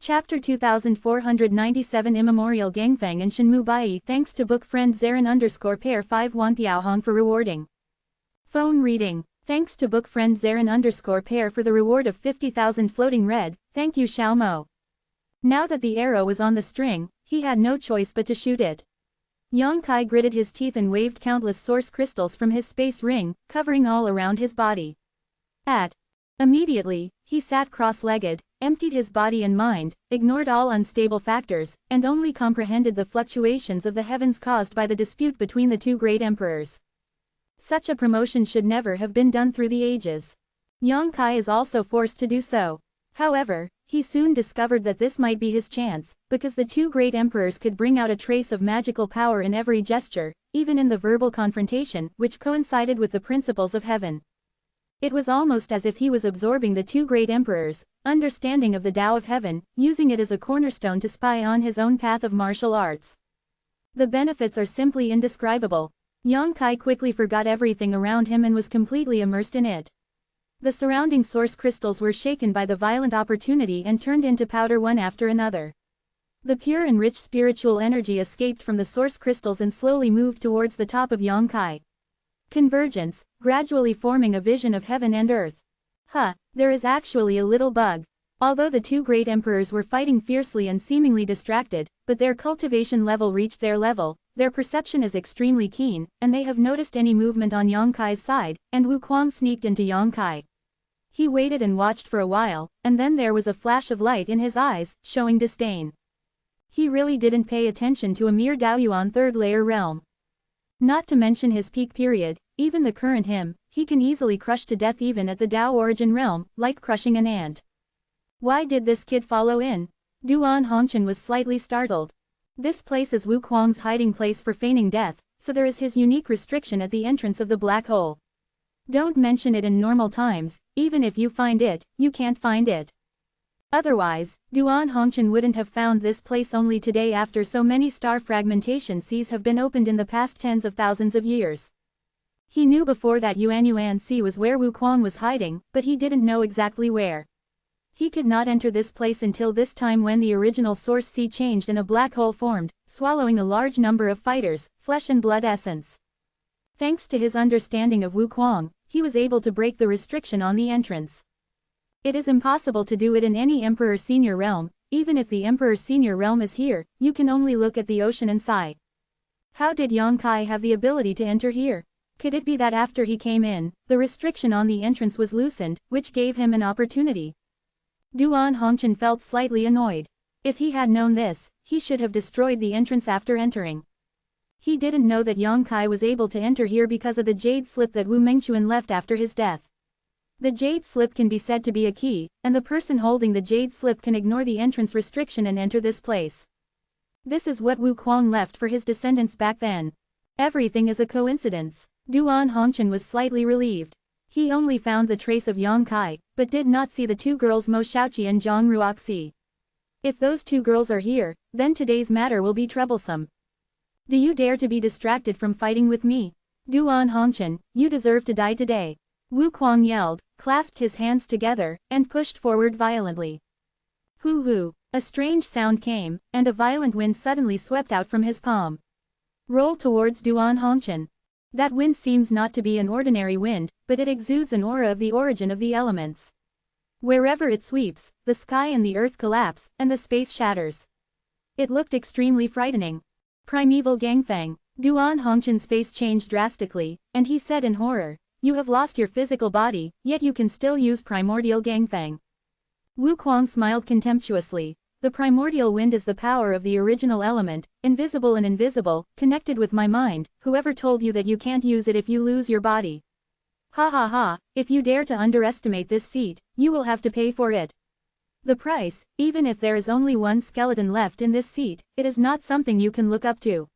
Chapter 2497 Immortal Gangfeng and Shenmu Bai. Thanks to book friend Zaran_pair 5 Wanpiaohong for rewarding. Phone reading. Thanks to book friend Zaran_pair for the reward of 50,000 floating red, thank you Xiao Mo. Now that the arrow was on the string, he had no choice but to shoot it. Yang Kai gritted his teeth and waved countless source crystals from his space ring, covering all around his body. Immediately, he sat cross-legged, emptied his body and mind, ignored all unstable factors, and only comprehended the fluctuations of the heavens caused by the dispute between the two great emperors. Such a promotion should never have been done through the ages. Yang Kai is also forced to do so. However, he soon discovered that this might be his chance, because the two great emperors could bring out a trace of magical power in every gesture, even in the verbal confrontation, which coincided with the principles of heaven. It was almost as if he was absorbing the two great emperors' understanding of the Tao of heaven, using it as a cornerstone to spy on his own path of martial arts. The benefits are simply indescribable. Yang Kai quickly forgot everything around him and was completely immersed in it. The surrounding source crystals were shaken by the violent opportunity and turned into powder one after another. The pure and rich spiritual energy escaped from the source crystals and slowly moved towards the top of Yang Kai. Convergence, gradually forming a vision of heaven and earth. There is actually a little bug. Although the two great emperors were fighting fiercely and seemingly distracted, but their cultivation level reached their level, their perception is extremely keen, and they have noticed any movement on Yang Kai's side, and Wu Kuang sneaked into Yang Kai. He waited and watched for a while, and then there was a flash of light in his eyes, showing disdain. He really didn't pay attention to a mere Daoyuan third-layer realm. Not to mention his peak period, even the current him, he can easily crush to death even at the Tao origin realm, like crushing an ant. Why did this kid follow in? Duan Hongchen was slightly startled. This place is Wu Kuang's hiding place for feigning death, so there is his unique restriction at the entrance of the black hole. Don't mention it in normal times, even if you find it, you can't find it. Otherwise, Duan Hongchen wouldn't have found this place only today after so many star fragmentation seas have been opened in the past tens of thousands of years. He knew before that Yuan Sea was where Wu Kuang was hiding, but he didn't know exactly where. He could not enter this place until this time when the original source sea changed and a black hole formed, swallowing a large number of fighters, flesh and blood essence. Thanks to his understanding of Wu Kuang, he was able to break the restriction on the entrance. It is impossible to do it in any Emperor Senior realm. Even if the Emperor Senior realm is here, you can only look at the ocean and sigh. How did Yang Kai have the ability to enter here? Could it be that after he came in, the restriction on the entrance was loosened, which gave him an opportunity? Duan Hongchen felt slightly annoyed. If he had known this, he should have destroyed the entrance after entering. He didn't know that Yang Kai was able to enter here because of the jade slip that Wu Mengchuan left after his death. The jade slip can be said to be a key, and the person holding the jade slip can ignore the entrance restriction and enter this place. This is what Wu Kuang left for his descendants back then. Everything is a coincidence. Duan Hongchen was slightly relieved. He only found the trace of Yang Kai, but did not see the two girls Mo Xiaoqi and Zhang Ruoxi. If those two girls are here, then today's matter will be troublesome. Do you dare to be distracted from fighting with me? Duan Hongchen, you deserve to die today. Wu Kuang yelled, clasped his hands together, and pushed forward violently. Hoo-hoo! A strange sound came, and a violent wind suddenly swept out from his palm. Roll towards Duan Hongchen. That wind seems not to be an ordinary wind, but it exudes an aura of the origin of the elements. Wherever it sweeps, the sky and the earth collapse, and the space shatters. It looked extremely frightening. Primeval Gangfeng. Duan Hongchen's face changed drastically, and he said in horror, you have lost your physical body, yet you can still use primordial Gangfeng. Wu Kuang smiled contemptuously. The primordial wind is the power of the original element, invisible and invisible, connected with my mind. Whoever told you that you can't use it if you lose your body? Ha ha ha, if you dare to underestimate this seat, you will have to pay for it. The price, even if there is only one skeleton left in this seat, it is not something you can look up to.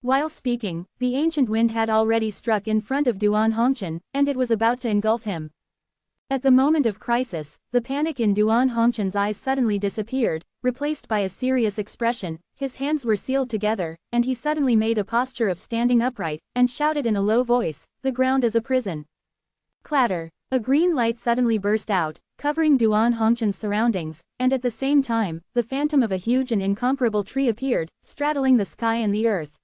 While speaking, the ancient wind had already struck in front of Duan Hongchen, and it was about to engulf him. At the moment of crisis, the panic in Duan Hongchen's eyes suddenly disappeared, replaced by a serious expression. His hands were sealed together, and he suddenly made a posture of standing upright, and shouted in a low voice, the ground is a prison. Clatter! A green light suddenly burst out, covering Duan Hongchen's surroundings, and at the same time, the phantom of a huge and incomparable tree appeared, straddling the sky and the earth.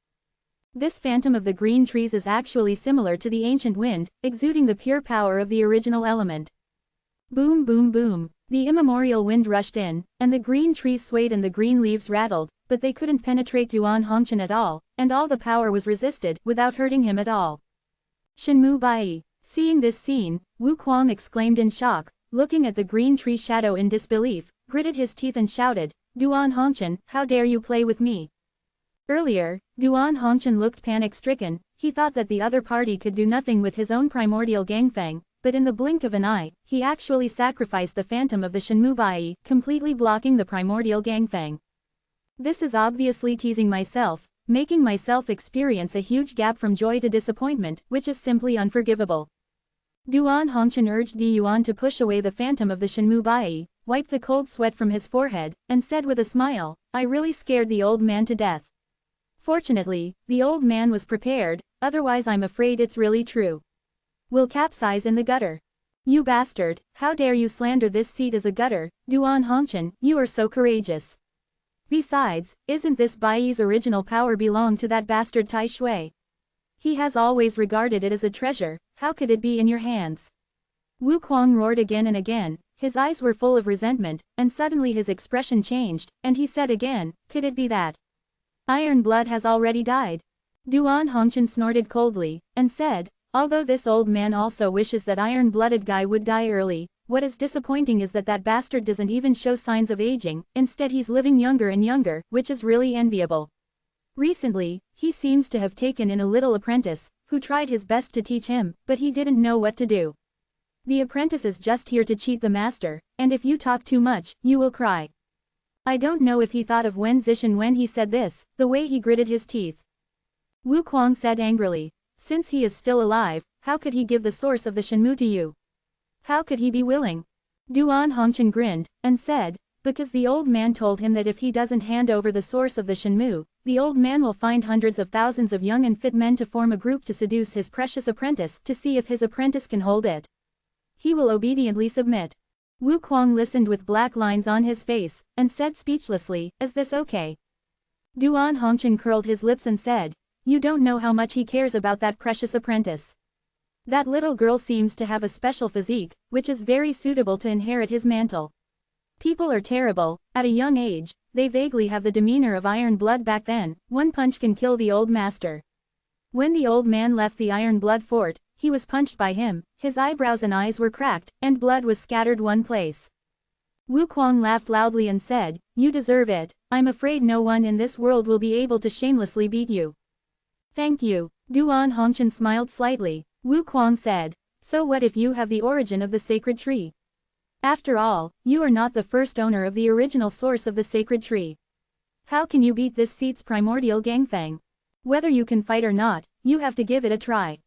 This phantom of the green trees is actually similar to the ancient wind, exuding the pure power of the original element. Boom boom boom. The immemorial wind rushed in, and the green trees swayed and the green leaves rattled, but they couldn't penetrate Duan Hongchen at all, and all the power was resisted, without hurting him at all. Zhenwu Bai. Seeing this scene, Wu Kuang exclaimed in shock, looking at the green tree shadow in disbelief, gritted his teeth and shouted, "Duan Hongchen, how dare you play with me?" Earlier, Duan Hongchen looked panic-stricken. He thought that the other party could do nothing with his own primordial gangfeng, but in the blink of an eye, he actually sacrificed the phantom of the Zhenwu Bai, completely blocking the primordial gangfeng. This is obviously teasing myself, making myself experience a huge gap from joy to disappointment, which is simply unforgivable. Duan Hongchen urged Di Yuan to push away the phantom of the Zhenwu Bai, wiped the cold sweat from his forehead, and said with a smile, "I really scared the old man to death." Fortunately, the old man was prepared, otherwise I'm afraid it's really true. Will capsize in the gutter. You bastard, how dare you slander this seat as a gutter, Duan Hongchen, you are so courageous. Besides, isn't this Bai's original power belong to that bastard Tai Shui? He has always regarded it as a treasure, how could it be in your hands? Wu Kuang roared again and again, his eyes were full of resentment, and suddenly his expression changed, and he said again, could it be that Iron Blood has already died? Duan Hongchen snorted coldly, and said, although this old man also wishes that iron-blooded guy would die early, what is disappointing is that bastard doesn't even show signs of aging, instead he's living younger and younger, which is really enviable. Recently, he seems to have taken in a little apprentice, who tried his best to teach him, but he didn't know what to do. The apprentice is just here to cheat the master, and if you talk too much, you will cry. I don't know if he thought of Wen Zishan when he said this, the way he gritted his teeth. Wu Kuang said angrily, since he is still alive, how could he give the source of the Zhenwu to you? How could he be willing? Duan Hongchen grinned, and said, because the old man told him that if he doesn't hand over the source of the Zhenwu, the old man will find hundreds of thousands of young and fit men to form a group to seduce his precious apprentice to see if his apprentice can hold it. He will obediently submit. Wu Kuang listened with black lines on his face, and said speechlessly, is this okay? Duan Hongchen curled his lips and said, you don't know how much he cares about that precious apprentice. That little girl seems to have a special physique, which is very suitable to inherit his mantle. People are terrible, at a young age, they vaguely have the demeanor of Iron Blood back then, one punch can kill the old master. When the old man left the Iron Blood fort, he was punched by him, his eyebrows and eyes were cracked, and blood was scattered one place. Wu Kuang laughed loudly and said, you deserve it, I'm afraid no one in this world will be able to shamelessly beat you. Thank you. Duan Hongchen smiled slightly. Wu Kuang said, so what if you have the origin of the sacred tree? After all, you are not the first owner of the original source of the sacred tree. How can you beat this seat's primordial gangfeng? Whether you can fight or not, you have to give it a try.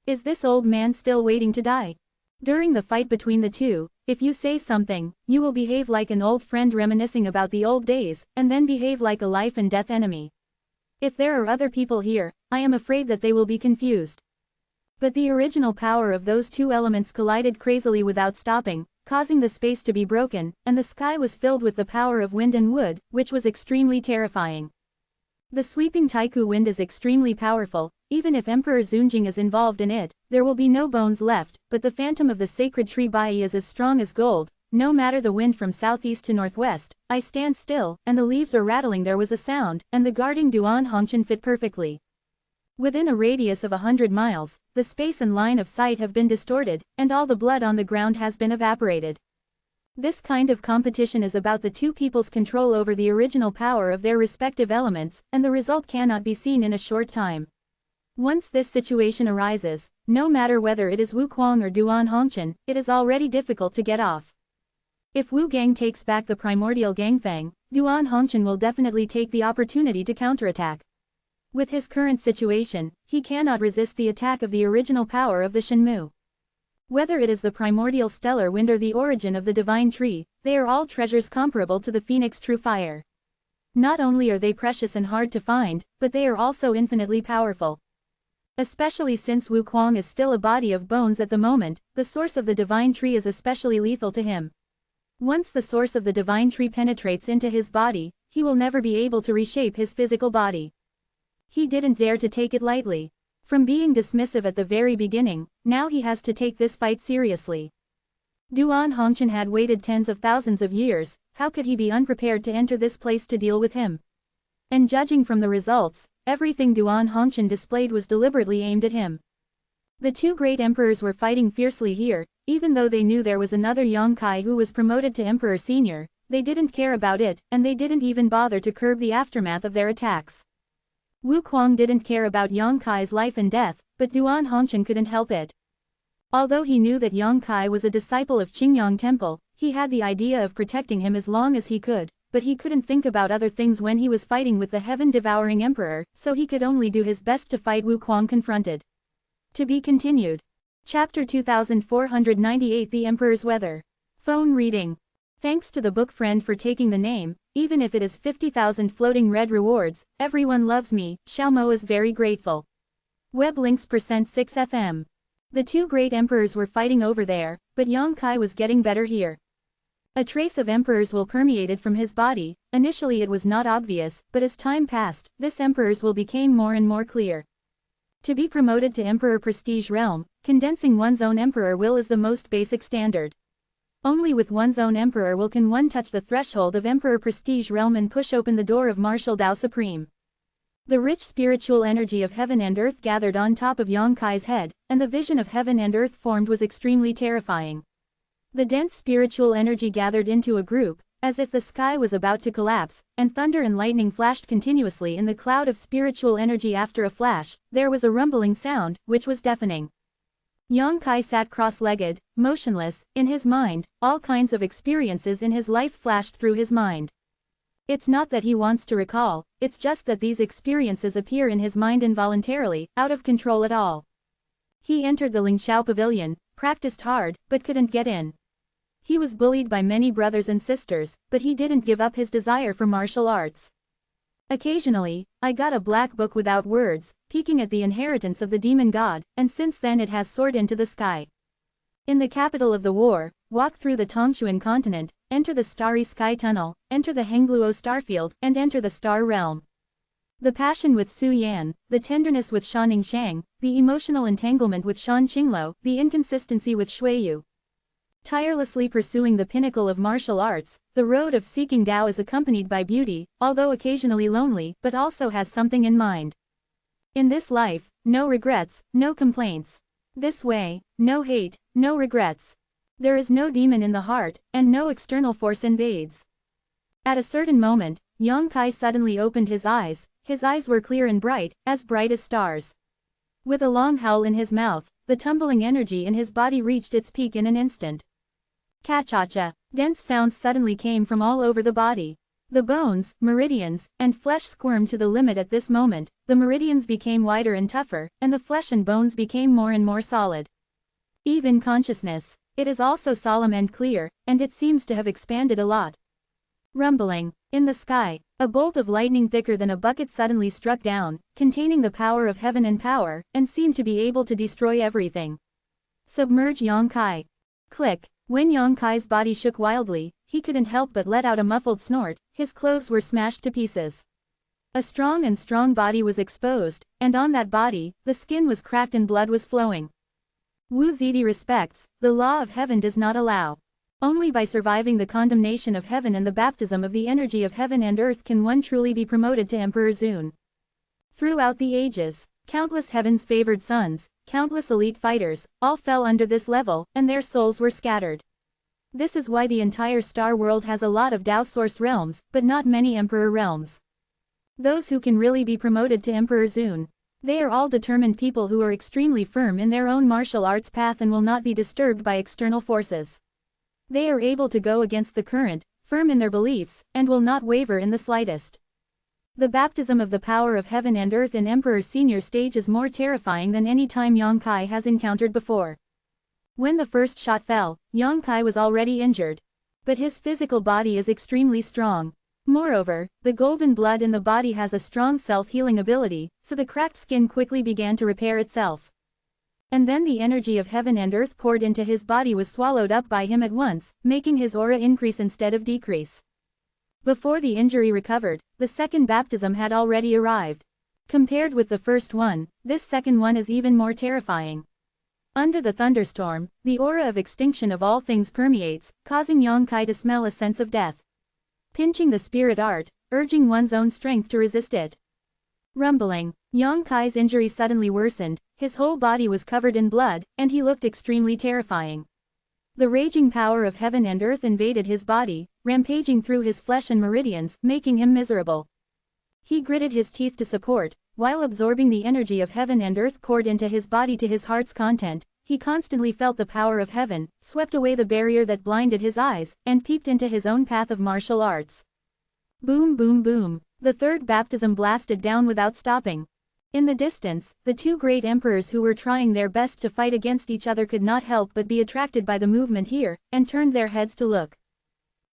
Is this old man still waiting to die? During the fight between the two, if you say something, you will behave like an old friend reminiscing about the old days, and then behave like a life and death enemy. If there are other people here, I am afraid that they will be confused. But the original power of those two elements collided crazily without stopping, causing the space to be broken, and the sky was filled with the power of wind and wood, which was extremely terrifying. The sweeping Taiku wind is extremely powerful, even if Emperor Zunjing is involved in it, there will be no bones left, but the phantom of the sacred tree Bai is as strong as gold, no matter the wind from southeast to northwest, I stand still, and the leaves are rattling there was a sound, and the guarding Duan Hongchen fit perfectly. Within a radius of 100 miles, the space and line of sight have been distorted, and all the blood on the ground has been evaporated. This kind of competition is about the two people's control over the original power of their respective elements, and the result cannot be seen in a short time. Once this situation arises, no matter whether it is Wu Kuang or Duan Hongchen, it is already difficult to get off. If Wu Gang takes back the primordial gangfeng, Duan Hongchen will definitely take the opportunity to counterattack. With his current situation, he cannot resist the attack of the original power of the Zhenwu. Whether it is the primordial stellar wind or the origin of the divine tree, they are all treasures comparable to the phoenix true fire. Not only are they precious and hard to find, but they are also infinitely powerful. Especially since Wu Kuang is still a body of bones at the moment, the source of the divine tree is especially lethal to him. Once the source of the divine tree penetrates into his body, he will never be able to reshape his physical body. He didn't dare to take it lightly. From being dismissive at the very beginning, now he has to take this fight seriously. Duan Hongqian had waited tens of thousands of years, how could he be unprepared to enter this place to deal with him? And judging from the results, everything Duan Hongqian displayed was deliberately aimed at him. The two great emperors were fighting fiercely here, even though they knew there was another Yongkai who was promoted to Emperor Senior, they didn't care about it, and they didn't even bother to curb the aftermath of their attacks. Wu Kuang didn't care about Yongkai's life and death, but Duan Hongqian couldn't help it. Although he knew that Yongkai was a disciple of Qingyang Temple, he had the idea of protecting him as long as he could, but he couldn't think about other things when he was fighting with the heaven-devouring emperor, so he could only do his best to fight Wu Kuang confronted. To be continued. Chapter 2498 The Emperor's Weather. Phone reading. Thanks to the book friend for taking the name, even if it is 50,000 floating red rewards, everyone loves me, Xiaomo is very grateful. Web links %6 FM. The two great emperors were fighting over there, but Yongkai was getting better here. A trace of emperor's will permeated from his body, initially it was not obvious, but as time passed, this emperor's will became more and more clear. To be promoted to emperor prestige realm, condensing one's own emperor will is the most basic standard. Only with one's own emperor will can one touch the threshold of emperor prestige realm and push open the door of martial Tao Supreme. The rich spiritual energy of heaven and earth gathered on top of Yongkai's head, and the vision of heaven and earth formed was extremely terrifying. The dense spiritual energy gathered into a group, as if the sky was about to collapse, and thunder and lightning flashed continuously in the cloud of spiritual energy. After a flash, there was a rumbling sound, which was deafening. Yongkai sat cross-legged, motionless, in his mind, all kinds of experiences in his life flashed through his mind. It's not that he wants to recall, it's just that these experiences appear in his mind involuntarily, out of control at all. He entered the Lingxiao Pavilion, practiced hard, but couldn't get in. He was bullied by many brothers and sisters, but he didn't give up his desire for martial arts. Occasionally, I got a black book without words, peeking at the inheritance of the demon god, and since then it has soared into the sky. In the capital of the war, walk through the Tongshuan continent, enter the starry sky tunnel, enter the Hengluo starfield, and enter the star realm. The passion with Su Yan, the tenderness with Shaning Shang, the emotional entanglement with Shan Qinglo, the inconsistency with Shuiyu. Tirelessly pursuing the pinnacle of martial arts, the road of seeking Tao is accompanied by beauty, although occasionally lonely, but also has something in mind. In this life, no regrets, no complaints. This way, no hate, no regrets. There is no demon in the heart, and no external force invades. At a certain moment, Yongkai suddenly opened his eyes were clear and bright as stars. With a long howl in his mouth, the tumbling energy in his body reached its peak in an instant. Ka-cha-cha, dense sounds suddenly came from all over the body. The bones, meridians, and flesh squirmed to the limit at this moment, the meridians became wider and tougher, and the flesh and bones became more and more solid. Even consciousness. It is also solemn and clear, and it seems to have expanded a lot. Rumbling. In the sky, a bolt of lightning thicker than a bucket suddenly struck down, containing the power of heaven and power, and seemed to be able to destroy everything. Submerge Yongkai. Click. When Yongkai's body shook wildly, he couldn't help but let out a muffled snort, his clothes were smashed to pieces. A strong body was exposed, and on that body, the skin was cracked and blood was flowing. Wu Zidi respects, the law of heaven does not allow. Only by surviving the condemnation of heaven and the baptism of the energy of heaven and earth can one truly be promoted to Emperor Zun. Throughout the ages, countless heaven's favored sons, countless elite fighters, all fell under this level, and their souls were scattered. This is why the entire star world has a lot of Tao source realms, but not many emperor realms. Those who can really be promoted to Emperor Zun. They are all determined people who are extremely firm in their own martial arts path and will not be disturbed by external forces. They are able to go against the current, firm in their beliefs, and will not waver in the slightest. The baptism of the power of heaven and earth in Emperor Senior stage is more terrifying than any time Yongkai has encountered before. When the first shot fell, Yongkai was already injured. But his physical body is extremely strong. Moreover, the golden blood in the body has a strong self-healing ability, so the cracked skin quickly began to repair itself. And then the energy of heaven and earth poured into his body was swallowed up by him at once, making his aura increase instead of decrease. Before the injury recovered, the second baptism had already arrived. Compared with the first one, this second one is even more terrifying. Under the thunderstorm, the aura of extinction of all things permeates, causing Yongkai to smell a sense of death. Pinching the spirit art, urging one's own strength to resist it. Rumbling, Yongkai's injury suddenly worsened, his whole body was covered in blood, and he looked extremely terrifying. The raging power of heaven and earth invaded his body, rampaging through his flesh and meridians, making him miserable. He gritted his teeth to support, while absorbing the energy of heaven and earth poured into his body to his heart's content. He constantly felt the power of heaven, swept away the barrier that blinded his eyes, and peeped into his own path of martial arts. Boom boom boom, the third baptism blasted down without stopping. In the distance, the two great emperors who were trying their best to fight against each other could not help but be attracted by the movement here, and turned their heads to look.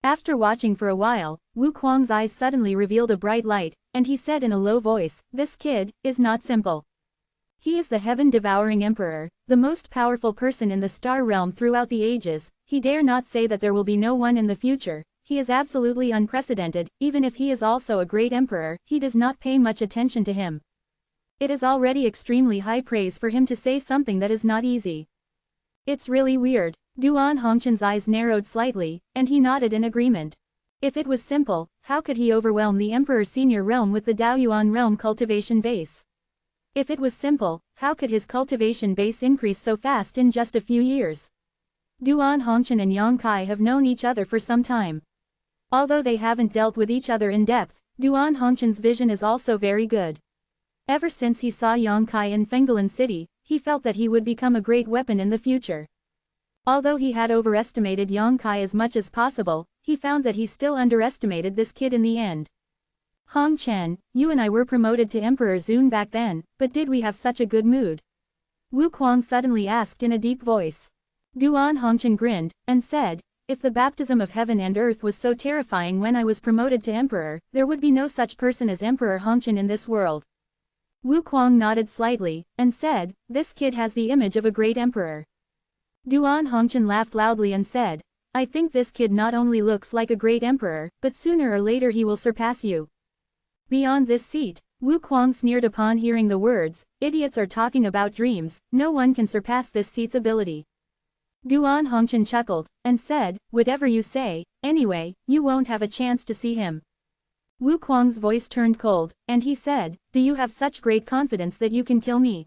After watching for a while, Wu Kuang's eyes suddenly revealed a bright light, and he said in a low voice, "This kid is not simple. He is the heaven-devouring emperor, the most powerful person in the star realm throughout the ages. He dare not say that there will be no one in the future. He is absolutely unprecedented. Even if he is also a great emperor, he does not pay much attention to him. It is already extremely high praise for him to say something that is not easy. It's really weird." Duan Hongchen's eyes narrowed slightly, and he nodded in agreement. If it was simple, how could he overwhelm the Emperor Senior realm with the Daoyuan realm cultivation base? If it was simple, how could his cultivation base increase so fast in just a few years? Duan Hongchen and Yongkai have known each other for some time. Although they haven't dealt with each other in depth, Duan Hongchen's vision is also very good. Ever since he saw Yongkai in Fenggalan City, he felt that he would become a great weapon in the future. Although he had overestimated Yongkai as much as possible, he found that he still underestimated this kid in the end. "Hong Chen, you and I were promoted to Emperor Zun back then, but did we have such a good mood?" Wu Kuang suddenly asked in a deep voice. Duan Hongchen grinned, and said, "If the baptism of heaven and earth was so terrifying when I was promoted to emperor, there would be no such person as Emperor Hongchen in this world." Wu Kuang nodded slightly, and said, "This kid has the image of a great emperor." Duan Hongchen laughed loudly and said, "I think this kid not only looks like a great emperor, but sooner or later he will surpass you." Beyond this seat, Wu Kuang sneered upon hearing the words, "Idiots are talking about dreams, no one can surpass this seat's ability." Duan Hongchen chuckled, and said, "Whatever you say, anyway, you won't have a chance to see him." Wu Kuang's voice turned cold, and he said, "Do you have such great confidence that you can kill me?"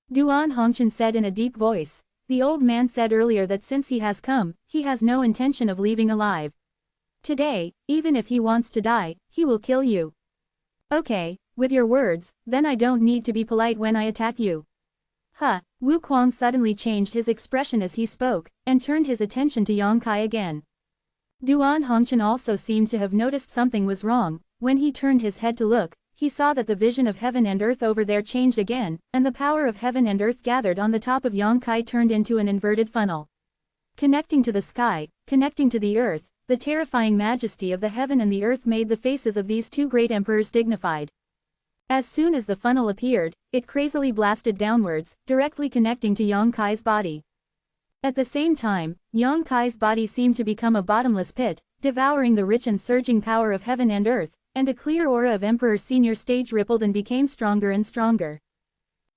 Duan Hongchen said in a deep voice, "The old man said earlier that since he has come, he has no intention of leaving alive. Today, even if he wants to die, he will kill you." "Okay, with your words, then I don't need to be polite when I attack you." "Huh." Wu Kuang suddenly changed his expression as he spoke, and turned his attention to Yongkai again. Duan Hongchen also seemed to have noticed something was wrong. When he turned his head to look, he saw that the vision of heaven and earth over there changed again, and the power of heaven and earth gathered on the top of Yongkai turned into an inverted funnel. Connecting to the sky, connecting to the earth, the terrifying majesty of the heaven and the earth made the faces of these two great emperors dignified. As soon as the funnel appeared, it crazily blasted downwards, directly connecting to Yongkai's body. At the same time, Yongkai's body seemed to become a bottomless pit, devouring the rich and surging power of heaven and earth, and a clear aura of Emperor Senior stage rippled and became stronger and stronger.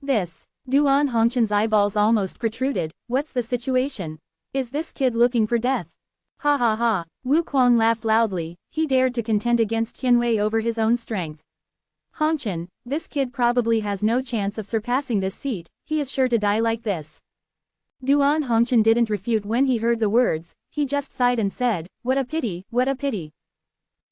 Duan Hongchen's eyeballs almost protruded. "What's the situation? Is this kid looking for death?" "Ha ha ha." Wu Kuang laughed loudly. He dared to contend against Tianwei over his own strength. "Hongchen, this kid probably has no chance of surpassing this seat. He is sure to die like this." Duan Hongchen didn't refute when he heard the words. He just sighed and said, "What a pity, what a pity."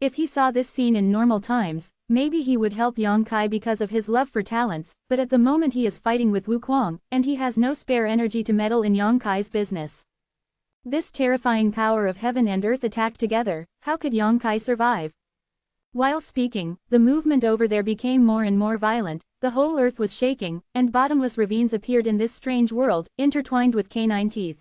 If he saw this scene in normal times, maybe he would help Yongkai because of his love for talents, but at the moment he is fighting with Wu Kuang, and he has no spare energy to meddle in Yongkai's business. This terrifying power of heaven and earth attacked together. How could Yongkai survive? While speaking, the movement over there became more and more violent. The whole earth was shaking, and bottomless ravines appeared in this strange world, intertwined with canine teeth.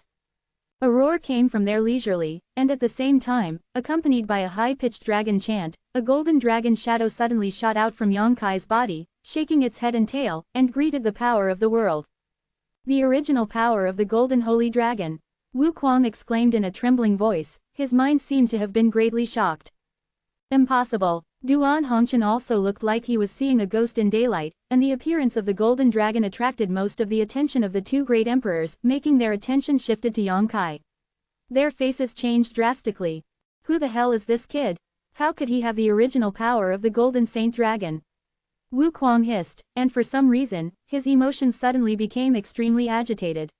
A roar came from there leisurely, and at the same time, accompanied by a high-pitched dragon chant, a golden dragon shadow suddenly shot out from Yonkai's body, shaking its head and tail, and greeted the power of the world. The original power of the golden holy dragon. Wu Kuang exclaimed in a trembling voice, his mind seemed to have been greatly shocked. Impossible. Duan Hongqian also looked like he was seeing a ghost in daylight, and the appearance of the golden dragon attracted most of the attention of the two great emperors, making their attention shifted to Yongkai. Their faces changed drastically. Who the hell is this kid? How could he have the original power of the golden saint dragon? Wu Kuang hissed, and for some reason, his emotions suddenly became extremely agitated.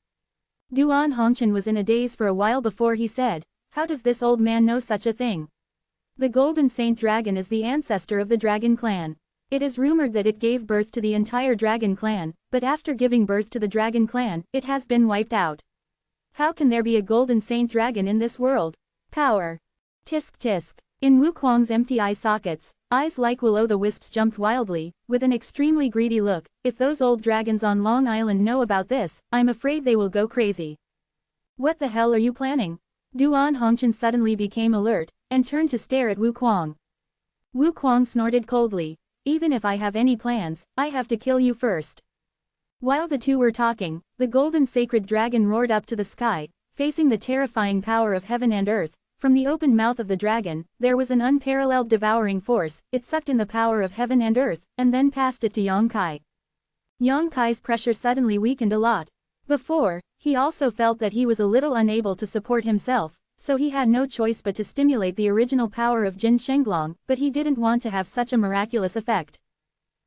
Duan Hongqian was in a daze for a while before he said, "How does this old man know such a thing?" The golden saint dragon is the ancestor of the dragon clan. It is rumored that it gave birth to the entire dragon clan, but after giving birth to the dragon clan, it has been wiped out. How can there be a golden saint dragon in this world? Power. Tisk tisk. In Wu Kuang's empty eye sockets, eyes like will-o'-the-wisps jumped wildly, with an extremely greedy look. If those old dragons on Long Island know about this, I'm afraid they will go crazy. What the hell are you planning? Duan Hongqian suddenly became alert, and turned to stare at Wu Kuang. Wu Kuang snorted coldly. Even if I have any plans, I have to kill you first. While the two were talking, the golden sacred dragon roared up to the sky, facing the terrifying power of heaven and earth. From the opened mouth of the dragon, there was an unparalleled devouring force. It sucked in the power of heaven and earth, and then passed it to Yongkai. Yongkai's pressure suddenly weakened a lot. Before, he also felt that he was a little unable to support himself, so he had no choice but to stimulate the original power of Jin Shenglong, but he didn't want to have such a miraculous effect.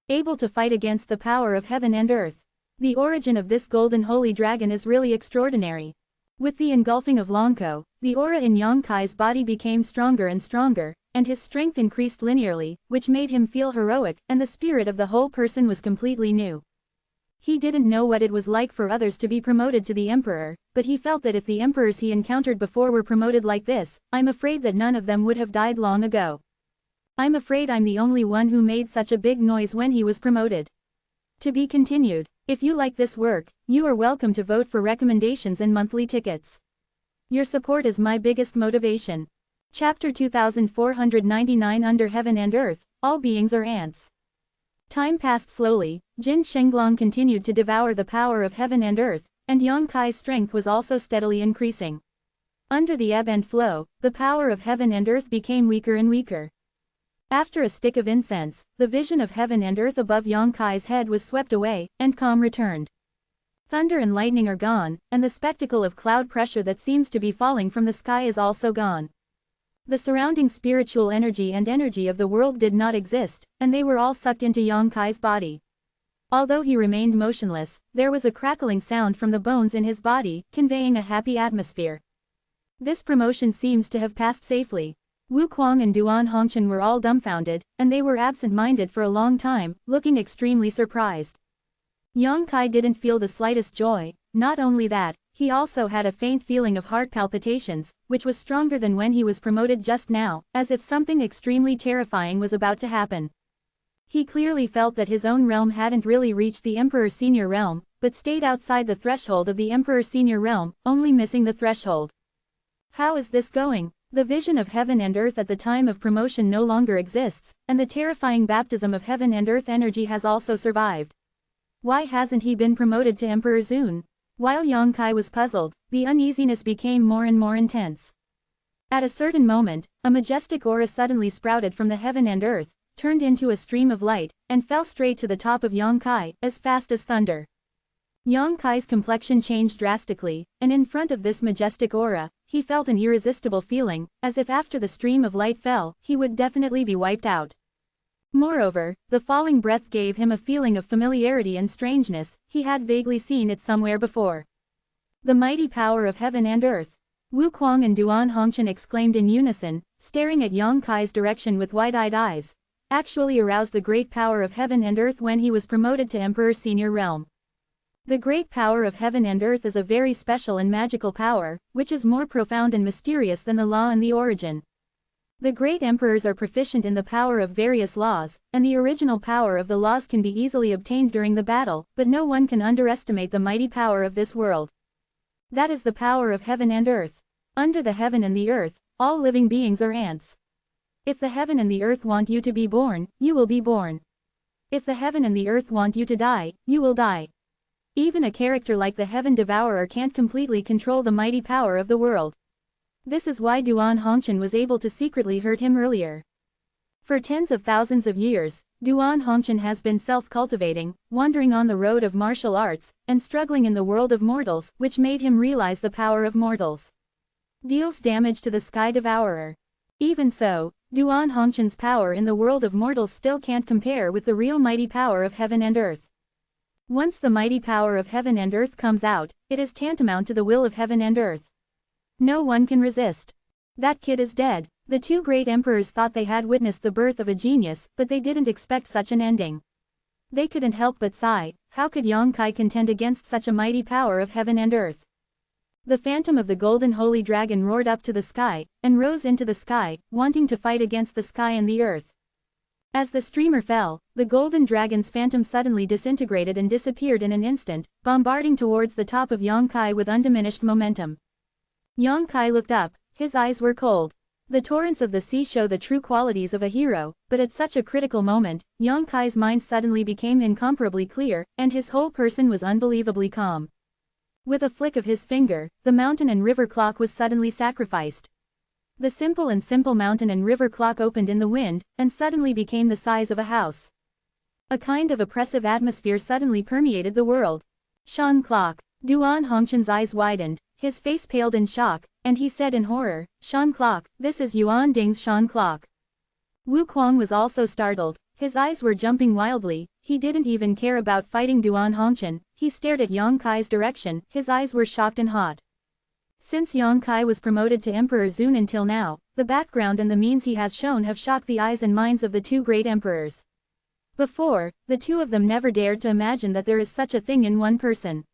Able to fight against the power of heaven and earth. The origin of this golden holy dragon is really extraordinary. With the engulfing of Longko, the aura in Yongkai's body became stronger and stronger, and his strength increased linearly, which made him feel heroic, and the spirit of the whole person was completely new. He didn't know what it was like for others to be promoted to the emperor, but he felt that if the emperors he encountered before were promoted like this, I'm afraid that none of them would have died long ago. I'm afraid I'm the only one who made such a big noise when he was promoted. To be continued. If you like this work, you are welcome to vote for recommendations and monthly tickets. Your support is my biggest motivation. Chapter 2499 Under Heaven and Earth, All Beings are Ants. Time passed slowly, Jin Shenglong continued to devour the power of heaven and earth, and Yongkai's strength was also steadily increasing. Under the ebb and flow, the power of heaven and earth became weaker and weaker. After a stick of incense, the vision of heaven and earth above Yongkai's head was swept away, and calm returned. Thunder and lightning are gone, and the spectacle of cloud pressure that seems to be falling from the sky is also gone. The surrounding spiritual energy and energy of the world did not exist, and they were all sucked into Yongkai's body. Although he remained motionless, there was a crackling sound from the bones in his body, conveying a happy atmosphere. This promotion seems to have passed safely. Wu Kuang and Duan Hongqian were all dumbfounded, and they were absent-minded for a long time, looking extremely surprised. Yongkai didn't feel the slightest joy. Not only that, he also had a faint feeling of heart palpitations, which was stronger than when he was promoted just now, as if something extremely terrifying was about to happen. He clearly felt that his own realm hadn't really reached the Emperor Senior realm, but stayed outside the threshold of the Emperor Senior realm, only missing the threshold. How is this going? The vision of heaven and earth at the time of promotion no longer exists, and the terrifying baptism of heaven and earth energy has also survived. Why hasn't he been promoted to Emperor Zun? While Yongkai was puzzled, the uneasiness became more and more intense. At a certain moment, a majestic aura suddenly sprouted from the heaven and earth, turned into a stream of light, and fell straight to the top of Yongkai, as fast as thunder. Yongkai's complexion changed drastically, and in front of this majestic aura, he felt an irresistible feeling, as if after the stream of light fell, he would definitely be wiped out. Moreover, the falling breath gave him a feeling of familiarity and strangeness. He had vaguely seen it somewhere before. The mighty power of heaven and earth. Wu Kuang and Duan Hongqian exclaimed in unison, staring at Yongkai's direction with wide-eyed eyes. Actually aroused the great power of heaven and earth when he was promoted to Emperor Senior realm. The great power of heaven and earth is a very special and magical power, which is more profound and mysterious than the law and the origin. The great emperors are proficient in the power of various laws, and the original power of the laws can be easily obtained during the battle, but no one can underestimate the mighty power of this world. That is the power of heaven and earth. Under the heaven and the earth, all living beings are ants. If the heaven and the earth want you to be born, you will be born. If the heaven and the earth want you to die, you will die. Even a character like the Heaven Devourer can't completely control the mighty power of the world. This is why Duan Hongchen was able to secretly hurt him earlier. For tens of thousands of years, Duan Hongchen has been self-cultivating, wandering on the road of martial arts, and struggling in the world of mortals, which made him realize the power of mortals. Deals damage to the Sky Devourer. Even so, Duan Hongchen's power in the world of mortals still can't compare with the real mighty power of heaven and earth. Once the mighty power of heaven and earth comes out, it is tantamount to the will of heaven and earth. No one can resist. That kid is dead. The two great emperors thought they had witnessed the birth of a genius, but they didn't expect such an ending. They couldn't help but sigh, how could Yang Kai contend against such a mighty power of heaven and earth? The phantom of the golden holy dragon roared up to the sky, and rose into the sky, wanting to fight against the sky and the earth. As the streamer fell, the golden dragon's phantom suddenly disintegrated and disappeared in an instant, bombarding towards the top of Yang Kai with undiminished momentum. Yang Kai looked up, his eyes were cold. The torrents of the sea show the true qualities of a hero, but at such a critical moment, Yang Kai's mind suddenly became incomparably clear, and his whole person was unbelievably calm. With a flick of his finger, the mountain and river clock was suddenly sacrificed. The simple mountain and river clock opened in the wind, and suddenly became the size of a house. A kind of oppressive atmosphere suddenly permeated the world. Shan clock. Duan Hongchen's eyes widened, his face paled in shock, and he said in horror, Shan clock, this is Yuan Ding's Shan clock. Wu Kuang was also startled, his eyes were jumping wildly, he didn't even care about fighting Duan Hongchen, he stared at Yang Kai's direction, his eyes were shocked and hot. Since Yang Kai was promoted to Emperor Zun until now, the background and the means he has shown have shocked the eyes and minds of the two great emperors. Before, the two of them never dared to imagine that there is such a thing in one person.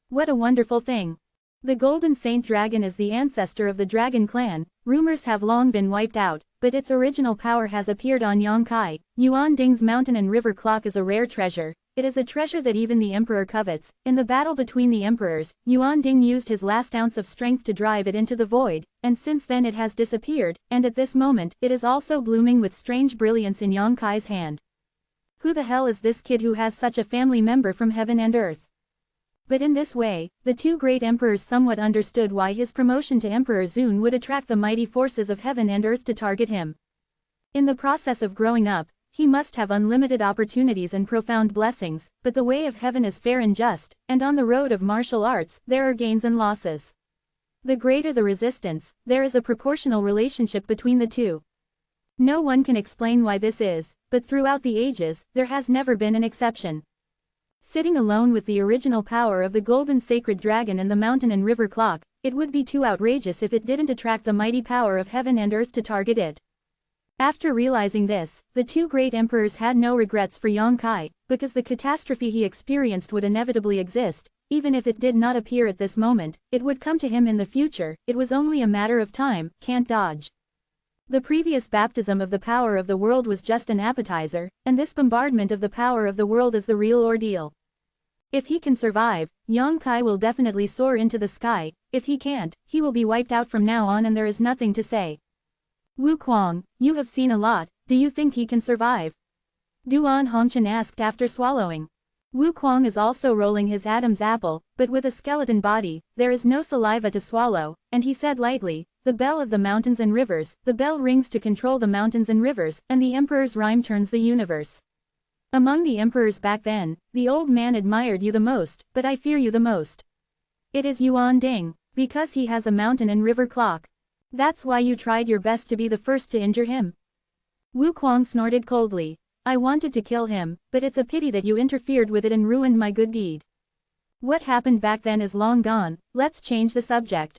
What a wonderful thing. The Golden Saint Dragon is the ancestor of the Dragon Clan, rumors have long been wiped out, but its original power has appeared on Yang Kai. Yuan Ding's mountain and river clock is a rare treasure, it is a treasure that even the emperor covets. In the battle between the emperors, Yuan Ding used his last ounce of strength to drive it into the void, and since then it has disappeared, and at this moment, it is also blooming with strange brilliance in Yang Kai's hand. Who the hell is this kid who has such a family member from heaven and earth? But in this way, the two great emperors somewhat understood why his promotion to Emperor Zun would attract the mighty forces of heaven and earth to target him. In the process of growing up, he must have unlimited opportunities and profound blessings, but the way of heaven is fair and just, and on the road of martial arts, there are gains and losses. The greater the resistance, there is a proportional relationship between the two. No one can explain why this is, but throughout the ages, there has never been an exception. Sitting alone with the original power of the golden sacred dragon and the mountain and river clock, it would be too outrageous if it didn't attract the mighty power of heaven and earth to target it. After realizing this, the two great emperors had no regrets for Yang Kai, because the catastrophe he experienced would inevitably exist, even if it did not appear at this moment, it would come to him in the future, it was only a matter of time, can't dodge. The previous baptism of the power of the world was just an appetizer, and this bombardment of the power of the world is the real ordeal. If he can survive, Yang Kai will definitely soar into the sky, if he can't, he will be wiped out from now on and there is nothing to say. Wu Kuang, you have seen a lot, do you think he can survive? Duan Hongchen asked after swallowing. Wu Kuang is also rolling his Adam's apple, but with a skeleton body, there is no saliva to swallow, and he said lightly, the bell of the mountains and rivers, the bell rings to control the mountains and rivers, and the emperor's rhyme turns the universe. Among the emperors back then, the old man admired you the most, but I fear you the most. It is Yuan Ding, because he has a mountain and river clock. That's why you tried your best to be the first to injure him. Wu Kuang snorted coldly. I wanted to kill him, but it's a pity that you interfered with it and ruined my good deed. What happened back then is long gone, let's change the subject.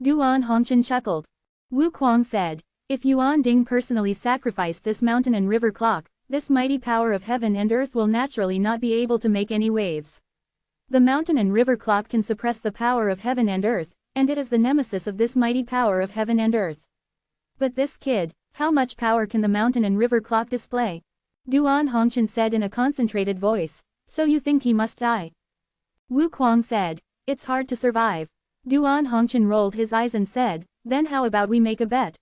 Duan Hongchen chuckled. Wu Kuang said, if Yuan Ding personally sacrificed this mountain and river clock, this mighty power of heaven and earth will naturally not be able to make any waves. The mountain and river clock can suppress the power of heaven and earth, and it is the nemesis of this mighty power of heaven and earth. But this kid, how much power can the mountain and river clock display? Duan Hongchen said in a concentrated voice, so you think he must die? Wu Kuang said, it's hard to survive. Duan Hongchen rolled his eyes and said, then how about we make a bet?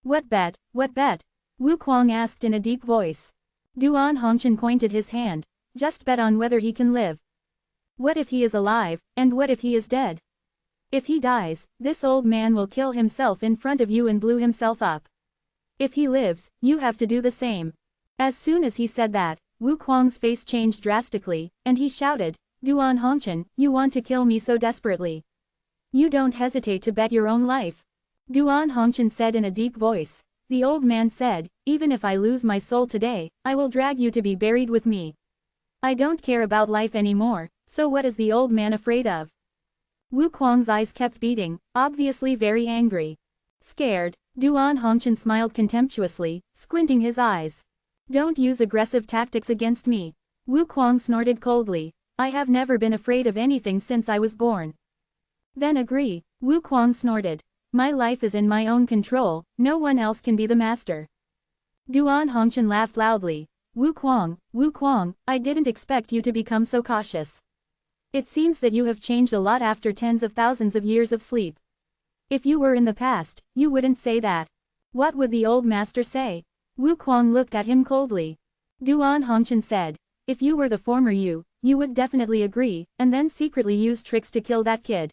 What bet, what bet? Wu Kuang asked in a deep voice. Duan Hongchen pointed his hand. Just bet on whether he can live. What if he is alive, and what if he is dead? If he dies, this old man will kill himself in front of you and blew himself up. If he lives, you have to do the same. As soon as he said that, Wu Kuang's face changed drastically, and he shouted, Duan Hongchen, you want to kill me so desperately. You don't hesitate to bet your own life. Duan Hongchen said in a deep voice. The old man said, even if I lose my soul today, I will drag you to be buried with me. I don't care about life anymore, so what is the old man afraid of? Wu Kuang's eyes kept beating, obviously very angry. Scared, Duan Hongchen smiled contemptuously, squinting his eyes. Don't use aggressive tactics against me. Wu Kuang snorted coldly. I have never been afraid of anything since I was born. Then agree, Wu Kuang snorted. My life is in my own control, no one else can be the master. Duan Hongchen laughed loudly. Wu Kuang, I didn't expect you to become so cautious. It seems that you have changed a lot after tens of thousands of years of sleep. If you were in the past, you wouldn't say that. What would the old master say? Wu Kuang looked at him coldly. Duan Hongchen said, if you were the former you would definitely agree, and then secretly use tricks to kill that kid.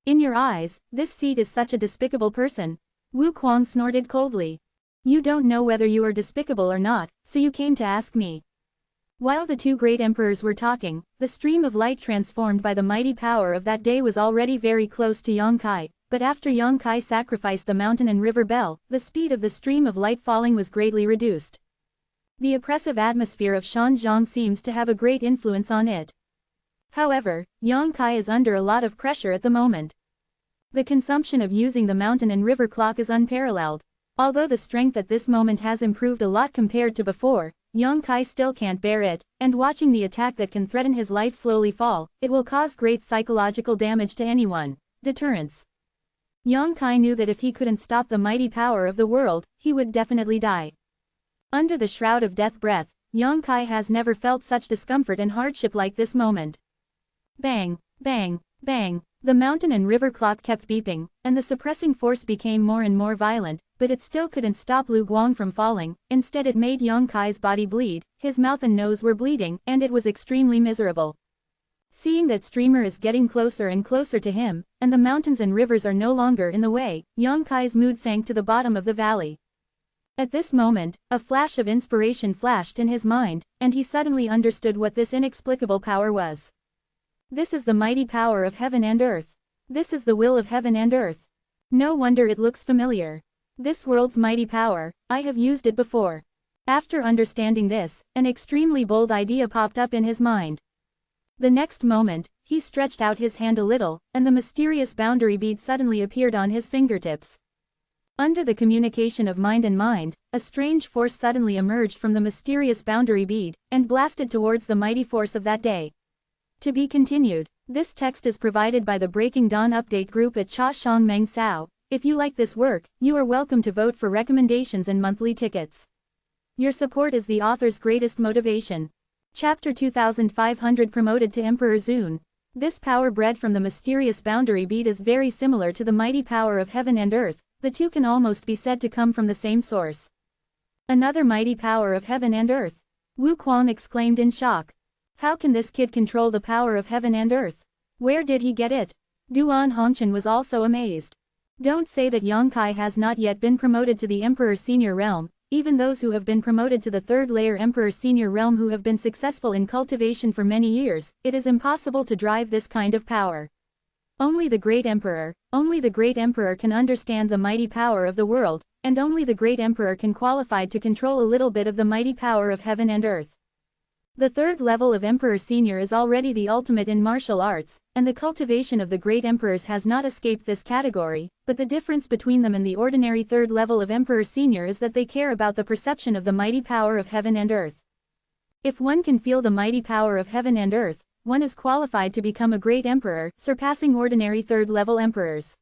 In your eyes, this seed is such a despicable person. Wu Kuang snorted coldly. You don't know whether you are despicable or not, so you came to ask me. While the two great emperors were talking, the stream of light transformed by the mighty power of that day was already very close to Yongkai, but after Yongkai sacrificed the mountain and river bell, the speed of the stream of light falling was greatly reduced. The oppressive atmosphere of Shanzhong seems to have a great influence on it. However, Yongkai is under a lot of pressure at the moment. The consumption of using the mountain and river clock is unparalleled. Although the strength at this moment has improved a lot compared to before, Yongkai still can't bear it, and watching the attack that can threaten his life slowly fall, it will cause great psychological damage to anyone. Deterrence. Yongkai knew that if he couldn't stop the mighty power of the world, he would definitely die. Under the shroud of death breath, Yongkai has never felt such discomfort and hardship like this moment. Bang, bang, bang, the mountain and river clock kept beeping, and the suppressing force became more and more violent, but it still couldn't stop Lu Guang from falling. Instead it made Yongkai's body bleed, his mouth and nose were bleeding, and it was extremely miserable. Seeing that streamer is getting closer and closer to him, and the mountains and rivers are no longer in the way, Yongkai's mood sank to the bottom of the valley. At this moment, a flash of inspiration flashed in his mind, and he suddenly understood what this inexplicable power was. This is the mighty power of heaven and earth. This is the will of heaven and earth. No wonder it looks familiar. This world's mighty power, I have used it before. After understanding this, an extremely bold idea popped up in his mind. The next moment, he stretched out his hand a little, and the mysterious boundary bead suddenly appeared on his fingertips. Under the communication of mind and mind, a strange force suddenly emerged from the mysterious boundary bead, and blasted towards the mighty force of that day. To be continued. This text is provided by the Breaking Dawn Update group at Cha Shang Meng Sao. If you like this work, you are welcome to vote for recommendations and monthly tickets. Your support is the author's greatest motivation. Chapter 2500 Promoted to Emperor Zun. This power bred from the mysterious boundary bead is very similar to the mighty power of heaven and earth. The two can almost be said to come from the same source. Another mighty power of heaven and earth. Wu Kuang exclaimed in shock. How can this kid control the power of heaven and earth? Where did he get it? Duan Hongchen was also amazed. Don't say that Yongkai has not yet been promoted to the Emperor Senior Realm. Even those who have been promoted to the third layer Emperor Senior Realm who have been successful in cultivation for many years, it is impossible to drive this kind of power. Only the great emperor can understand the mighty power of the world, and only the great emperor can qualify to control a little bit of the mighty power of heaven and earth. The third level of Emperor Senior is already the ultimate in martial arts, and the cultivation of the great emperors has not escaped this category, but the difference between them and the ordinary third level of Emperor Senior is that they care about the perception of the mighty power of heaven and earth. If one can feel the mighty power of heaven and earth, one is qualified to become a great emperor, surpassing ordinary third level emperors.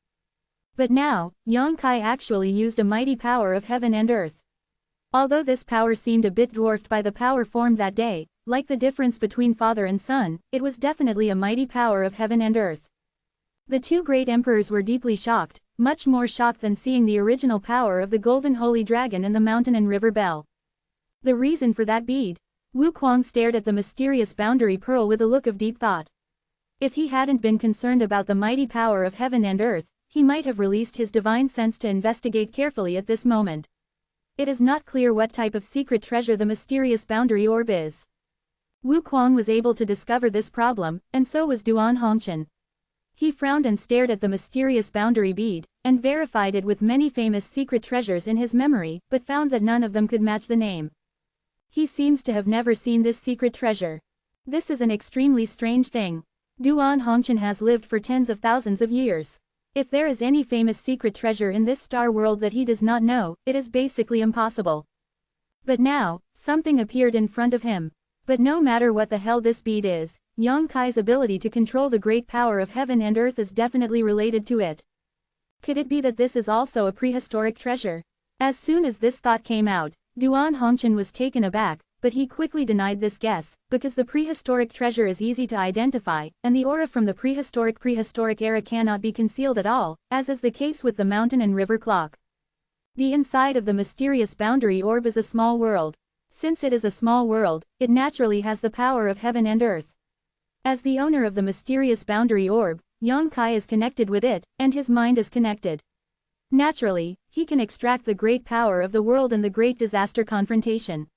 But now, Yongkai actually used a mighty power of heaven and earth. Although this power seemed a bit dwarfed by the power formed that day, like the difference between father and son, it was definitely a mighty power of heaven and earth. The two great emperors were deeply shocked, much more shocked than seeing the original power of the golden holy dragon in the mountain and river bell. The reason for that bead? Wu Kuang stared at the mysterious boundary pearl with a look of deep thought. If he hadn't been concerned about the mighty power of heaven and earth, he might have released his divine sense to investigate carefully at this moment. It is not clear what type of secret treasure the mysterious boundary orb is. Wu Kuang was able to discover this problem, and so was Duan Hongqian. He frowned and stared at the mysterious boundary bead, and verified it with many famous secret treasures in his memory, but found that none of them could match the name. He seems to have never seen this secret treasure. This is an extremely strange thing. Duan Hongqian has lived for tens of thousands of years. If there is any famous secret treasure in this star world that he does not know, it is basically impossible. But now, something appeared in front of him. But no matter what the hell this bead is, Yang Kai's ability to control the great power of heaven and earth is definitely related to it. Could it be that this is also a prehistoric treasure? As soon as this thought came out, Duan Hongqian was taken aback, but he quickly denied this guess, because the prehistoric treasure is easy to identify, and the aura from the prehistoric era cannot be concealed at all, as is the case with the mountain and river clock. The inside of the mysterious boundary orb is a small world. Since it is a small world, it naturally has the power of heaven and earth. As the owner of the mysterious boundary orb, Yang Kai is connected with it, and his mind is connected. Naturally, he can extract the great power of the world and the great disaster confrontation.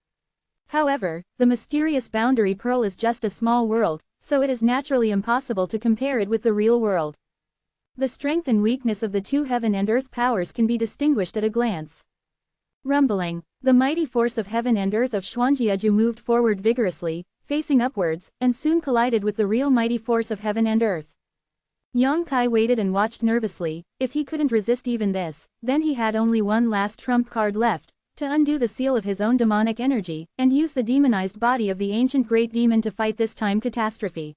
However, the mysterious boundary pearl is just a small world, so it is naturally impossible to compare it with the real world. The strength and weakness of the two heaven and earth powers can be distinguished at a glance. Rumbling, the mighty force of heaven and earth of Xuanjiaju moved forward vigorously, facing upwards, and soon collided with the real mighty force of heaven and earth. Yang Kai waited and watched nervously. If he couldn't resist even this, then he had only one last trump card left, to undo the seal of his own demonic energy, and use the demonized body of the ancient great demon to fight this time catastrophe.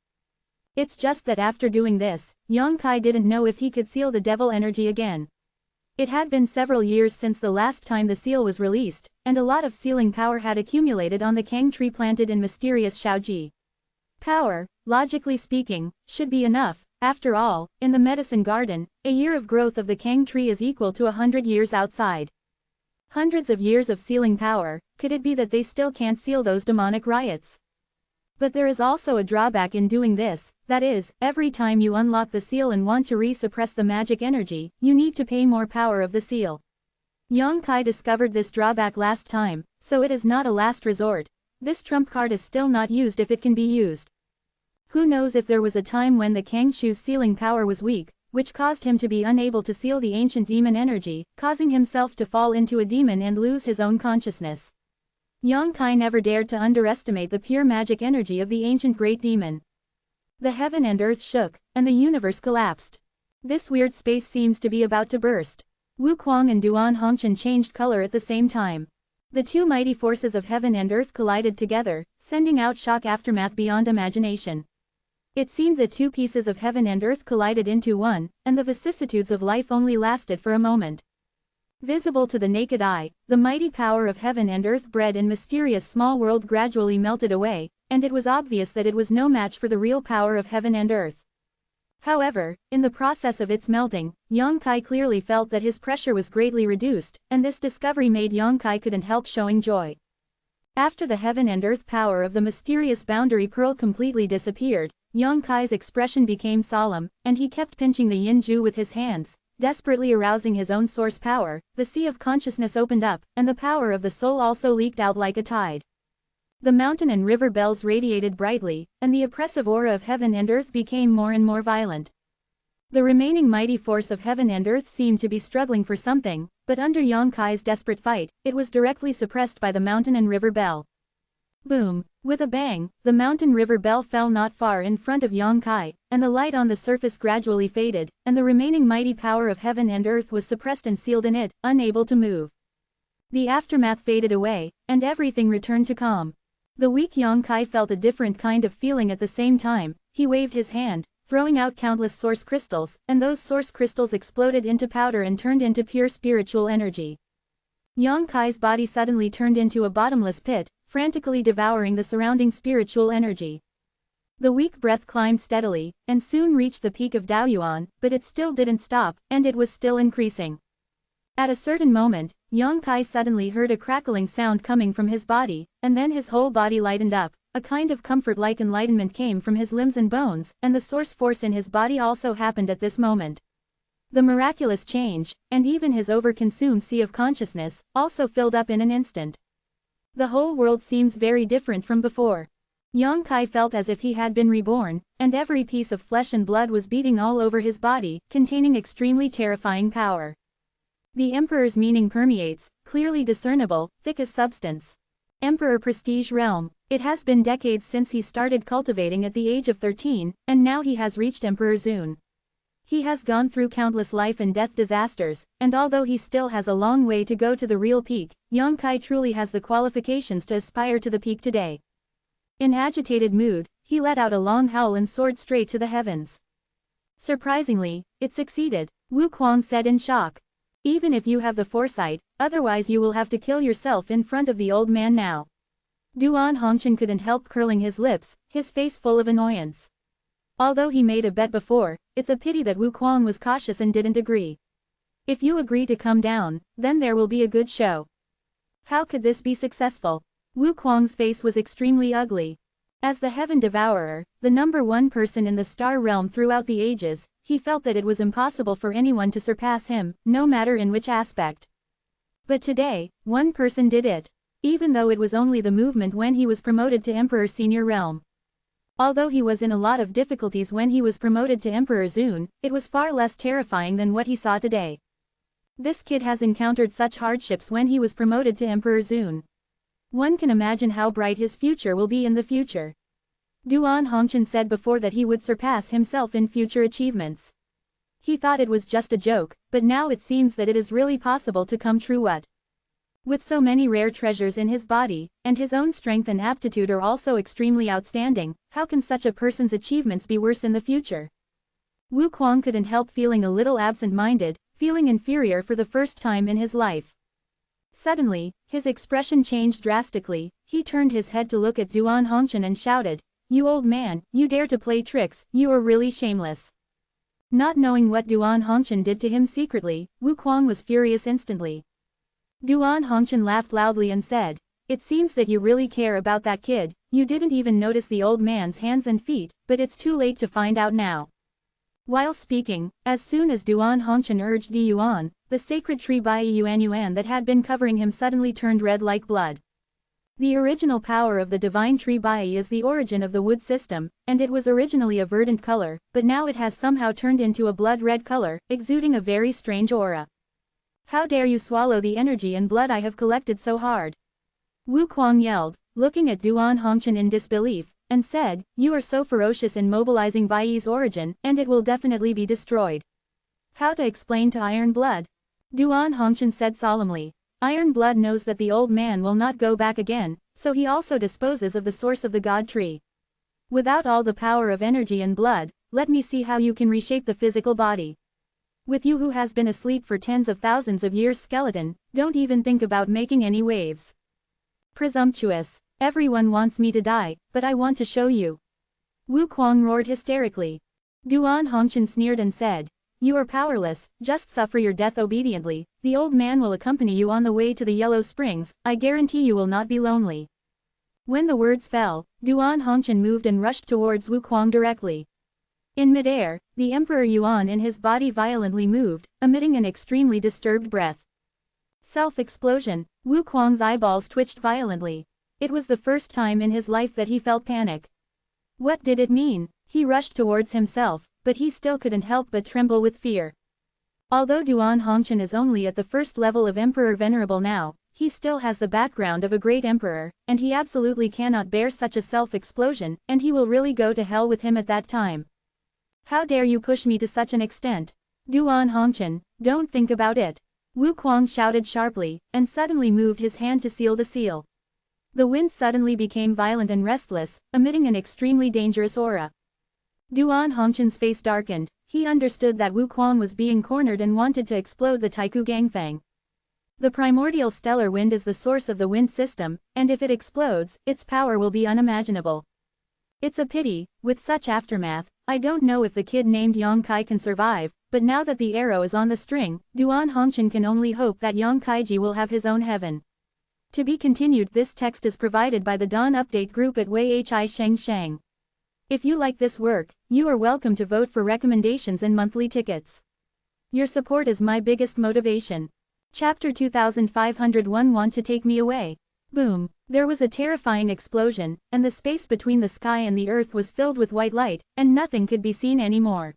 It's just that after doing this, Yang Kai didn't know if he could seal the devil energy again. It had been several years since the last time the seal was released, and a lot of sealing power had accumulated on the Kang tree planted in mysterious Shaoji. Power, logically speaking, should be enough. After all, in the medicine garden, a year of growth of the Kang tree is equal to 100 years outside. Hundreds of years of sealing power, could it be that they still can't seal those demonic riots? But there is also a drawback in doing this, that is, every time you unlock the seal and want to re-suppress the magic energy, you need to pay more power of the seal. Yang Kai discovered this drawback last time, so it is not a last resort. This trump card is still not used if it can be used. Who knows if there was a time when the Kang Shu's sealing power was weak, which caused him to be unable to seal the ancient demon energy, causing himself to fall into a demon and lose his own consciousness. Yang Kai never dared to underestimate the pure magic energy of the ancient great demon. The heaven and earth shook, and the universe collapsed. This weird space seems to be about to burst. Wu Kuang and Duan Hongqian changed color at the same time. The two mighty forces of heaven and earth collided together, sending out shock aftermath beyond imagination. It seemed that two pieces of heaven and earth collided into one, and the vicissitudes of life only lasted for a moment. Visible to the naked eye, the mighty power of heaven and earth bred in mysterious small world gradually melted away, and it was obvious that it was no match for the real power of heaven and earth. However, in the process of its melting, Yang Kai clearly felt that his pressure was greatly reduced, and this discovery made Yang Kai couldn't help showing joy. After the heaven and earth power of the mysterious boundary pearl completely disappeared, Yang Kai's expression became solemn, and he kept pinching the yin ju with his hands. Desperately arousing his own source power, the sea of consciousness opened up, and the power of the soul also leaked out like a tide. The mountain and river bells radiated brightly, and the oppressive aura of heaven and earth became more and more violent. The remaining mighty force of heaven and earth seemed to be struggling for something, but under Yang Kai's desperate fight, it was directly suppressed by the mountain and river bell. Boom! With a bang, the mountain river bell fell not far in front of Yang Kai, and the light on the surface gradually faded, and the remaining mighty power of heaven and earth was suppressed and sealed in it, unable to move. The aftermath faded away, and everything returned to calm. The weak Yang Kai felt a different kind of feeling at the same time. He waved his hand, throwing out countless source crystals, and those source crystals exploded into powder and turned into pure spiritual energy. Yang Kai's body suddenly turned into a bottomless pit, frantically devouring the surrounding spiritual energy. The weak breath climbed steadily, and soon reached the peak of Daoyuan, but it still didn't stop, and it was still increasing. At a certain moment, Yang Kai suddenly heard a crackling sound coming from his body, and then his whole body lightened up, a kind of comfort-like enlightenment came from his limbs and bones, and the source force in his body also happened at this moment. The miraculous change, and even his over-consumed sea of consciousness, also filled up in an instant. The whole world seems very different from before. Yang Kai felt as if he had been reborn, and every piece of flesh and blood was beating all over his body, containing extremely terrifying power. The Emperor's meaning permeates, clearly discernible, thick as substance. Emperor Prestige Realm. It has been decades since he started cultivating at the age of 13, and now he has reached Emperor Zun. He has gone through countless life and death disasters, and although he still has a long way to go to the real peak, Yang Kai truly has the qualifications to aspire to the peak today. In agitated mood, he let out a long howl and soared straight to the heavens. Surprisingly, it succeeded, Wu Kuang said in shock. Even if you have the foresight, otherwise you will have to kill yourself in front of the old man now. Duan Hongchen couldn't help curling his lips, his face full of annoyance. Although he made a bet before, it's a pity that Wu Kuang was cautious and didn't agree. If you agree to come down, then there will be a good show. How could this be successful? Wu Kuang's face was extremely ugly. As the Heaven Devourer, the #1 person in the star realm throughout the ages, he felt that it was impossible for anyone to surpass him, no matter in which aspect. But today, one person did it. Even though it was only the movement when he was promoted to Emperor Senior Realm. Although he was in a lot of difficulties when he was promoted to Emperor Zun, it was far less terrifying than what he saw today. This kid has encountered such hardships when he was promoted to Emperor Zun. One can imagine how bright his future will be in the future. Duan Hongchen said before that he would surpass himself in future achievements. He thought it was just a joke, but now it seems that it is really possible to come true. With so many rare treasures in his body, and his own strength and aptitude are also extremely outstanding, how can such a person's achievements be worse in the future? Wu Kuang couldn't help feeling a little absent-minded, feeling inferior for the first time in his life. Suddenly, his expression changed drastically, he turned his head to look at Duan Hongchen and shouted, "You old man, you dare to play tricks, you are really shameless." Not knowing what Duan Hongchen did to him secretly, Wu Kuang was furious instantly. Duan Hongchen laughed loudly and said, "It seems that you really care about that kid, you didn't even notice the old man's hands and feet, but it's too late to find out now." While speaking, as soon as Duan Hongchen urged Di Yuan, the sacred tree Bai Yuan that had been covering him suddenly turned red like blood. The original power of the divine tree Bai is the origin of the wood system, and it was originally a verdant color, but now it has somehow turned into a blood-red color, exuding a very strange aura. "How dare you swallow the energy and blood I have collected so hard?" Wu Kuang yelled, looking at Duan Hongchen in disbelief, and said, "You are so ferocious in mobilizing Bai's origin, and it will definitely be destroyed." How to explain to Iron Blood? Duan Hongchen said solemnly. Iron Blood knows that the old man will not go back again, so he also disposes of the source of the God tree. Without all the power of energy and blood, let me see how you can reshape the physical body. With you who has been asleep for tens of thousands of years skeleton, don't even think about making any waves. Presumptuous. Everyone wants me to die, but I want to show you. Wu Kuang roared hysterically. Duan Hongchen sneered and said, "You are powerless, just suffer your death obediently, the old man will accompany you on the way to the Yellow Springs, I guarantee you will not be lonely." When the words fell, Duan Hongchen moved and rushed towards Wu Kuang directly. In midair, the Emperor Yuan in his body violently moved, emitting an extremely disturbed breath. Self-explosion, Wu Kuang's eyeballs twitched violently. It was the first time in his life that he felt panic. What did it mean? He rushed towards himself, but he still couldn't help but tremble with fear. Although Duan Hongchen is only at the first level of Emperor Venerable now, he still has the background of a great emperor, and he absolutely cannot bear such a self-explosion, and he will really go to hell with him at that time. How dare you push me to such an extent? Duan Hongchen, don't think about it. Wu Kuang shouted sharply, and suddenly moved his hand to seal the seal. The wind suddenly became violent and restless, emitting an extremely dangerous aura. Duan Hongchen's face darkened, he understood that Wu Kuang was being cornered and wanted to explode the Taiku Gangfang. The primordial stellar wind is the source of the wind system, and if it explodes, its power will be unimaginable. It's a pity, with such aftermath, I don't know if the kid named Yang Kai can survive, but now that the arrow is on the string, Duan Hongchen can only hope that Yang Kaiji will have his own heaven. To be continued. This text is provided by the Dawn Update group at Wei Hi Sheng Sheng. If you like this work, you are welcome to vote for recommendations and monthly tickets. Your support is my biggest motivation. Chapter 2501. Want to take me away? Boom. There was a terrifying explosion, and the space between the sky and the earth was filled with white light, and nothing could be seen anymore.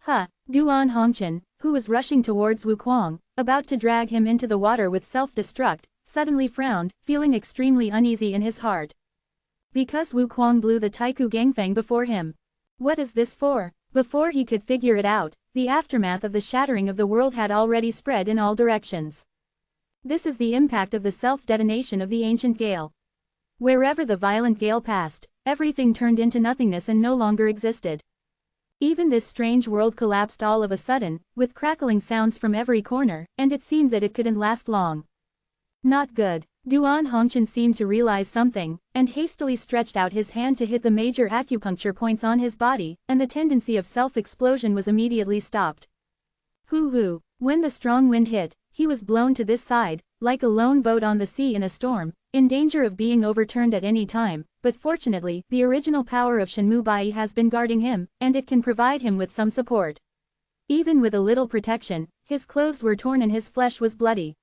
Duan Hongchen, who was rushing towards Wu Kuang, about to drag him into the water with self-destruct, suddenly frowned, feeling extremely uneasy in his heart. Because Wu Kuang blew the Taiku Gangfeng before him. What is this for? Before he could figure it out, the aftermath of the shattering of the world had already spread in all directions. This is the impact of the self-detonation of the ancient gale. Wherever the violent gale passed, everything turned into nothingness and no longer existed. Even this strange world collapsed all of a sudden, with crackling sounds from every corner, and it seemed that it couldn't last long. Not good. Duan Hongchen seemed to realize something, and hastily stretched out his hand to hit the major acupuncture points on his body, and the tendency of self-explosion was immediately stopped. Hoo-hoo. When the strong wind hit, he was blown to this side, like a lone boat on the sea in a storm, in danger of being overturned at any time, but fortunately, the original power of Shenmu Bai has been guarding him, and it can provide him with some support. Even with a little protection, his clothes were torn and his flesh was bloody.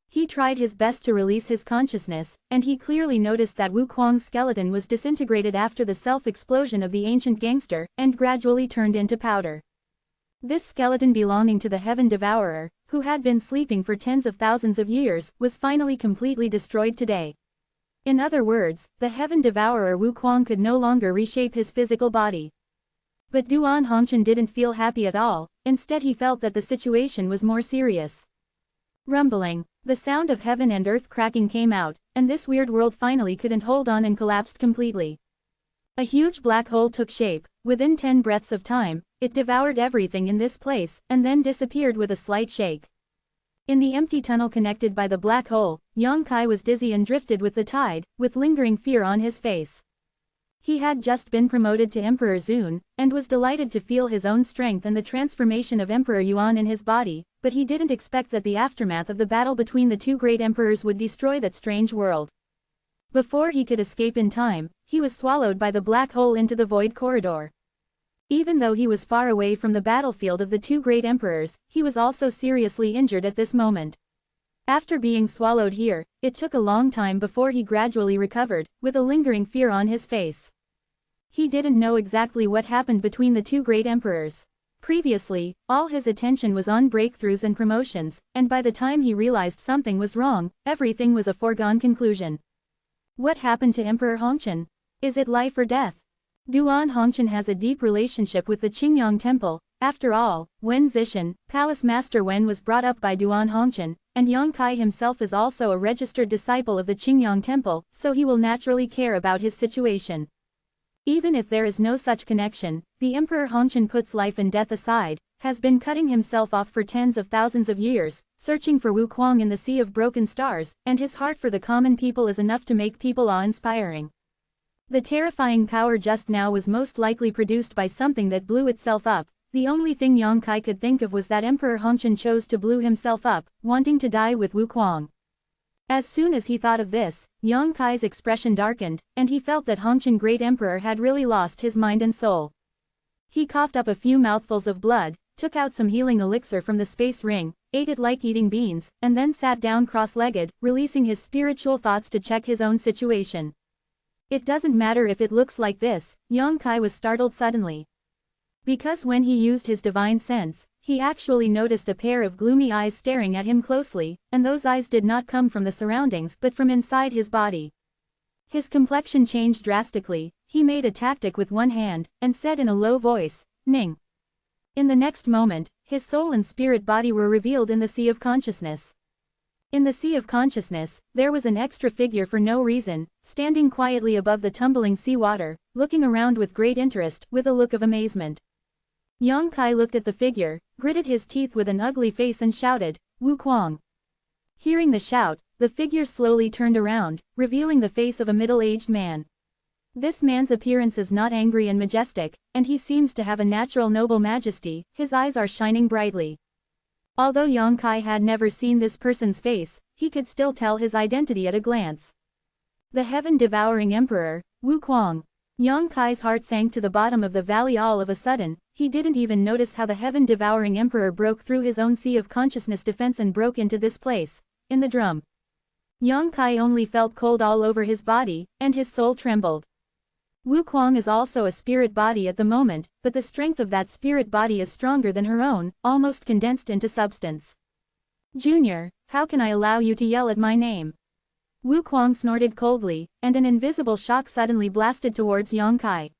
He tried his best to release his consciousness, and he clearly noticed that Wu Kuang's skeleton was disintegrated after the self-explosion of the ancient gangster, and gradually turned into powder. This skeleton belonging to the Heaven Devourer, who had been sleeping for tens of thousands of years, was finally completely destroyed today. In other words, the Heaven Devourer Wu Kuang could no longer reshape his physical body. But Duan Hongchen didn't feel happy at all, instead he felt that the situation was more serious. Rumbling. The sound of heaven and earth cracking came out, and this weird world finally couldn't hold on and collapsed completely. A huge black hole took shape. Within 10 breaths of time, it devoured everything in this place, and then disappeared with a slight shake. In the empty tunnel connected by the black hole, Yang Kai was dizzy and drifted with the tide, with lingering fear on his face. He had just been promoted to Emperor Zun, and was delighted to feel his own strength and the transformation of Emperor Yuan in his body, but he didn't expect that the aftermath of the battle between the two great emperors would destroy that strange world. Before he could escape in time, he was swallowed by the black hole into the void corridor. Even though he was far away from the battlefield of the two great emperors, he was also seriously injured at this moment. After being swallowed here, it took a long time before he gradually recovered, with a lingering fear on his face. He didn't know exactly what happened between the two great emperors. Previously, all his attention was on breakthroughs and promotions, and by the time he realized something was wrong, everything was a foregone conclusion. What happened to Emperor Hongchen? Is it life or death? Duan Hongchen has a deep relationship with the Qingyang Temple. After all, Wen Zishan, Palace Master Wen, was brought up by Duan Hongchen, and Yang Kai himself is also a registered disciple of the Qingyang Temple, so he will naturally care about his situation. Even if there is no such connection, the Emperor Hongchen puts life and death aside, has been cutting himself off for tens of thousands of years, searching for Wu Kuang in the sea of broken stars, and his heart for the common people is enough to make people awe-inspiring. The terrifying power just now was most likely produced by something that blew itself up. The only thing Yang Kai could think of was that Emperor Hongchen chose to blow himself up, wanting to die with Wu Kuang. As soon as he thought of this, Yang Kai's expression darkened, and he felt that Hongchen Great Emperor had really lost his mind and soul. He coughed up a few mouthfuls of blood, took out some healing elixir from the space ring, ate it like eating beans, and then sat down cross-legged, releasing his spiritual thoughts to check his own situation. It doesn't matter if it looks like this, Yang Kai was startled suddenly. Because when he used his divine sense, he actually noticed a pair of gloomy eyes staring at him closely, and those eyes did not come from the surroundings but from inside his body. His complexion changed drastically. He made a tactic with one hand, and said in a low voice, "Ning." In the next moment, his soul and spirit body were revealed in the sea of consciousness. In the sea of consciousness, there was an extra figure for no reason, standing quietly above the tumbling sea water, looking around with great interest, with a look of amazement. Yang Kai looked at the figure, gritted his teeth with an ugly face and shouted, "Wu Kuang." Hearing the shout, the figure slowly turned around, revealing the face of a middle-aged man. This man's appearance is not angry and majestic, and he seems to have a natural noble majesty, his eyes are shining brightly. Although Yang Kai had never seen this person's face, he could still tell his identity at a glance. The heaven-devouring emperor, Wu Kuang. Yang Kai's heart sank to the bottom of the valley all of a sudden. He didn't even notice how the heaven-devouring emperor broke through his own sea of consciousness defense and broke into this place, in the drum. Yang Kai only felt cold all over his body, and his soul trembled. Wu Kuang is also a spirit body at the moment, but the strength of that spirit body is stronger than her own, almost condensed into substance. Junior, how can I allow you to yell at my name? Wu Kuang snorted coldly, and an invisible shock suddenly blasted towards Yang Kai.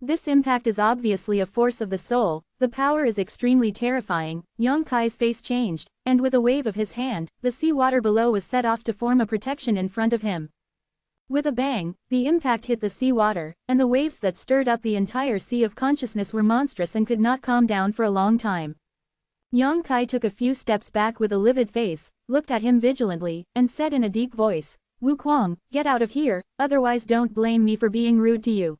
This impact is obviously a force of the soul, the power is extremely terrifying. Yang Kai's face changed, and with a wave of his hand, the sea water below was set off to form a protection in front of him. With a bang, the impact hit the sea water, and the waves that stirred up the entire sea of consciousness were monstrous and could not calm down for a long time. Yang Kai took a few steps back with a livid face, looked at him vigilantly, and said in a deep voice, Wu Kuang, get out of here, otherwise don't blame me for being rude to you.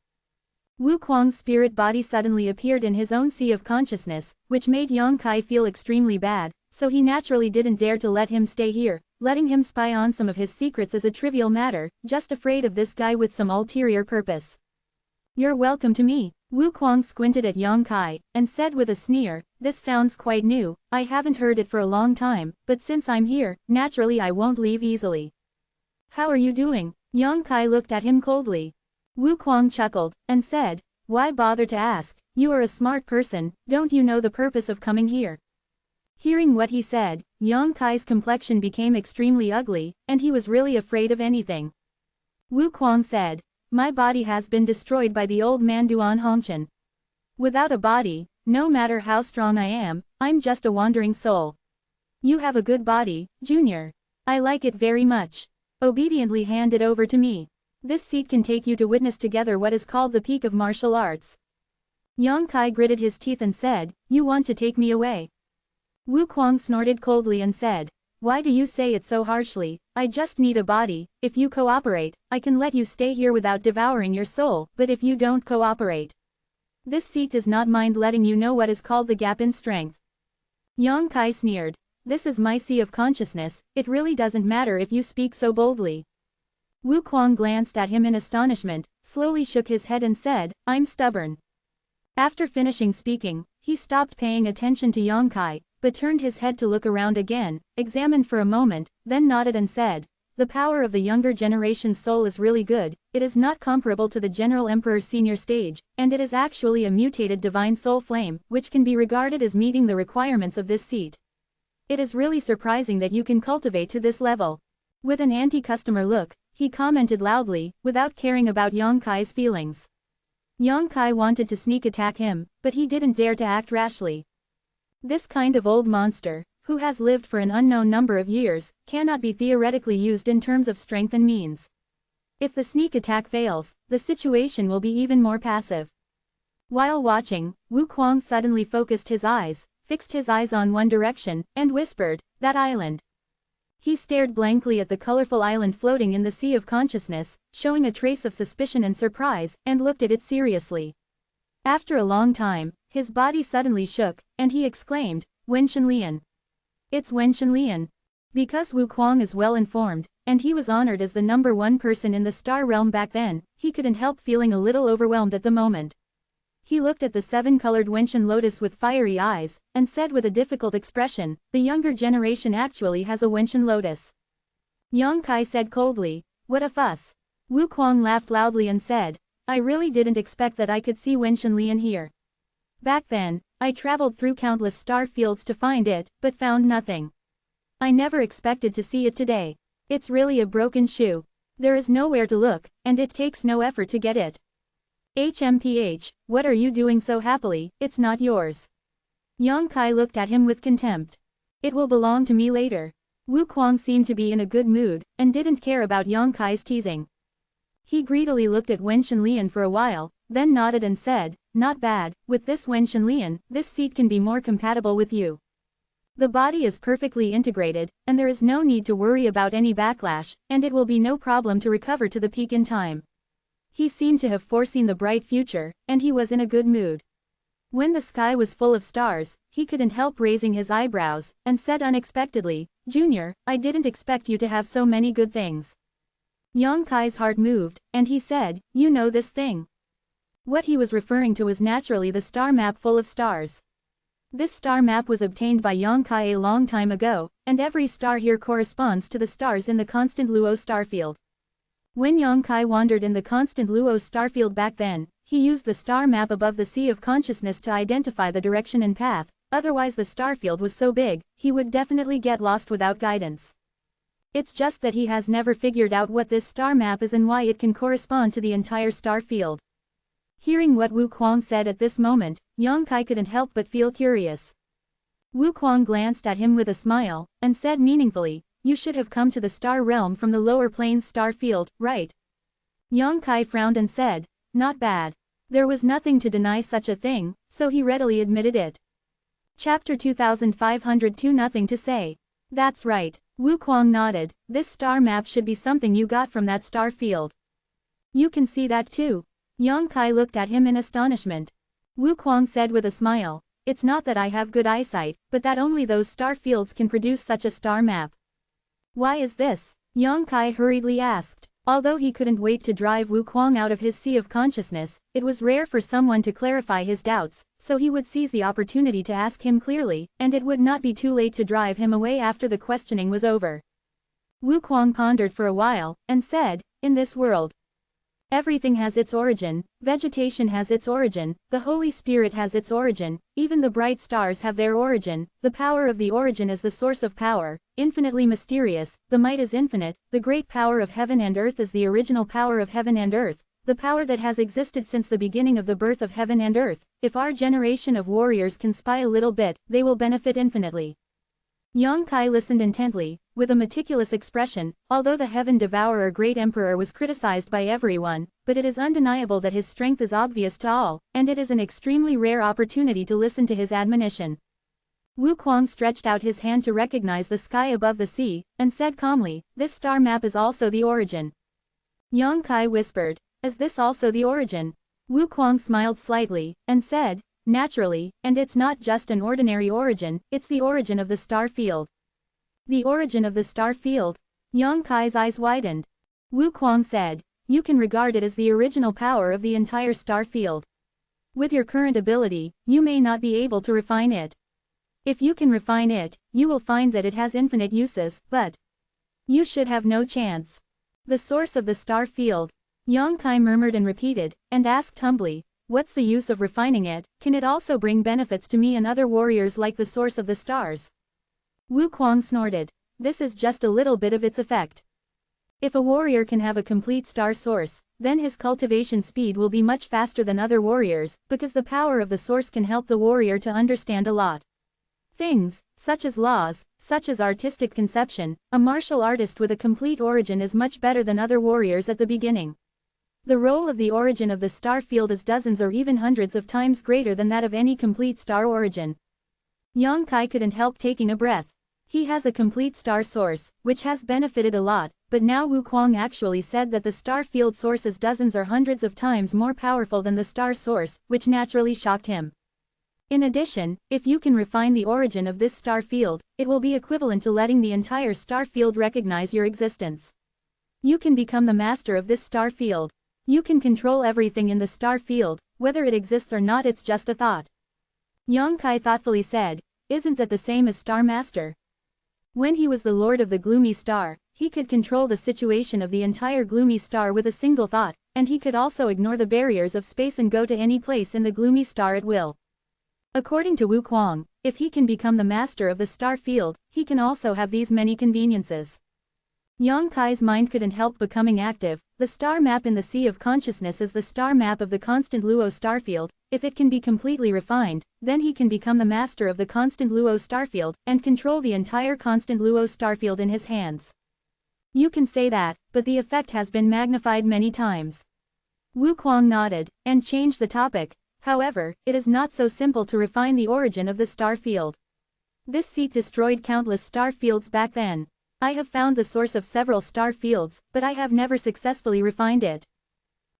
Wu Kuang's spirit body suddenly appeared in his own sea of consciousness, which made Yang Kai feel extremely bad, so he naturally didn't dare to let him stay here. Letting him spy on some of his secrets is a trivial matter, just afraid of this guy with some ulterior purpose. You're welcome to me. Wu Kuang squinted at Yang Kai, and said with a sneer, this sounds quite new, I haven't heard it for a long time, but since I'm here, naturally I won't leave easily. How are you doing? Yang Kai looked at him coldly. Wu Kuang chuckled, and said, why bother to ask, you are a smart person, don't you know the purpose of coming here? Hearing what he said, Yang Kai's complexion became extremely ugly, and he was really afraid of anything. Wu Kuang said, my body has been destroyed by the old man Duan Hongqian. Without a body, no matter how strong I am, I'm just a wandering soul. You have a good body, Junior. I like it very much. Obediently hand it over to me. This seat can take you to witness together what is called the peak of martial arts. Yang Kai gritted his teeth and said, you want to take me away? Wu Kuang snorted coldly and said, why do you say it so harshly? I just need a body. If you cooperate, I can let you stay here without devouring your soul, but if you don't cooperate, this seat does not mind letting you know what is called the gap in strength. Yang Kai sneered, this is my sea of consciousness, it really doesn't matter if you speak so boldly. Wu Kuang glanced at him in astonishment, slowly shook his head and said, I'm stubborn. After finishing speaking, he stopped paying attention to Yang Kai, but turned his head to look around again, examined for a moment, then nodded and said, the power of the younger generation's soul is really good, it is not comparable to the General Emperor's senior stage, and it is actually a mutated divine soul flame, which can be regarded as meeting the requirements of this seat. It is really surprising that you can cultivate to this level. With an anti-customer look, he commented loudly, without caring about Yang Kai's feelings. Yang Kai wanted to sneak attack him, but he didn't dare to act rashly. This kind of old monster, who has lived for an unknown number of years, cannot be theoretically used in terms of strength and means. If the sneak attack fails, the situation will be even more passive. While watching, Wu Kuang suddenly fixed his eyes on one direction, and whispered, that island. He stared blankly at the colorful island floating in the sea of consciousness, showing a trace of suspicion and surprise, and looked at it seriously. After a long time, his body suddenly shook, and he exclaimed, Wen Shenlian. It's Wen Shenlian. Because Wu Kuang is well informed, and he was honored as the #1 person in the star realm back then, he couldn't help feeling a little overwhelmed at the moment. He looked at the 7-colored Wenshan lotus with fiery eyes, and said with a difficult expression, the younger generation actually has a Wenshan lotus. Yang Kai said coldly, what a fuss. Wu Kuang laughed loudly and said, I really didn't expect that I could see Wen Shenlian here. Back then, I traveled through countless star fields to find it, but found nothing. I never expected to see it today. It's really a broken shoe. There is nowhere to look, and it takes no effort to get it. HMPH, what are you doing so happily? It's not yours. Yang Kai looked at him with contempt. It will belong to me later. Wu Kuang seemed to be in a good mood, and didn't care about Yang Kai's teasing. He greedily looked at Wen Shenlian for a while, then nodded and said, not bad, with this Wen Shenlian, this seat can be more compatible with you. The body is perfectly integrated, and there is no need to worry about any backlash, and it will be no problem to recover to the peak in time. He seemed to have foreseen the bright future, and he was in a good mood. When the sky was full of stars, he couldn't help raising his eyebrows, and said unexpectedly, "Junior, I didn't expect you to have so many good things." Yang Kai's heart moved, and he said, "You know this thing." What he was referring to was naturally the star map full of stars. This star map was obtained by Yang Kai a long time ago, and every star here corresponds to the stars in the constant Luo starfield. When Yang Kai wandered in the constant Luo starfield back then, he used the star map above the sea of consciousness to identify the direction and path, otherwise the starfield was so big, he would definitely get lost without guidance. It's just that he has never figured out what this star map is and why it can correspond to the entire star field. Hearing what Wu Kuang said at this moment, Yang Kai couldn't help but feel curious. Wu Kuang glanced at him with a smile, and said meaningfully, "You should have come to the star realm from the lower planes star field, right?" Yang Kai frowned and said, "Not bad." There was nothing to deny such a thing, so he readily admitted it. Chapter 2502 Nothing to say. That's right. Wu Kuang nodded. This star map should be something you got from that star field. You can see that too. Yang Kai looked at him in astonishment. Wu Kuang said with a smile, "It's not that I have good eyesight, but that only those star fields can produce such a star map." "Why is this?" Yang Kai hurriedly asked. Although he couldn't wait to drive Wu Kuang out of his sea of consciousness, it was rare for someone to clarify his doubts, so he would seize the opportunity to ask him clearly, and it would not be too late to drive him away after the questioning was over. Wu Kuang pondered for a while, and said, "In this world, everything has its origin, vegetation has its origin, the Holy Spirit has its origin, even the bright stars have their origin, the power of the origin is the source of power, infinitely mysterious, the might is infinite, the great power of heaven and earth is the original power of heaven and earth, the power that has existed since the beginning of the birth of heaven and earth. If our generation of warriors can spy a little bit, they will benefit infinitely." Yang Kai listened intently, with a meticulous expression. Although the Heaven Devourer Great Emperor was criticized by everyone, but it is undeniable that his strength is obvious to all, and it is an extremely rare opportunity to listen to his admonition. Wu Kuang stretched out his hand to recognize the sky above the sea, and said calmly, "This star map is also the origin." Yang Kai whispered, "Is this also the origin?" Wu Kuang smiled slightly, and said, "Naturally, and it's not just an ordinary origin, it's the origin of the star field." "The origin of the star field?" Yang Kai's eyes widened. Wu Kuang said, "You can regard it as the original power of the entire star field. With your current ability, you may not be able to refine it. If you can refine it, you will find that it has infinite uses, but you should have no chance." "The source of the star field?" Yang Kai murmured and repeated, and asked humbly, "What's the use of refining it? Can it also bring benefits to me and other warriors like the source of the stars?" Wu Kuang snorted. "This is just a little bit of its effect. If a warrior can have a complete star source, then his cultivation speed will be much faster than other warriors, because the power of the source can help the warrior to understand a lot. Things, such as laws, such as artistic conception. A martial artist with a complete origin is much better than other warriors at the beginning. The role of the origin of the star field is dozens or even hundreds of times greater than that of any complete star origin." Yang Kai couldn't help taking a breath. He has a complete star source, which has benefited a lot, but now Wu Kuang actually said that the star field source is dozens or hundreds of times more powerful than the star source, which naturally shocked him. In addition, if you can refine the origin of this star field, it will be equivalent to letting the entire star field recognize your existence. You can become the master of this star field. You can control everything in the star field, whether it exists or not, it's just a thought. Yang Kai thoughtfully said, "Isn't that the same as Star Master? When he was the Lord of the Gloomy Star, he could control the situation of the entire Gloomy Star with a single thought, and he could also ignore the barriers of space and go to any place in the Gloomy Star at will." According to Wu Kuang, if he can become the master of the star field, he can also have these many conveniences. Yang Kai's mind couldn't help becoming active. The star map in the sea of consciousness is the star map of the constant Luo starfield. If it can be completely refined, then he can become the master of the constant Luo starfield, and control the entire constant Luo starfield in his hands. You can say that, but the effect has been magnified many times. Wu Kuang nodded, and changed the topic. However, it is not so simple to refine the origin of the star field. This seat destroyed countless star fields back then. I have found the source of several star fields, but I have never successfully refined it.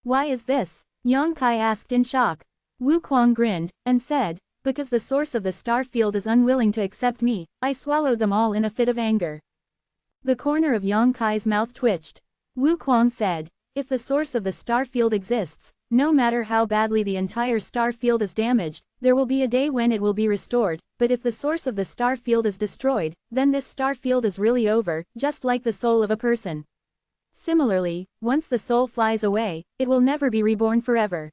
Why is this? Yang Kai asked in shock. Wu Kuang grinned, and said, because the source of the star field is unwilling to accept me, I swallowed them all in a fit of anger. The corner of Yang Kai's mouth twitched. Wu Kuang said, if the source of the star field exists, no matter how badly the entire star field is damaged, there will be a day when it will be restored, but if the source of the star field is destroyed, then this star field is really over, just like the soul of a person. Similarly, once the soul flies away, it will never be reborn forever.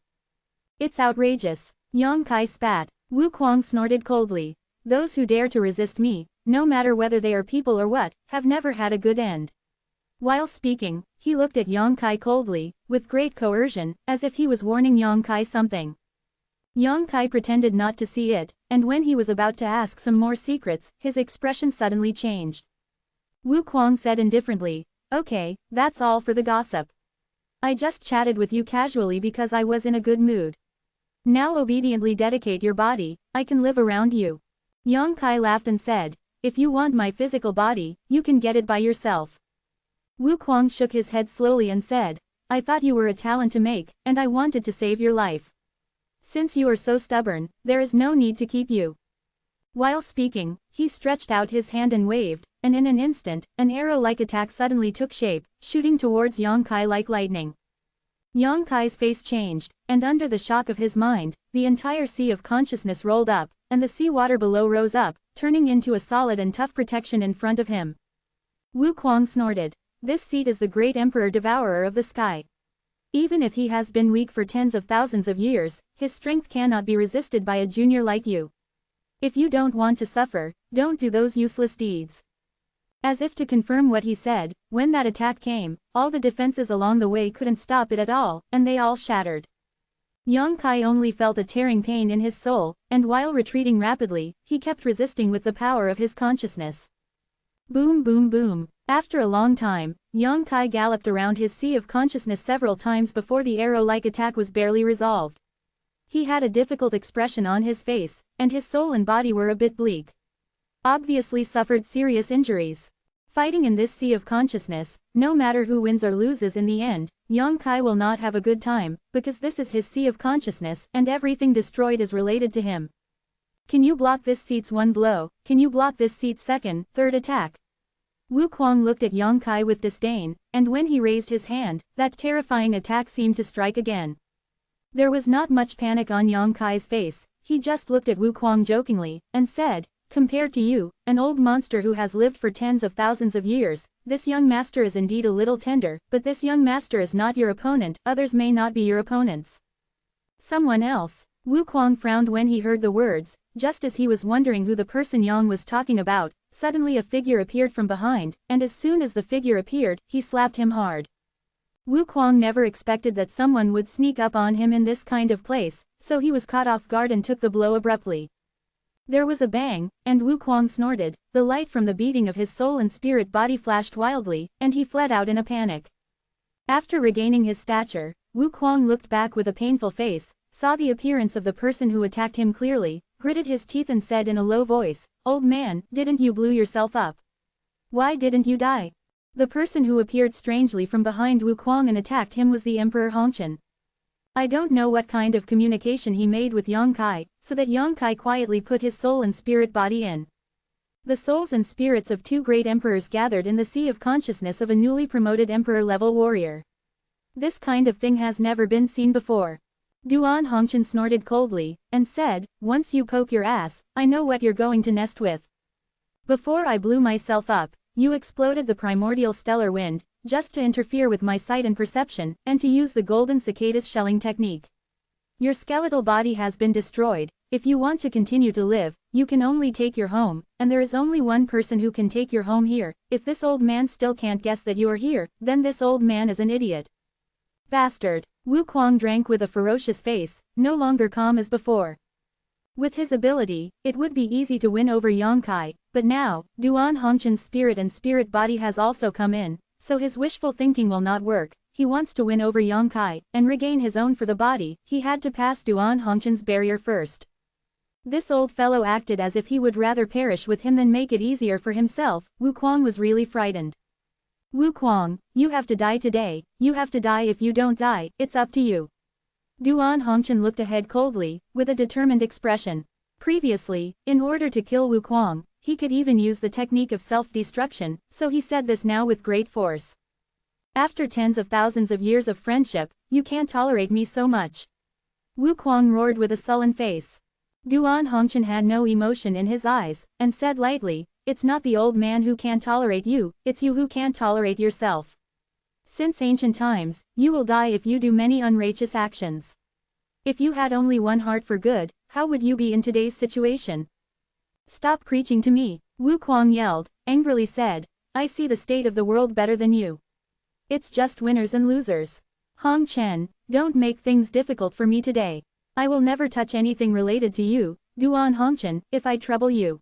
It's outrageous. Yang Kai spat. Wu Kuang snorted coldly. Those who dare to resist me, no matter whether they are people or what, have never had a good end. While speaking, he looked at Yang Kai coldly, with great coercion, as if he was warning Yang Kai something. Yang Kai pretended not to see it, and when he was about to ask some more secrets, his expression suddenly changed. Wu Kuang said indifferently, okay, that's all for the gossip. I just chatted with you casually because I was in a good mood. Now obediently dedicate your body, I can live around you. Yang Kai laughed and said, if you want my physical body, you can get it by yourself. Wu Kuang shook his head slowly and said, I thought you were a talent to make, and I wanted to save your life. Since you are so stubborn, there is no need to keep you. While speaking, he stretched out his hand and waved, and in an instant, an arrow-like attack suddenly took shape, shooting towards Yang Kai like lightning. Yang Kai's face changed, and under the shock of his mind, the entire sea of consciousness rolled up, and the seawater below rose up, turning into a solid and tough protection in front of him. Wu Kuang snorted. This seat is the great emperor devourer of the sky. Even if he has been weak for tens of thousands of years, his strength cannot be resisted by a junior like you. If you don't want to suffer, don't do those useless deeds. As if to confirm what he said, when that attack came, all the defenses along the way couldn't stop it at all, and they all shattered. Yang Kai only felt a tearing pain in his soul, and while retreating rapidly, he kept resisting with the power of his consciousness. Boom boom boom. After a long time, Yang Kai galloped around his sea of consciousness several times before the arrow-like attack was barely resolved. He had a difficult expression on his face, and his soul and body were a bit bleak. Obviously suffered serious injuries. Fighting in this sea of consciousness, no matter who wins or loses in the end, Yang Kai will not have a good time, because this is his sea of consciousness and everything destroyed is related to him. Can you block this seat's one blow? Can you block this seat's second, third attack? Wu Kuang looked at Yang Kai with disdain, and when he raised his hand, that terrifying attack seemed to strike again. There was not much panic on Yang Kai's face, he just looked at Wu Kuang jokingly, and said, compared to you, an old monster who has lived for tens of thousands of years, this young master is indeed a little tender, but this young master is not your opponent, others may not be your opponents. Someone else. Wu Kuang frowned when he heard the words, just as he was wondering who the person Yang was talking about, suddenly a figure appeared from behind, and as soon as the figure appeared, he slapped him hard. Wu Kuang never expected that someone would sneak up on him in this kind of place, so he was caught off guard and took the blow abruptly. There was a bang, and Wu Kuang snorted, the light from the beating of his soul and spirit body flashed wildly, and he fled out in a panic. After regaining his stature, Wu Kuang looked back with a painful face, saw the appearance of the person who attacked him clearly, gritted his teeth and said in a low voice, "Old man, didn't you blow yourself up? Why didn't you die?" The person who appeared strangely from behind Wu Kuang and attacked him was the Emperor Hongqian. I don't know what kind of communication he made with Yang Kai, so that Yang Kai quietly put his soul and spirit body in. The souls and spirits of two great emperors gathered in the sea of consciousness of a newly promoted emperor-level warrior. This kind of thing has never been seen before. Duan Hongqian snorted coldly, and said, "Once you poke your ass, I know what you're going to nest with. Before I blew myself up, you exploded the primordial stellar wind, just to interfere with my sight and perception, and to use the golden cicadas shelling technique. Your skeletal body has been destroyed. If you want to continue to live, you can only take your home, and there is only one person who can take your home here. If this old man still can't guess that you are here, then this old man is an idiot." Bastard. Wu Kuang drank with a ferocious face, no longer calm as before. With his ability, it would be easy to win over Yang Kai, but now, Duan Hongqian's spirit and spirit body has also come in, so his wishful thinking will not work. He wants to win over Yang Kai, and regain his own for the body. He had to pass Duan Hongqian's barrier first. This old fellow acted as if he would rather perish with him than make it easier for himself. Wu Kuang was really frightened. Wukuang, you have to die today, you have to die. If you don't die, it's up to you. Duan Hongchen looked ahead coldly, with a determined expression. Previously, in order to kill Wukuang, he could even use the technique of self-destruction, so he said this now with great force. After tens of thousands of years of friendship, you can't tolerate me so much. Wukuang roared with a sullen face. Duan Hongchen had no emotion in his eyes, and said lightly, it's not the old man who can't tolerate you, it's you who can't tolerate yourself. Since ancient times, you will die if you do many unrighteous actions. If you had only one heart for good, how would you be in today's situation? Stop preaching to me, Wukuang yelled, angrily said, I see the state of the world better than you. It's just winners and losers. Hong Chen, don't make things difficult for me today. I will never touch anything related to you, Duan Hongchen, if I trouble you.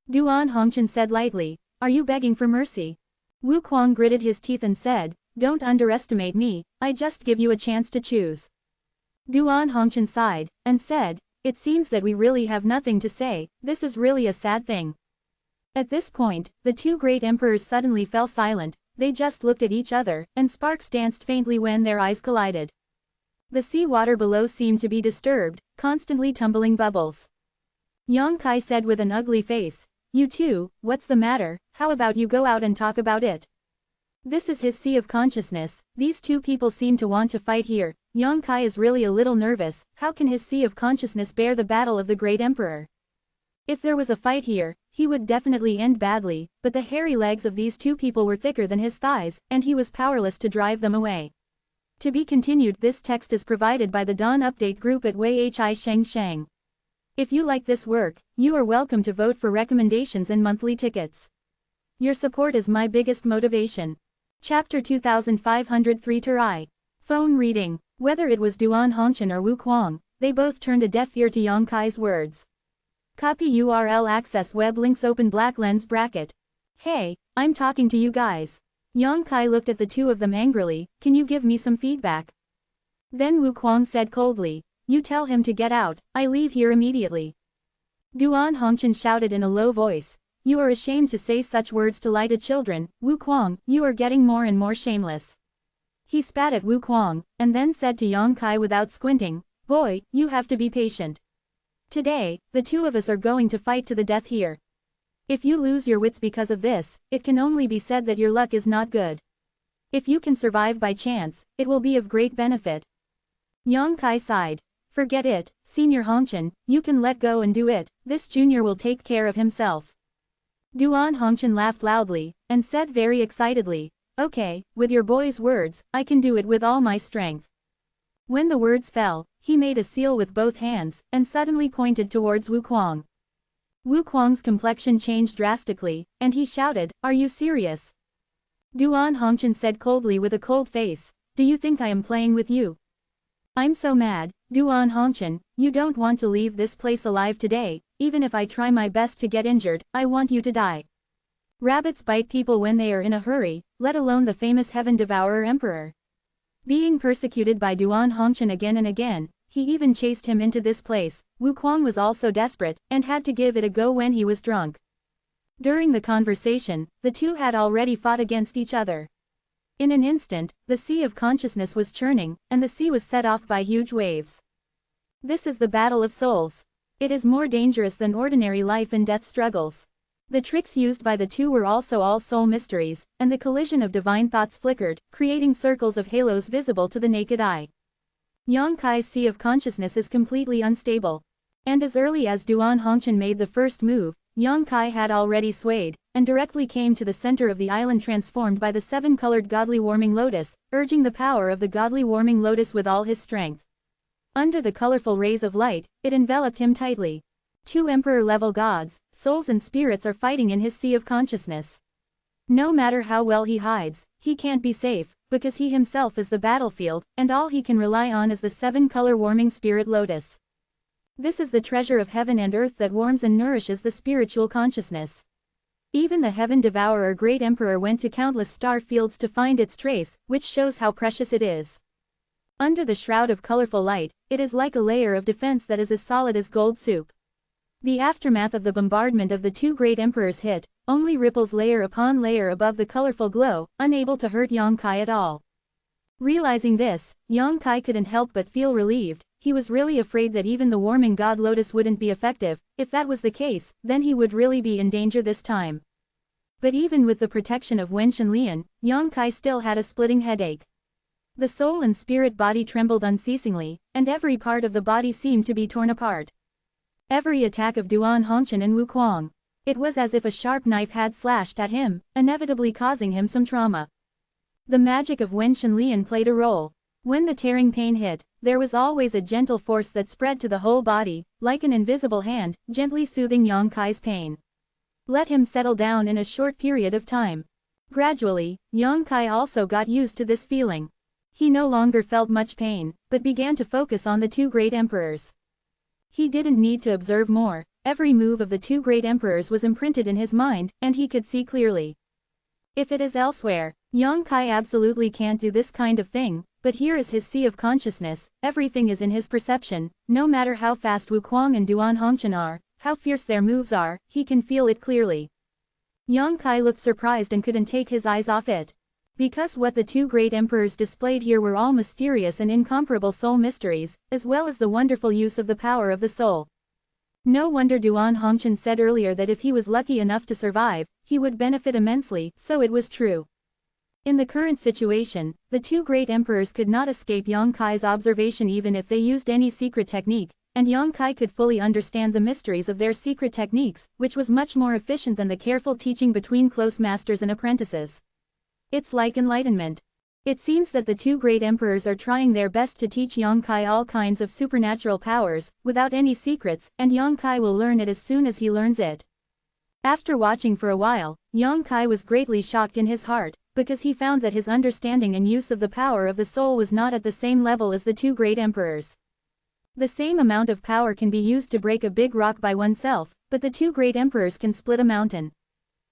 Duan Hongchen said lightly, are you begging for mercy? Wukuang gritted his teeth and said, don't underestimate me, I just give you a chance to choose. Duan Hongchen sighed, and said, it seems that we really have nothing to say, this is really a sad thing. At this point, the two great emperors suddenly fell silent, they just looked at each other, and sparks danced faintly when their eyes collided. The sea water below seemed to be disturbed, constantly tumbling bubbles. Yang Kai said with an ugly face, you two, what's the matter, how about you go out and talk about it? This is his sea of consciousness, these two people seem to want to fight here. Yang Kai is really a little nervous, how can his sea of consciousness bear the battle of the great emperor? If there was a fight here, he would definitely end badly, but the hairy legs of these two people were thicker than his thighs, and he was powerless to drive them away. To be continued. This text is provided by the Dawn Update Group at Wei Hi Sheng Sheng. If you like this work, you are welcome to vote for recommendations and monthly tickets. Your support is my biggest motivation. Chapter 2503 Terai. Phone reading. Whether it was Duan Hongchen or Wukuang, they both turned a deaf ear to Yang Kai's words. Copy URL access web links open black lens bracket. Hey, I'm talking to you guys. Yang Kai looked at the two of them angrily, can you give me some feedback? Then Wukuang said coldly, you tell him to get out, I leave here immediately. Duan Hongchen shouted in a low voice, you are ashamed to say such words to lie to children, Wukuang, you are getting more and more shameless. He spat at Wukuang, and then said to Yang Kai without squinting, boy, you have to be patient. Today, the two of us are going to fight to the death here. If you lose your wits because of this, it can only be said that your luck is not good. If you can survive by chance, it will be of great benefit. Yang Kai sighed. Forget it, Senior Hongchen, you can let go and do it, this junior will take care of himself. Duan Hongchen laughed loudly, and said very excitedly, okay, with your boy's words, I can do it with all my strength. When the words fell, he made a seal with both hands, and suddenly pointed towards Wukuang. Wukuang's complexion changed drastically, and he shouted, are you serious? Duan Hongchen said coldly with a cold face, do you think I am playing with you? I'm so mad, Duan Hongchen, you don't want to leave this place alive today, even if I try my best to get injured, I want you to die. Rabbits bite people when they are in a hurry, let alone the famous Heaven Devourer Emperor. Being persecuted by Duan Hongchen again and again, he even chased him into this place. Wukuang was also desperate, and had to give it a go when he was drunk. During the conversation, the two had already fought against each other. In an instant, the sea of consciousness was churning, and the sea was set off by huge waves. This is the battle of souls. It is more dangerous than ordinary life and death struggles. The tricks used by the two were also all soul mysteries, and the collision of divine thoughts flickered, creating circles of halos visible to the naked eye. Yang Kai's sea of consciousness is completely unstable. And as early as Duan Hongchen made the first move, Yang Kai had already swayed, and directly came to the center of the island transformed by the seven-colored godly warming lotus, urging the power of the godly warming lotus with all his strength. Under the colorful rays of light, it enveloped him tightly. Two emperor-level gods, souls and spirits are fighting in his sea of consciousness. No matter how well he hides, he can't be safe, because he himself is the battlefield, and all he can rely on is the seven-color warming spirit lotus. This is the treasure of heaven and earth that warms and nourishes the spiritual consciousness. Even the Heaven Devourer Great Emperor went to countless star fields to find its trace, which shows how precious it is. Under the shroud of colorful light, it is like a layer of defense that is as solid as gold soup. The aftermath of the bombardment of the two great emperors hit, only ripples layer upon layer above the colorful glow, unable to hurt Yang Kai at all. Realizing this, Yang Kai couldn't help but feel relieved. He was really afraid that even the warming god lotus wouldn't be effective. If that was the case, then he would really be in danger this time. But even with the protection of Wen Shenlian, Yang Kai still had a splitting headache. The soul and spirit body trembled unceasingly, and every part of the body seemed to be torn apart. Every attack of Duan Hongqian and Wu Kuang. It was as if a sharp knife had slashed at him, inevitably causing him some trauma. The magic of Wen Shenlian played a role. When the tearing pain hit, there was always a gentle force that spread to the whole body, like an invisible hand, gently soothing Yang Kai's pain. Let him settle down in a short period of time. Gradually, Yang Kai also got used to this feeling. He no longer felt much pain, but began to focus on the two great emperors. He didn't need to observe more. Every move of the two great emperors was imprinted in his mind, and he could see clearly. If it is elsewhere, Yang Kai absolutely can't do this kind of thing, but here is his sea of consciousness, everything is in his perception, no matter how fast Wu Kuang and Duan Hongqian are, how fierce their moves are, he can feel it clearly. Yang Kai looked surprised and couldn't take his eyes off it. Because what the two great emperors displayed here were all mysterious and incomparable soul mysteries, as well as the wonderful use of the power of the soul. No wonder Duan Hongqian said earlier that if he was lucky enough to survive, he would benefit immensely, so it was true. In the current situation, the two great emperors could not escape Yang Kai's observation even if they used any secret technique, and Yang Kai could fully understand the mysteries of their secret techniques, which was much more efficient than the careful teaching between close masters and apprentices. It's like enlightenment. It seems that the two great emperors are trying their best to teach Yang Kai all kinds of supernatural powers, without any secrets, and Yang Kai will learn it as soon as he learns it. After watching for a while, Yang Kai was greatly shocked in his heart, because he found that his understanding and use of the power of the soul was not at the same level as the two great emperors. The same amount of power can be used to break a big rock by oneself, but the two great emperors can split a mountain.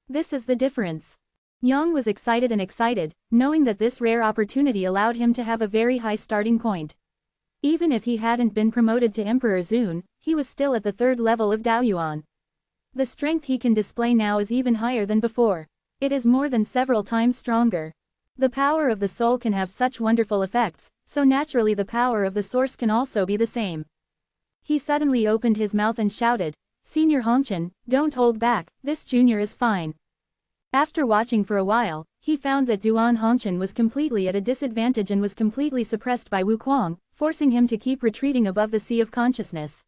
This is the difference. Yang was excited, knowing that this rare opportunity allowed him to have a very high starting point. Even if he hadn't been promoted to Emperor Zun, he was still at the third level of Daoyuan. The strength he can display now is even higher than before. It is more than several times stronger. The power of the soul can have such wonderful effects, so naturally the power of the source can also be the same. He suddenly opened his mouth and shouted, "Senior Hongqian, don't hold back, this junior is fine." After watching for a while, he found that Duan Hongqian was completely at a disadvantage and was completely suppressed by Wu Kuang, forcing him to keep retreating above the sea of consciousness.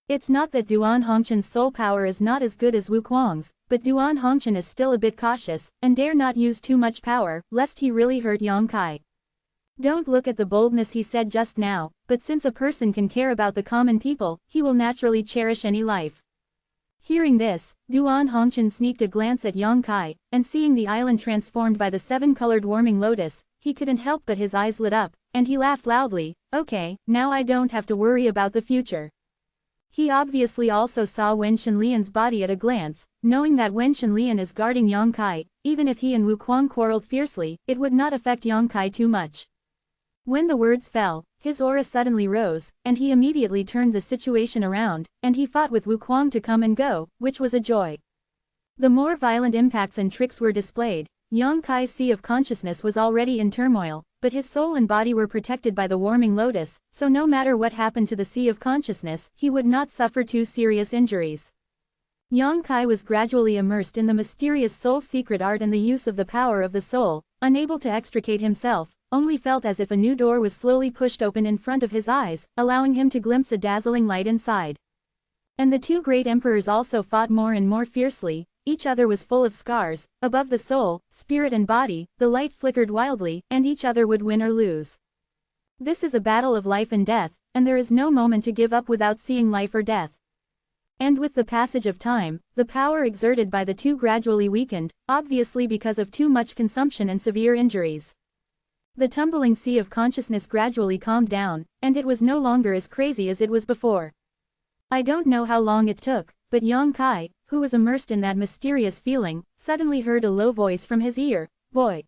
It's not that Duan Hongqian's soul power is not as good as Wu Kuang's, but Duan Hongqian is still a bit cautious, and dare not use too much power, lest he really hurt Yang Kai. Don't look at the boldness he said just now, but since a person can care about the common people, he will naturally cherish any life. Hearing this, Duan Hongqian sneaked a glance at Yang Kai, and seeing the island transformed by the seven-colored warming lotus, he couldn't help but his eyes lit up, and he laughed loudly. Okay, now I don't have to worry about the future. He obviously also saw Wen Shenlian's body at a glance, knowing that Wen Shenlian is guarding Yang Kai, even if he and Wu Kuang quarreled fiercely, it would not affect Yang Kai too much. When the words fell, his aura suddenly rose, and he immediately turned the situation around, and he fought with Wu Kuang to come and go, which was a joy. The more violent impacts and tricks were displayed. Yang Kai's sea of consciousness was already in turmoil, but his soul and body were protected by the warming lotus, so no matter what happened to the sea of consciousness, he would not suffer too serious injuries. Yang Kai was gradually immersed in the mysterious soul secret art and the use of the power of the soul, unable to extricate himself, only felt as if a new door was slowly pushed open in front of his eyes, allowing him to glimpse a dazzling light inside. And the two great emperors also fought more and more fiercely. Each other was full of scars. Above the soul, spirit and body, the light flickered wildly, and each other would win or lose. This is a battle of life and death, and there is no moment to give up without seeing life or death. And with the passage of time, the power exerted by the two gradually weakened, obviously because of too much consumption and severe injuries. The tumbling sea of consciousness gradually calmed down, and it was no longer as crazy as it was before. I don't know how long it took, but Yang Kai, who was immersed in that mysterious feeling, suddenly heard a low voice from his ear, "Boy."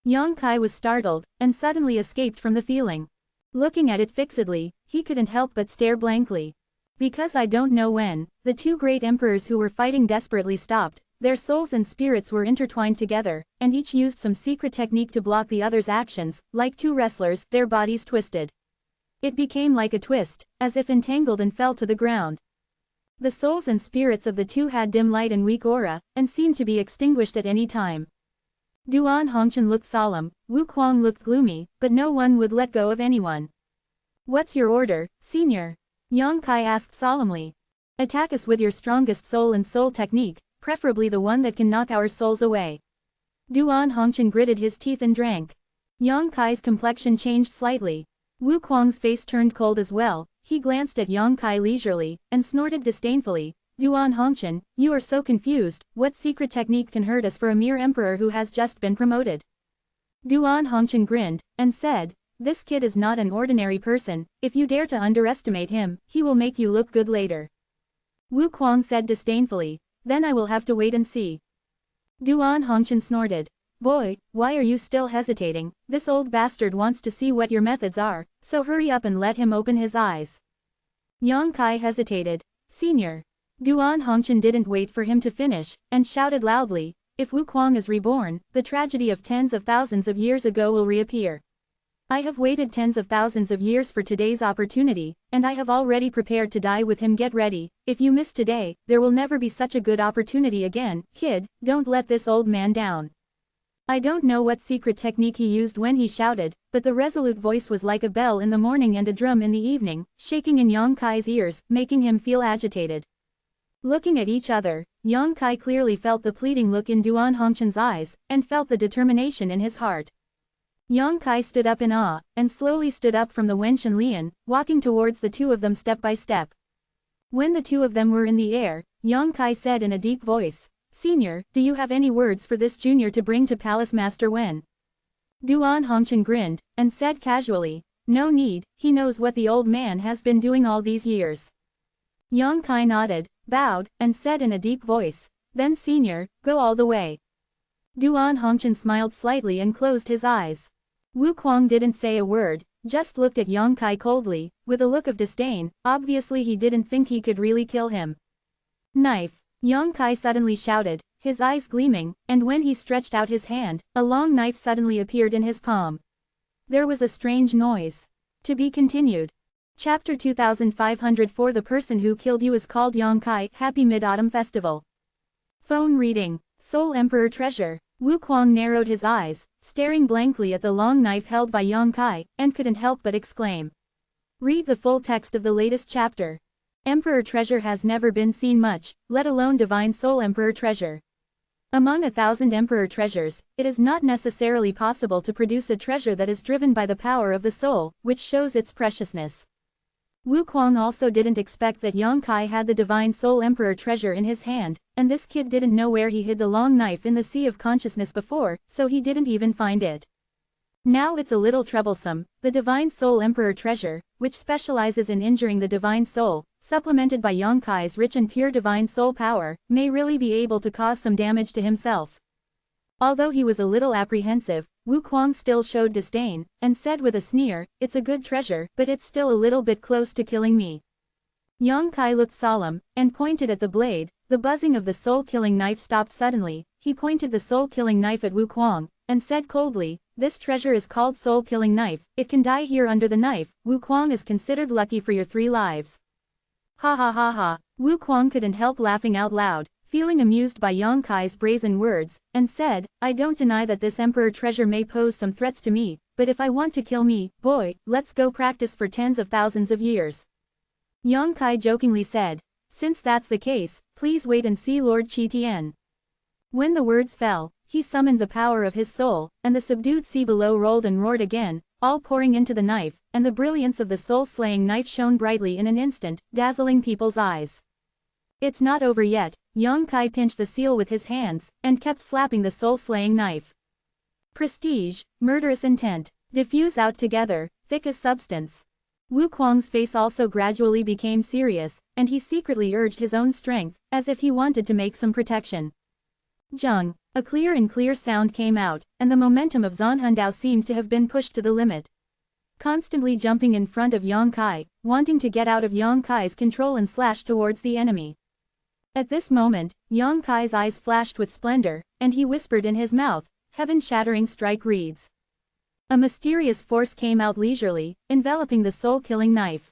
Yang Kai was startled, and suddenly escaped from the feeling. Looking at it fixedly, he couldn't help but stare blankly. Because I don't know when, the two great emperors who were fighting desperately stopped, Their souls and spirits were intertwined together, and each used some secret technique to block the other's actions. Like two wrestlers, their bodies twisted. It became like a twist, as if entangled, and fell to the ground. The souls and spirits of the two had dim light and weak aura, and seemed to be extinguished at any time. Duan Hongchen looked solemn, Wu Kuang looked gloomy, but no one would let go of anyone. "What's your order, senior?" Yang Kai asked solemnly. "Attack us with your strongest soul and soul technique, preferably the one that can knock our souls away." Duan Hongchen gritted his teeth and drank. Yang Kai's complexion changed slightly. Wu Kuang's face turned cold as well. He glanced at Yang Kai leisurely, and snorted disdainfully. "Duan Hongchen, you are so confused. What secret technique can hurt us for a mere emperor who has just been promoted?" Duan Hongchen grinned, and said, "This kid is not an ordinary person. If you dare to underestimate him, he will make you look good later." Wu Kuang said disdainfully, "Then I will have to wait and see." Duan Hongchen snorted. "Boy, why are you still hesitating? This old bastard wants to see what your methods are, so hurry up and let him open his eyes." Yang Kai hesitated. "Senior." Duan Hongchen didn't wait for him to finish, and shouted loudly, "If Wu Kuang is reborn, the tragedy of tens of thousands of years ago will reappear. I have waited tens of thousands of years for today's opportunity, and I have already prepared to die with him. Get ready. If you miss today, there will never be such a good opportunity again. Kid, don't let this old man down." I don't know what secret technique he used when he shouted, but the resolute voice was like a bell in the morning and a drum in the evening, shaking in Yang Kai's ears, making him feel agitated. Looking at each other, Yang Kai clearly felt the pleading look in Duan Hongchen's eyes, and felt the determination in his heart. Yang Kai stood up in awe, and slowly stood up from the wench and Lian, walking towards the two of them step by step. When the two of them were in the air, Yang Kai said in a deep voice, "Senior, do you have any words for this junior to bring to Palace Master Wen?" Duan Hongchen grinned, and said casually, "No need, he knows what the old man has been doing all these years." Yang Kai nodded, bowed, and said in a deep voice, "Then senior, go all the way." Duan Hongchen smiled slightly and closed his eyes. Wu Kuang didn't say a word, just looked at Yang Kai coldly, with a look of disdain. Obviously he didn't think he could really kill him. "Knife!" Yang Kai suddenly shouted, his eyes gleaming, and when he stretched out his hand, a long knife suddenly appeared in his palm. There was a strange noise. To be continued. Chapter 2504. The person who killed you is called Yang Kai. Happy Mid-Autumn Festival. Phone reading. Soul Emperor Treasure. Wu Kuang narrowed his eyes, staring blankly at the long knife held by Yang Kai, and couldn't help but exclaim. Read the full text of the latest chapter. Emperor Treasure has never been seen much, let alone Divine Soul Emperor Treasure. Among 1,000 Emperor Treasures, it is not necessarily possible to produce a treasure that is driven by the power of the soul, which shows its preciousness. Wu Kuang also didn't expect that Yang Kai had the Divine Soul Emperor Treasure in his hand, and this kid didn't know where he hid the long knife in the sea of consciousness before, so he didn't even find it. Now it's a little troublesome. The Divine Soul Emperor Treasure, which specializes in injuring the Divine Soul, supplemented by Yang Kai's rich and pure Divine Soul power, may really be able to cause some damage to himself. Although he was a little apprehensive, Wu Kuang still showed disdain, and said with a sneer, "It's a good treasure, but it's still a little bit close to killing me." Yang Kai looked solemn, and pointed at the blade. The buzzing of the soul-killing knife stopped suddenly. He pointed the soul-killing knife at Wu Kuang, and said coldly, "This treasure is called soul-killing knife. It can die here under the knife. Wu Kuang is considered lucky for your 3 lives. Ha ha ha ha. Wu Kuang couldn't help laughing out loud, feeling amused by Yang Kai's brazen words, and said, "I don't deny that this Emperor Treasure may pose some threats to me, but if I want to kill me, boy, let's go practice for tens of thousands of years." Yang Kai jokingly said, "Since that's the case, please wait and see Lord Qi Tian." When the words fell, he summoned the power of his soul, and the subdued sea below rolled and roared again, all pouring into the knife, and the brilliance of the soul-slaying knife shone brightly in an instant, dazzling people's eyes. "It's not over yet." Yang Kai pinched the seal with his hands, and kept slapping the soul-slaying knife. Prestige, murderous intent, diffuse out together, thick as substance. Wu Kuang's face also gradually became serious, and he secretly urged his own strength, as if he wanted to make some protection. Zheng. A clear and clear sound came out, and the momentum of Zanhundao seemed to have been pushed to the limit. Constantly jumping in front of Yang Kai, wanting to get out of Yang Kai's control and slash towards the enemy. At this moment, Yang Kai's eyes flashed with splendor, and he whispered in his mouth, "Heaven-shattering strike reeds." A mysterious force came out leisurely, enveloping the soul-killing knife.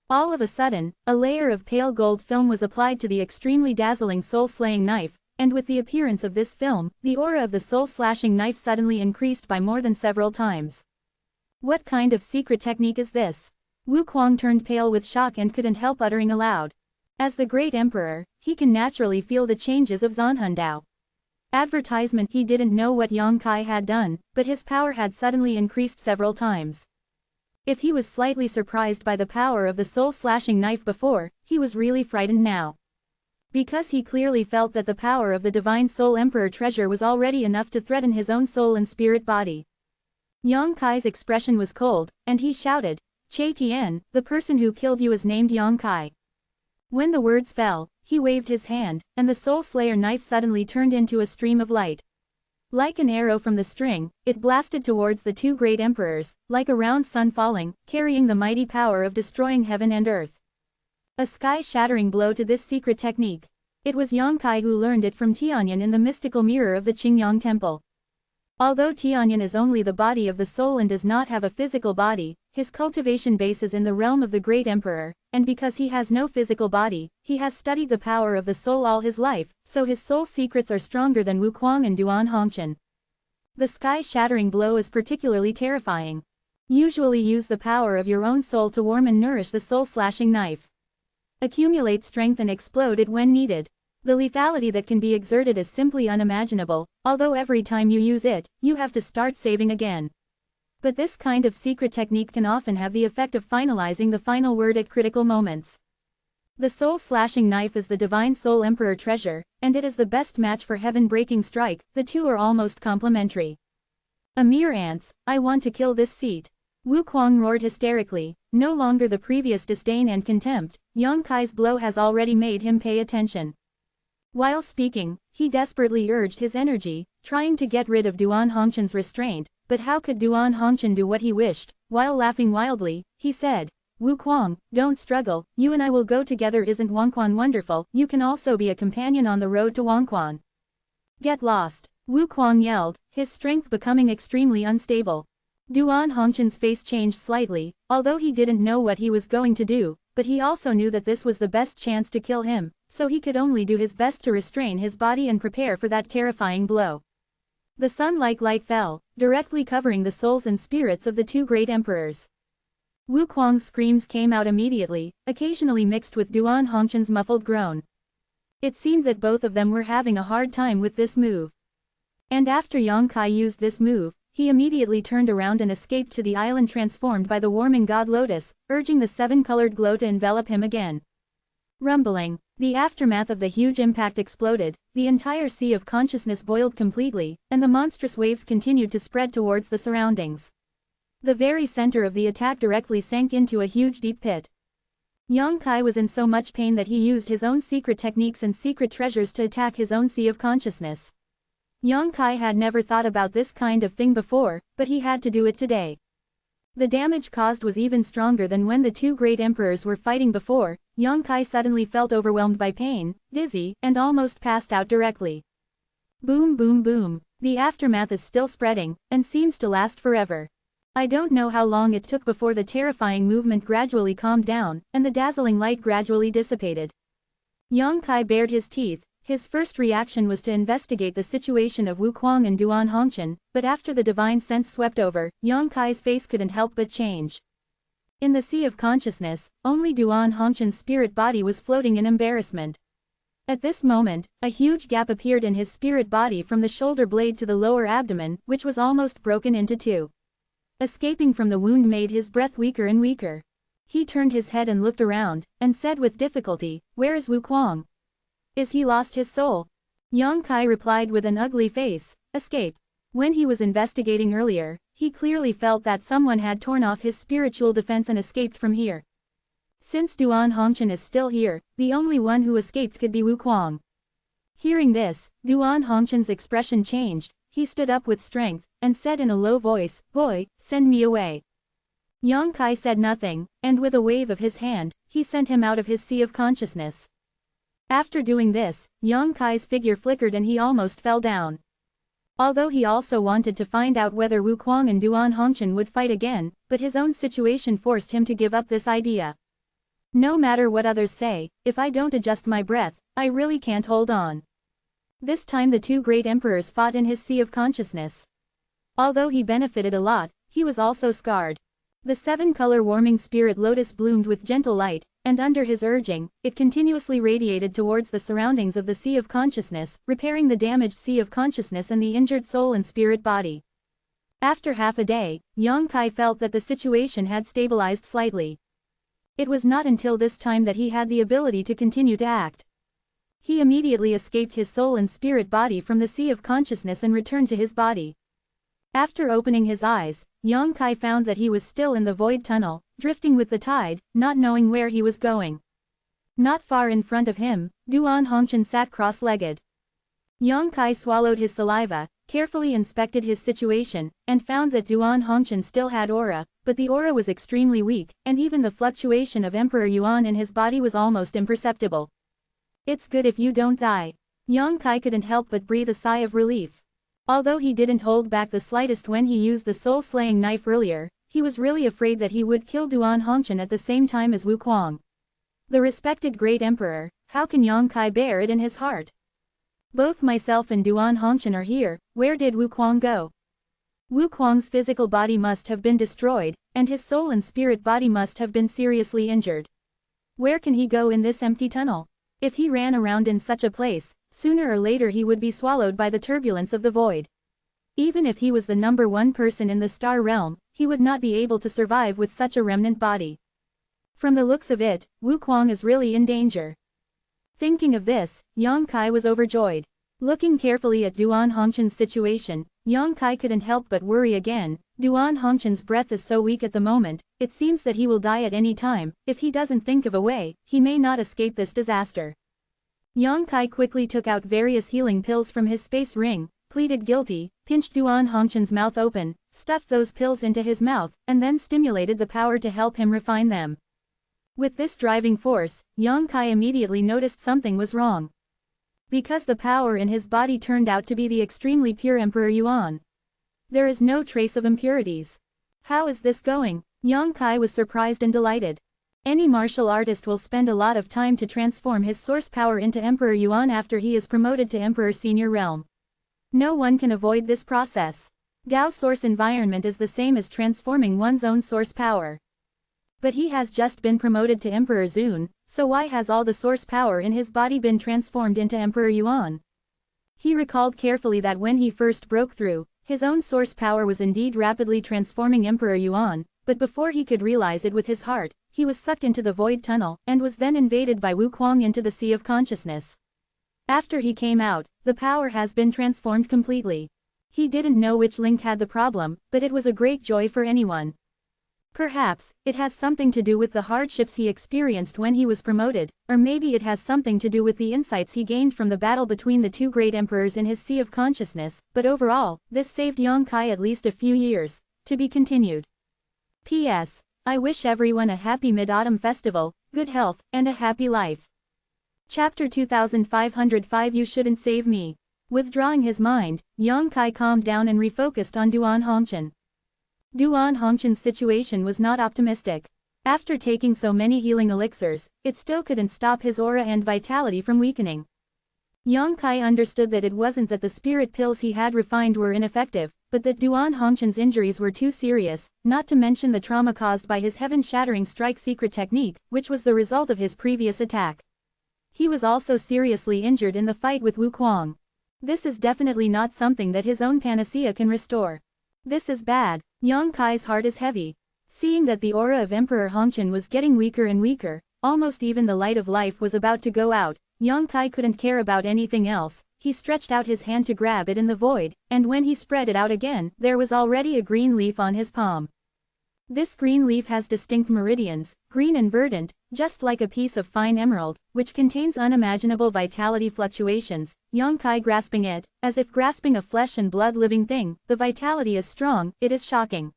All of a sudden, a layer of pale gold film was applied to the extremely dazzling soul-slaying knife, and with the appearance of this film, the aura of the soul-slashing knife suddenly increased by more than several times. What kind of secret technique is this? Wu Kuang turned pale with shock and couldn't help uttering aloud. As the great emperor, he can naturally feel the changes of Zanhundao. Advertisement. He didn't know what Yang Kai had done, but his power had suddenly increased several times. If he was slightly surprised by the power of the soul-slashing knife before, he was really frightened now. Because he clearly felt that the power of the Divine Soul Emperor treasure was already enough to threaten his own soul and spirit body. Yang Kai's expression was cold, and he shouted, "Che Tian, the person who killed you is named Yang Kai." When the words fell, he waved his hand, and the Soul Slayer knife suddenly turned into a stream of light. Like an arrow from the string, it blasted towards the two great emperors, like a round sun falling, carrying the mighty power of destroying heaven and earth. A sky-shattering blow to this secret technique. It was Yang Kai who learned it from Tianyan in the mystical mirror of the Qingyang temple. Although Tianyan is only the body of the soul and does not have a physical body, his cultivation base is in the realm of the great emperor, and because he has no physical body, he has studied the power of the soul all his life, so his soul secrets are stronger than Wu Kuang and Duan Hongqian. The sky-shattering blow is particularly terrifying. Usually use the power of your own soul to warm and nourish the soul-slashing knife. Accumulate strength and explode it when needed. The lethality that can be exerted is simply unimaginable, although every time you use it, you have to start saving again. But this kind of secret technique can often have the effect of finalizing the final word at critical moments. The soul-slashing knife is the Divine Soul Emperor treasure, and it is the best match for heaven-breaking strike. The two are almost complementary. A mere ants, I want to kill this seat. Wu Kuang roared hysterically, no longer the previous disdain and contempt. Yang Kai's blow has already made him pay attention. While speaking, he desperately urged his energy, trying to get rid of Duan Hongqian's restraint, but how could Duan Hongqian do what he wished? While laughing wildly, he said, "Wu Kuang, don't struggle, you and I will go together. Isn't Wangquan wonderful? You can also be a companion on the road to Wangquan." "Get lost," Wu Kuang yelled, his strength becoming extremely unstable. Duan Hongqian's face changed slightly, although he didn't know what he was going to do, but he also knew that this was the best chance to kill him, so he could only do his best to restrain his body and prepare for that terrifying blow. The sun-like light fell, directly covering the souls and spirits of the two great emperors. Wu Kuang's screams came out immediately, occasionally mixed with Duan Hongqian's muffled groan. It seemed that both of them were having a hard time with this move. And after Yang Kai used this move, he immediately turned around and escaped to the island transformed by the warming god Lotus, urging the seven-colored glow to envelop him again. Rumbling, the aftermath of the huge impact exploded, the entire sea of consciousness boiled completely, and the monstrous waves continued to spread towards the surroundings. The very center of the attack directly sank into a huge deep pit. Yang Kai was in so much pain that he used his own secret techniques and secret treasures to attack his own sea of consciousness. Yang Kai had never thought about this kind of thing before, but he had to do it today. The damage caused was even stronger than when the two great emperors were fighting before. Yang Kai suddenly felt overwhelmed by pain, dizzy, and almost passed out directly. Boom boom boom. The aftermath is still spreading, and seems to last forever. I don't know how long it took before the terrifying movement gradually calmed down, and the dazzling light gradually dissipated. Yang Kai bared his teeth. His first reaction was to investigate the situation of Wu Kuang and Duan Hongqian, but after the divine sense swept over, Yang Kai's face couldn't help but change. In the sea of consciousness, only Duan Hongqian's spirit body was floating in embarrassment. At this moment, a huge gap appeared in his spirit body from the shoulder blade to the lower abdomen, which was almost broken into two. Escaping from the wound made his breath weaker and weaker. He turned his head and looked around, and said with difficulty, "Where is Wu Kuang? Is he lost his soul?" Yang Kai replied with an ugly face, "Escape." When he was investigating earlier, he clearly felt that someone had torn off his spiritual defense and escaped from here. Since Duan Hongqian is still here, the only one who escaped could be Wu Kuang. Hearing this, Duan Hongqian's expression changed. He stood up with strength, and said in a low voice, "Boy, send me away." Yang Kai said nothing, and with a wave of his hand, he sent him out of his sea of consciousness. After doing this, Yang Kai's figure flickered and he almost fell down. Although he also wanted to find out whether Wu Kuang and Duan Hongchen would fight again, but his own situation forced him to give up this idea. No matter what others say, if I don't adjust my breath, I really can't hold on. This time the two great emperors fought in his sea of consciousness. Although he benefited a lot, he was also scarred. The seven-color warming spirit lotus bloomed with gentle light, and under his urging, it continuously radiated towards the surroundings of the sea of consciousness, repairing the damaged sea of consciousness and the injured soul and spirit body. After half a day, Yang Kai felt that the situation had stabilized slightly. It was not until this time that he had the ability to continue to act. He immediately escaped his soul and spirit body from the sea of consciousness and returned to his body. After opening his eyes, Yang Kai found that he was still in the void tunnel, drifting with the tide, not knowing where he was going. Not far in front of him, Duan Hongchen sat cross-legged. Yang Kai swallowed his saliva, carefully inspected his situation, and found that Duan Hongchen still had aura, but the aura was extremely weak, and even the fluctuation of Emperor Yuan in his body was almost imperceptible. It's good if you don't die. Yang Kai couldn't help but breathe a sigh of relief. Although he didn't hold back the slightest when he used the soul-slaying knife earlier, he was really afraid that he would kill Duan Hongchen at the same time as Wu Kuang. The respected great emperor, how can Yang Kai bear it in his heart? Both myself and Duan Hongchen are here, where did Wu Kuang go? Wu Kuang's physical body must have been destroyed, and his soul and spirit body must have been seriously injured. Where can he go in this empty tunnel? If he ran around in such a place, sooner or later he would be swallowed by the turbulence of the void. Even if he was the number one person in the star realm, he would not be able to survive with such a remnant body. From the looks of it, Wu Kuang is really in danger. Thinking of this, Yang Kai was overjoyed. Looking carefully at Duan Hongchen's situation, Yang Kai couldn't help but worry again. Duan Hongchen's breath is so weak at the moment, it seems that he will die at any time. If he doesn't think of a way, he may not escape this disaster. Yang Kai quickly took out various healing pills from his space ring, pleaded guilty, pinched Duan Hongchen's mouth open, stuffed those pills into his mouth, and then stimulated the power to help him refine them. With this driving force, Yang Kai immediately noticed something was wrong. Because the power in his body turned out to be the extremely pure Emperor Yuan. There is no trace of impurities. How is this going? Yang Kai was surprised and delighted. Any martial artist will spend a lot of time to transform his source power into Emperor Yuan after he is promoted to Emperor Senior Realm. No one can avoid this process. Gao source environment is the same as transforming one's own source power. But he has just been promoted to Emperor Zun, so why has all the source power in his body been transformed into Emperor Yuan? He recalled carefully that when he first broke through, his own source power was indeed rapidly transforming Emperor Yuan, but before he could realize it with his heart, he was sucked into the void tunnel, and was then invaded by Wu Kuang into the sea of consciousness. After he came out, the power has been transformed completely. He didn't know which link had the problem, but it was a great joy for anyone. Perhaps, it has something to do with the hardships he experienced when he was promoted, or maybe it has something to do with the insights he gained from the battle between the two great emperors in his sea of consciousness, but overall, this saved Yang Kai at least a few years. To be continued. P.S. I wish everyone a happy Mid-Autumn Festival, good health, and a happy life. Chapter 2505 You Shouldn't Save Me. Withdrawing his mind, Yang Kai calmed down and refocused on Duan Hongchen. Duan Hongchen's situation was not optimistic. After taking so many healing elixirs, it still couldn't stop his aura and vitality from weakening. Yang Kai understood that it wasn't that the spirit pills he had refined were ineffective, but that Duan Hongchen's injuries were too serious, not to mention the trauma caused by his heaven-shattering strike secret technique, which was the result of his previous attack. He was also seriously injured in the fight with Wu Kuang. This is definitely not something that his own panacea can restore. This is bad. Yang Kai's heart is heavy. Seeing that the aura of Emperor Hongchen was getting weaker and weaker, almost even the light of life was about to go out, Yang Kai couldn't care about anything else. He stretched out his hand to grab it in the void, and when he spread it out again, there was already a green leaf on his palm. This green leaf has distinct meridians, green and verdant, just like a piece of fine emerald, which contains unimaginable vitality fluctuations. Yang Kai grasping it, as if grasping a flesh and blood living thing, the vitality is strong, it is shocking.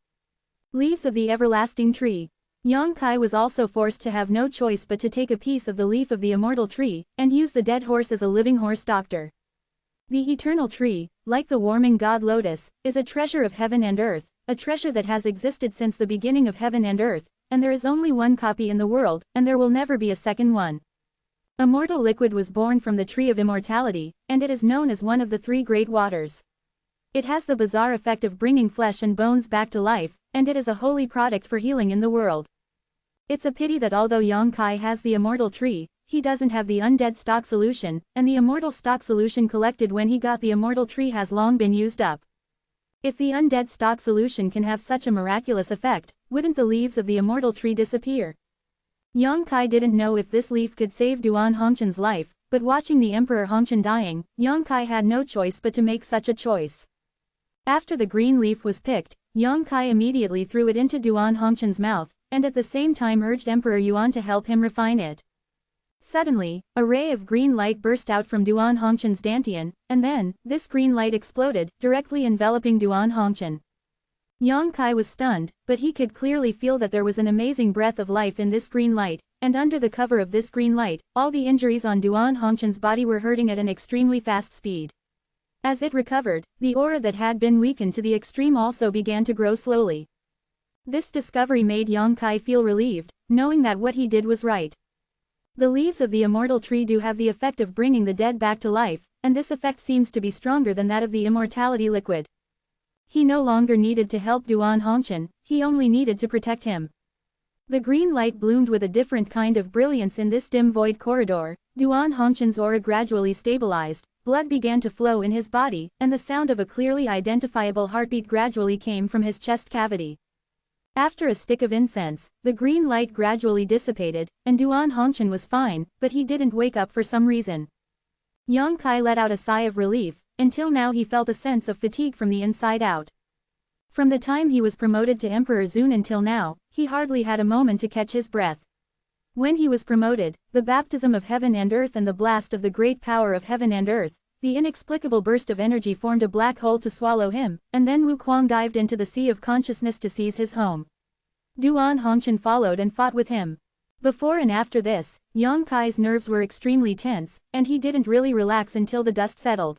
Leaves of the everlasting tree. Yang Kai was also forced to have no choice but to take a piece of the leaf of the immortal tree, and use the dead horse as a living horse doctor. The eternal tree, like the warming god lotus, is a treasure of heaven and earth, a treasure that has existed since the beginning of heaven and earth, and there is only one copy in the world, and there will never be a second one. Immortal liquid was born from the tree of immortality, and it is known as one of the three great waters. It has the bizarre effect of bringing flesh and bones back to life, and it is a holy product for healing in the world. It's a pity that although Yang Kai has the immortal tree, he doesn't have the undead stock solution, and the immortal stock solution collected when he got the immortal tree has long been used up. If the undead stock solution can have such a miraculous effect, wouldn't the leaves of the immortal tree disappear? Yang Kai didn't know if this leaf could save Duan Hongchen's life, but watching the Emperor Hongchen dying, Yang Kai had no choice but to make such a choice. After the green leaf was picked, Yang Kai immediately threw it into Duan Hongchen's mouth, and at the same time urged Emperor Yuan to help him refine it. Suddenly, a ray of green light burst out from Duan Hongchen's dantian, and then, this green light exploded, directly enveloping Duan Hongchen. Yang Kai was stunned, but he could clearly feel that there was an amazing breath of life in this green light, and under the cover of this green light, all the injuries on Duan Hongchen's body were hurting at an extremely fast speed. As it recovered, the aura that had been weakened to the extreme also began to grow slowly. This discovery made Yang Kai feel relieved, knowing that what he did was right. The leaves of the immortal tree do have the effect of bringing the dead back to life, and this effect seems to be stronger than that of the immortality liquid. He no longer needed to help Duan Hongchen, he only needed to protect him. The green light bloomed with a different kind of brilliance in this dim void corridor. Duan Hongchen's aura gradually stabilized, blood began to flow in his body, and the sound of a clearly identifiable heartbeat gradually came from his chest cavity. After a stick of incense, the green light gradually dissipated, and Duan Hongchen was fine, but he didn't wake up for some reason. Yang Kai let out a sigh of relief. Until now he felt a sense of fatigue from the inside out. From the time he was promoted to Emperor Zun until now, he hardly had a moment to catch his breath. When he was promoted, the baptism of heaven and earth and the blast of the great power of heaven and earth, the inexplicable burst of energy formed a black hole to swallow him, and then Wu Kuang dived into the sea of consciousness to seize his home. Duan Hongchen followed and fought with him. Before and after this, Yang Kai's nerves were extremely tense, and he didn't really relax until the dust settled.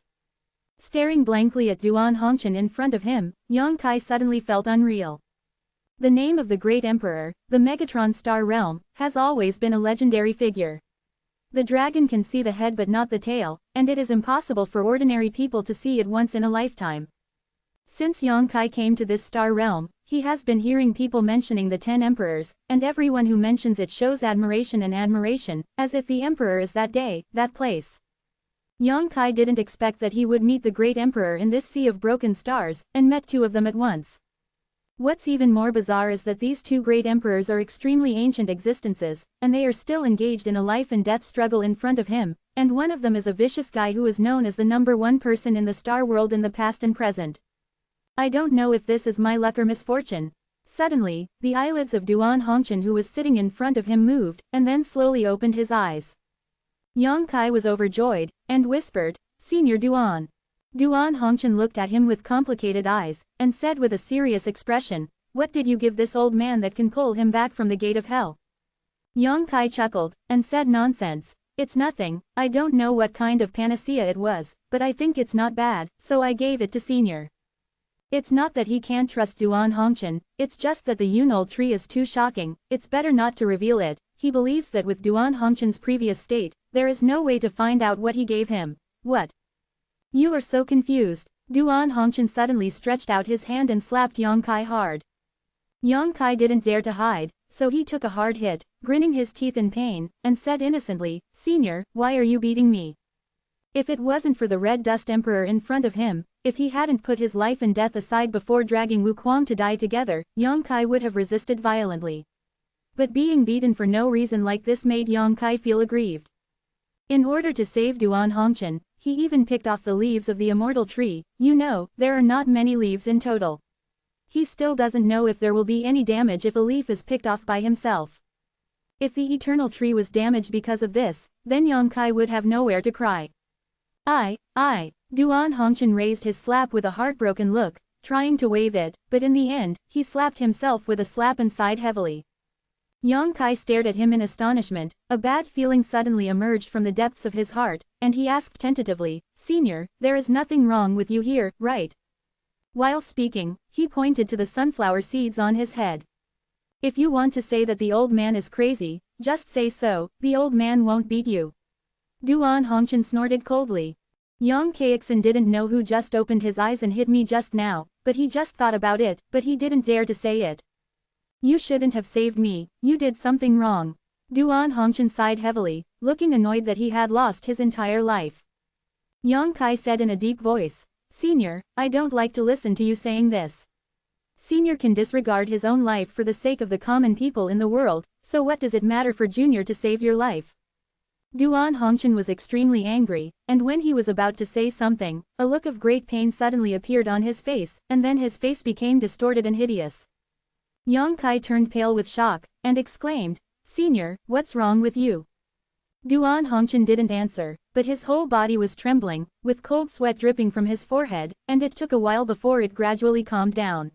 Staring blankly at Duan Hongchen in front of him, Yang Kai suddenly felt unreal. The name of the great emperor, the Megatron Star Realm, has always been a legendary figure. The dragon can see the head but not the tail, and it is impossible for ordinary people to see it once in a lifetime. Since Yang Kai came to this star realm, he has been hearing people mentioning the 10 emperors, and everyone who mentions it shows admiration and admiration, as if the emperor is that day, that place. Yang Kai didn't expect that he would meet the great emperor in this sea of broken stars, and met two of them at once. What's even more bizarre is that these two great emperors are extremely ancient existences, and they are still engaged in a life and death struggle in front of him, and one of them is a vicious guy who is known as the #1 person in the star world in the past and present. I don't know if this is my luck or misfortune. Suddenly, the eyelids of Duan Hongchen who was sitting in front of him moved, and then slowly opened his eyes. Yang Kai was overjoyed, and whispered, "Senior Duan." Duan Hongchen looked at him with complicated eyes, and said with a serious expression, "What did you give this old man that can pull him back from the gate of hell?" Yang Kai chuckled, and said, "Nonsense. It's nothing, I don't know what kind of panacea it was, but I think it's not bad, so I gave it to Senior." It's not that he can't trust Duan Hongchen, it's just that the Yunol tree is too shocking, it's better not to reveal it. He believes that with Duan Hongchen's previous state, there is no way to find out what he gave him. What? You are so confused. Duan Hongchen suddenly stretched out his hand and slapped Yang Kai hard. Yang Kai didn't dare to hide, so he took a hard hit, grinning his teeth in pain, and said innocently, "Senior, why are you beating me?" If it wasn't for the Red Dust Emperor in front of him, if he hadn't put his life and death aside before dragging Wu Kuang to die together, Yang Kai would have resisted violently. But being beaten for no reason like this made Yang Kai feel aggrieved. In order to save Duan Hongchen, he even picked off the leaves of the immortal tree. You know, there are not many leaves in total. He still doesn't know if there will be any damage if a leaf is picked off by himself. If the eternal tree was damaged because of this, then Yang Kai would have nowhere to cry. Duan Hongchen raised his slap with a heartbroken look, trying to wave it, but in the end, he slapped himself with a slap and sighed heavily. Yang Kai stared at him in astonishment. A bad feeling suddenly emerged from the depths of his heart, and he asked tentatively, "Senior, there is nothing wrong with you here, right?" While speaking, he pointed to the sunflower seeds on his head. "If you want to say that the old man is crazy, just say so, the old man won't beat you." Duan Hongchen snorted coldly. Yang Kaixin didn't know who just opened his eyes and hit me just now, but he just thought about it, but he didn't dare to say it. "You shouldn't have saved me, you did something wrong." Duan Hongchen sighed heavily, looking annoyed that he had lost his entire life. Yang Kai said in a deep voice, "Senior, I don't like to listen to you saying this. Senior can disregard his own life for the sake of the common people in the world, so what does it matter for Junior to save your life?" Duan Hongchen was extremely angry, and when he was about to say something, a look of great pain suddenly appeared on his face, and then his face became distorted and hideous. Yang Kai turned pale with shock, and exclaimed, "Senior, what's wrong with you?" Duan Hongchen didn't answer, but his whole body was trembling, with cold sweat dripping from his forehead, and it took a while before it gradually calmed down.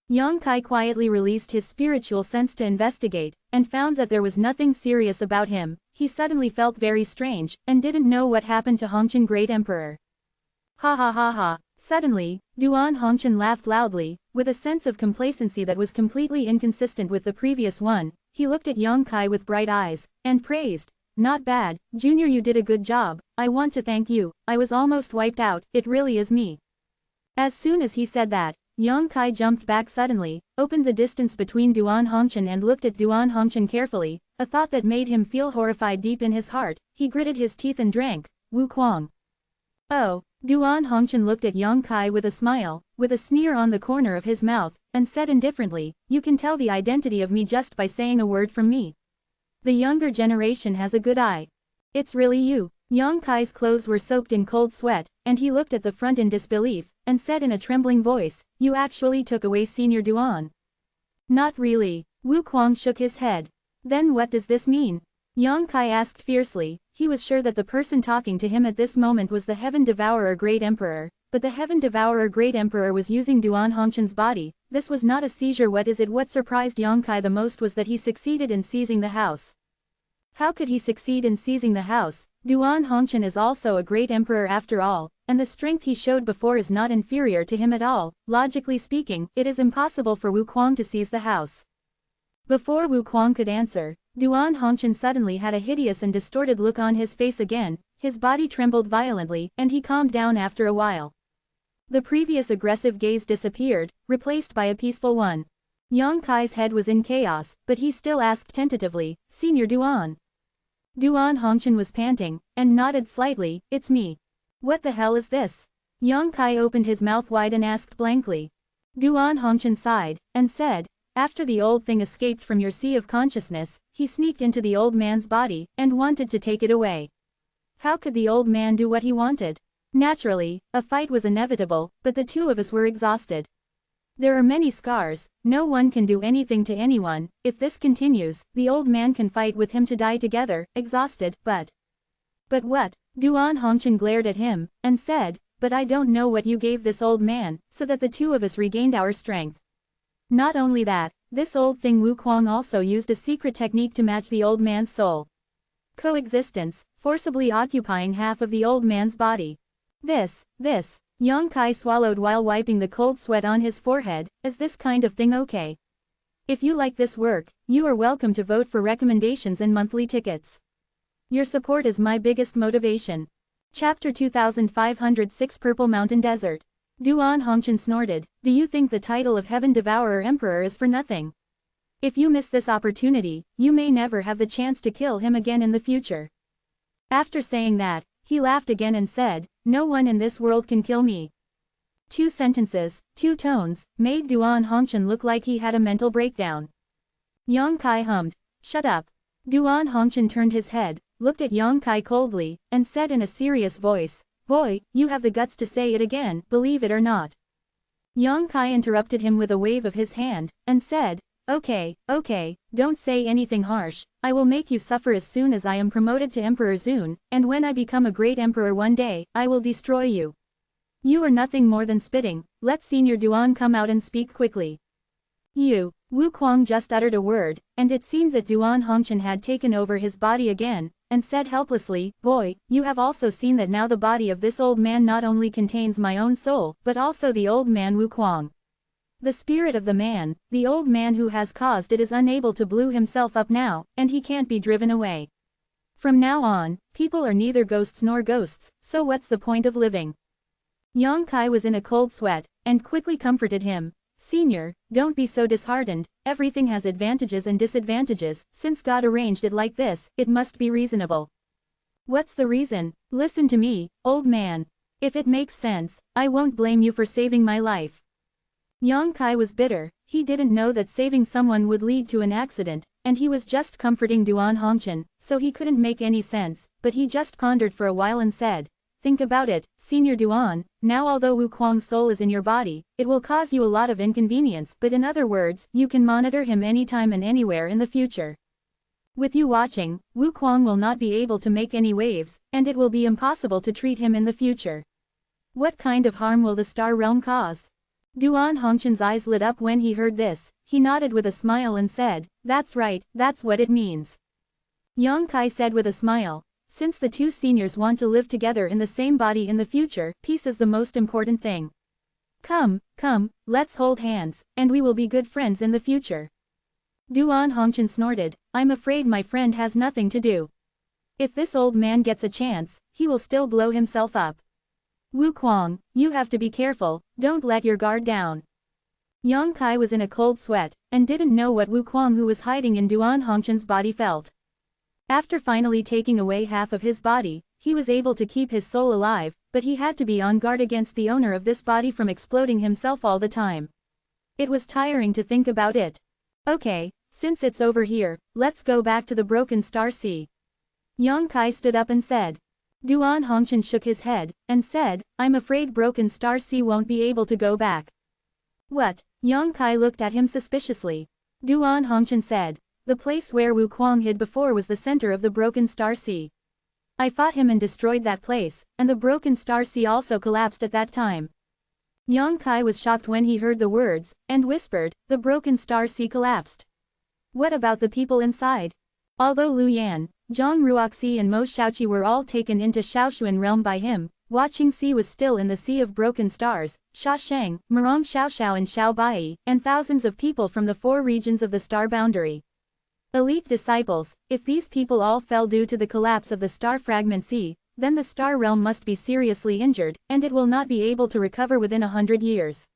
Yang Kai quietly released his spiritual sense to investigate, and found that there was nothing serious about him. He suddenly felt very strange, and didn't know what happened to Hongchen Great Emperor. Ha ha ha ha. Suddenly, Duan Hongchen laughed loudly, with a sense of complacency that was completely inconsistent with the previous one. He looked at Yang Kai with bright eyes, and praised, "Not bad, Junior, you did a good job, I want to thank you, I was almost wiped out, it really is me." As soon as he said that, Yang Kai jumped back suddenly, opened the distance between Duan Hongchen and looked at Duan Hongchen carefully, a thought that made him feel horrified deep in his heart. He gritted his teeth and drank, "Wu Kuang." "Oh." Duan Hongchen looked at Yang Kai with a smile, with a sneer on the corner of his mouth, and said indifferently, "You can tell the identity of me just by saying a word from me. The younger generation has a good eye. It's really you." Yang Kai's clothes were soaked in cold sweat, and he looked at the front in disbelief, and said in a trembling voice, "You actually took away Senior Duan?" "Not really." Wu Kuang shook his head. "Then what does this mean?" Yang Kai asked fiercely. He was sure that the person talking to him at this moment was the Heaven Devourer Great Emperor, but the Heaven Devourer Great Emperor was using Duan Hongchen's body. This was not a seizure. What is it? What surprised Yang Kai the most was that he succeeded in seizing the house. How could he succeed in seizing the house? Duan Hongchen is also a great emperor after all, and the strength he showed before is not inferior to him at all. Logically speaking, it is impossible for Wu Kuang to seize the house. Before Wu Kuang could answer, Duan Hongchen suddenly had a hideous and distorted look on his face again, his body trembled violently, and he calmed down after a while. The previous aggressive gaze disappeared, replaced by a peaceful one. Yang Kai's head was in chaos, but he still asked tentatively, "Senior Duan?" Duan Hongchen was panting, and nodded slightly, "It's me." "What the hell is this?" Yang Kai opened his mouth wide and asked blankly. Duan Hongchen sighed, and said, "After the old thing escaped from your sea of consciousness, he sneaked into the old man's body, and wanted to take it away." How could the old man do what he wanted? Naturally, a fight was inevitable, but the two of us were exhausted. There are many scars, no one can do anything to anyone. If this continues, the old man can fight with him to die together, exhausted, but what? Duan Hongchen glared at him, and said, "But I don't know what you gave this old man, so that the two of us regained our strength." Not only that, this old thing Wu Kuang also used a secret technique to match the old man's soul. Coexistence, forcibly occupying half of the old man's body. This. Yang Kai swallowed while wiping the cold sweat on his forehead. Is this kind of thing okay? If you like this work, you are welcome to vote for recommendations and monthly tickets. Your support is my biggest motivation. Chapter 2506 Purple Mountain Desert. Duan Hongchen snorted, "Do you think the title of Heaven Devourer Emperor is for nothing? If you miss this opportunity, you may never have the chance to kill him again in the future." After saying that, he laughed again and said, "No one in this world can kill me." 2 sentences, 2 tones, made Duan Hongchen look like he had a mental breakdown. Yang Kai hummed, "Shut up." Duan Hongchen turned his head, looked at Yang Kai coldly, and said in a serious voice, "Boy, you have the guts to say it again, believe it or not." Yang Kai interrupted him with a wave of his hand, and said, Okay, don't say anything harsh. I will make you suffer as soon as I am promoted to Emperor Zun, and when I become a great emperor one day, I will destroy you. You are nothing more than spitting. Let Senior Duan come out and speak quickly." Wu Kuang just uttered a word, and it seemed that Duan Hongchen had taken over his body again, and said helplessly, "Boy, you have also seen that now the body of this old man not only contains my own soul, but also the old man Wu Kuang. The spirit of the old man who has caused it is unable to blow himself up now, and he can't be driven away. From now on, people are neither ghosts nor ghosts, so what's the point of living?" Yang Kai was in a cold sweat, and quickly comforted him. "Senior, don't be so disheartened, everything has advantages and disadvantages, since God arranged it like this, it must be reasonable." "What's the reason? Listen to me, old man. If it makes sense, I won't blame you for saving my life." Yang Kai was bitter, he didn't know that saving someone would lead to an accident, and he was just comforting Duan Hongchen, so he couldn't make any sense, but he just pondered for a while and said, "Think about it, Senior Duan, now although Wu Kuang's soul is in your body, it will cause you a lot of inconvenience, but in other words, you can monitor him anytime and anywhere in the future. With you watching, Wu Kuang will not be able to make any waves, and it will be impossible to treat him in the future. What kind of harm will the star realm cause?" Duan Hongchen's eyes lit up when he heard this, he nodded with a smile and said, "That's right, that's what it means." Yang Kai said with a smile, "Since the two seniors want to live together in the same body in the future, peace is the most important thing. Come, let's hold hands, and we will be good friends in the future." Duan Hongchen snorted, "I'm afraid my friend has nothing to do. If this old man gets a chance, he will still blow himself up. Wu Kuang, you have to be careful, don't let your guard down." Yang Kai was in a cold sweat, and didn't know what Wu Kuang who was hiding in Duan Hongchen's body felt. After finally taking away half of his body, he was able to keep his soul alive, but he had to be on guard against the owner of this body from exploding himself all the time. It was tiring to think about it. "Okay, since it's over here, let's go back to the Broken Star Sea." Yang Kai stood up and said. Duan Hongchen shook his head, and said, "I'm afraid Broken Star Sea won't be able to go back." "What?" Yang Kai looked at him suspiciously. Duan Hongchen said, "The place where Wu Kuang hid before was the center of the Broken Star Sea. I fought him and destroyed that place, and the Broken Star Sea also collapsed at that time." Yang Kai was shocked when he heard the words, and whispered, "The Broken Star Sea collapsed. What about the people inside?" Although Lu Yan, Zhang Ruoxi and Mo Shaoqi were all taken into Shaoshuan realm by him, Watching Sea was still in the Sea of Broken Stars, Sha Sheng, Murong Xiaoxiao and Xiao Bai, and thousands of people from the 4 regions of the star boundary. Elite disciples, if these people all fell due to the collapse of the star fragment sea, then the star realm must be seriously injured, and it will not be able to recover within 100 years.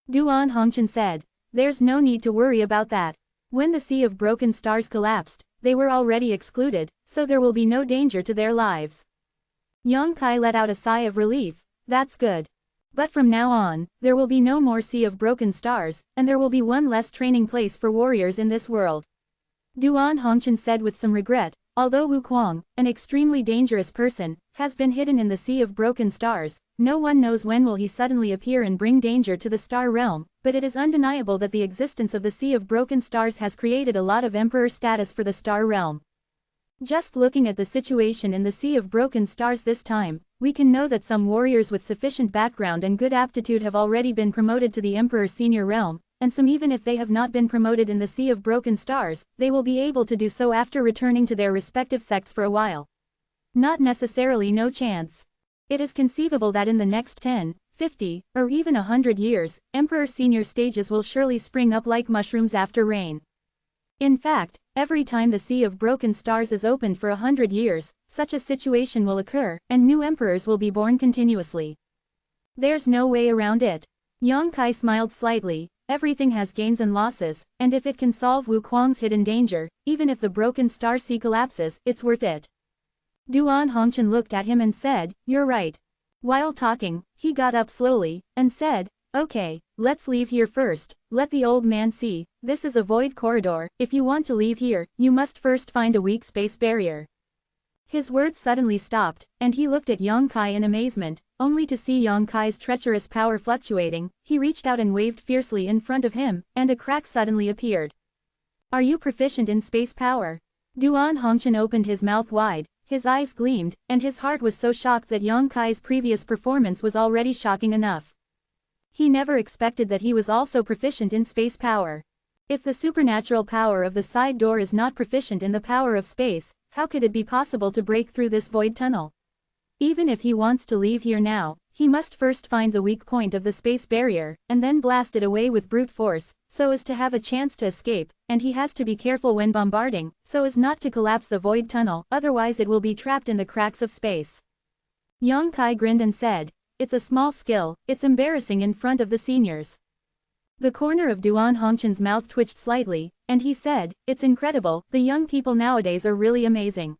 Duan Hongchen said, "There's no need to worry about that. When the Sea of Broken Stars collapsed, they were already excluded, so there will be no danger to their lives." Yang Kai let out a sigh of relief. "That's good. But from now on, there will be no more Sea of Broken Stars, and there will be one less training place for warriors in this world." Duan Hongchen said with some regret, "Although Wu Kuang, an extremely dangerous person, has been hidden in the Sea of Broken Stars, no one knows when will he suddenly appear and bring danger to the star realm, but it is undeniable that the existence of the Sea of Broken Stars has created a lot of emperor status for the star realm. Just looking at the situation in the Sea of Broken Stars this time, we can know that some warriors with sufficient background and good aptitude have already been promoted to the Emperor Senior Realm, and some even if they have not been promoted in the Sea of Broken Stars, they will be able to do so after returning to their respective sects for a while. Not necessarily no chance. It is conceivable that in the next 10, 50, or even 100 years, Emperor Senior stages will surely spring up like mushrooms after rain. In fact, every time the Sea of Broken Stars is opened for 100 years, such a situation will occur, and new emperors will be born continuously. There's no way around it." Yang Kai smiled slightly. "Everything has gains and losses, and if it can solve Wu Kuang's hidden danger, even if the Broken Star Sea collapses, it's worth it." Duan Hongchen looked at him and said, "You're right." While talking, he got up slowly, and said, "Okay, let's leave here first, let the old man see, this is a void corridor, if you want to leave here, you must first find a weak space barrier." His words suddenly stopped, and he looked at Yang Kai in amazement, only to see Yang Kai's treacherous power fluctuating. He reached out and waved fiercely in front of him, and a crack suddenly appeared. "Are you proficient in space power?" Duan Hongchen opened his mouth wide, his eyes gleamed, and his heart was so shocked that Yang Kai's previous performance was already shocking enough. He never expected that he was also proficient in space power. If the supernatural power of the side door is not proficient in the power of space, how could it be possible to break through this void tunnel? Even if he wants to leave here now, he must first find the weak point of the space barrier, and then blast it away with brute force, so as to have a chance to escape, and he has to be careful when bombarding, so as not to collapse the void tunnel, otherwise it will be trapped in the cracks of space. Yang Kai grinned and said, "It's a small skill, it's embarrassing in front of the seniors." The corner of Duan Hongchen's mouth twitched slightly, and he said, "It's incredible, the young people nowadays are really amazing."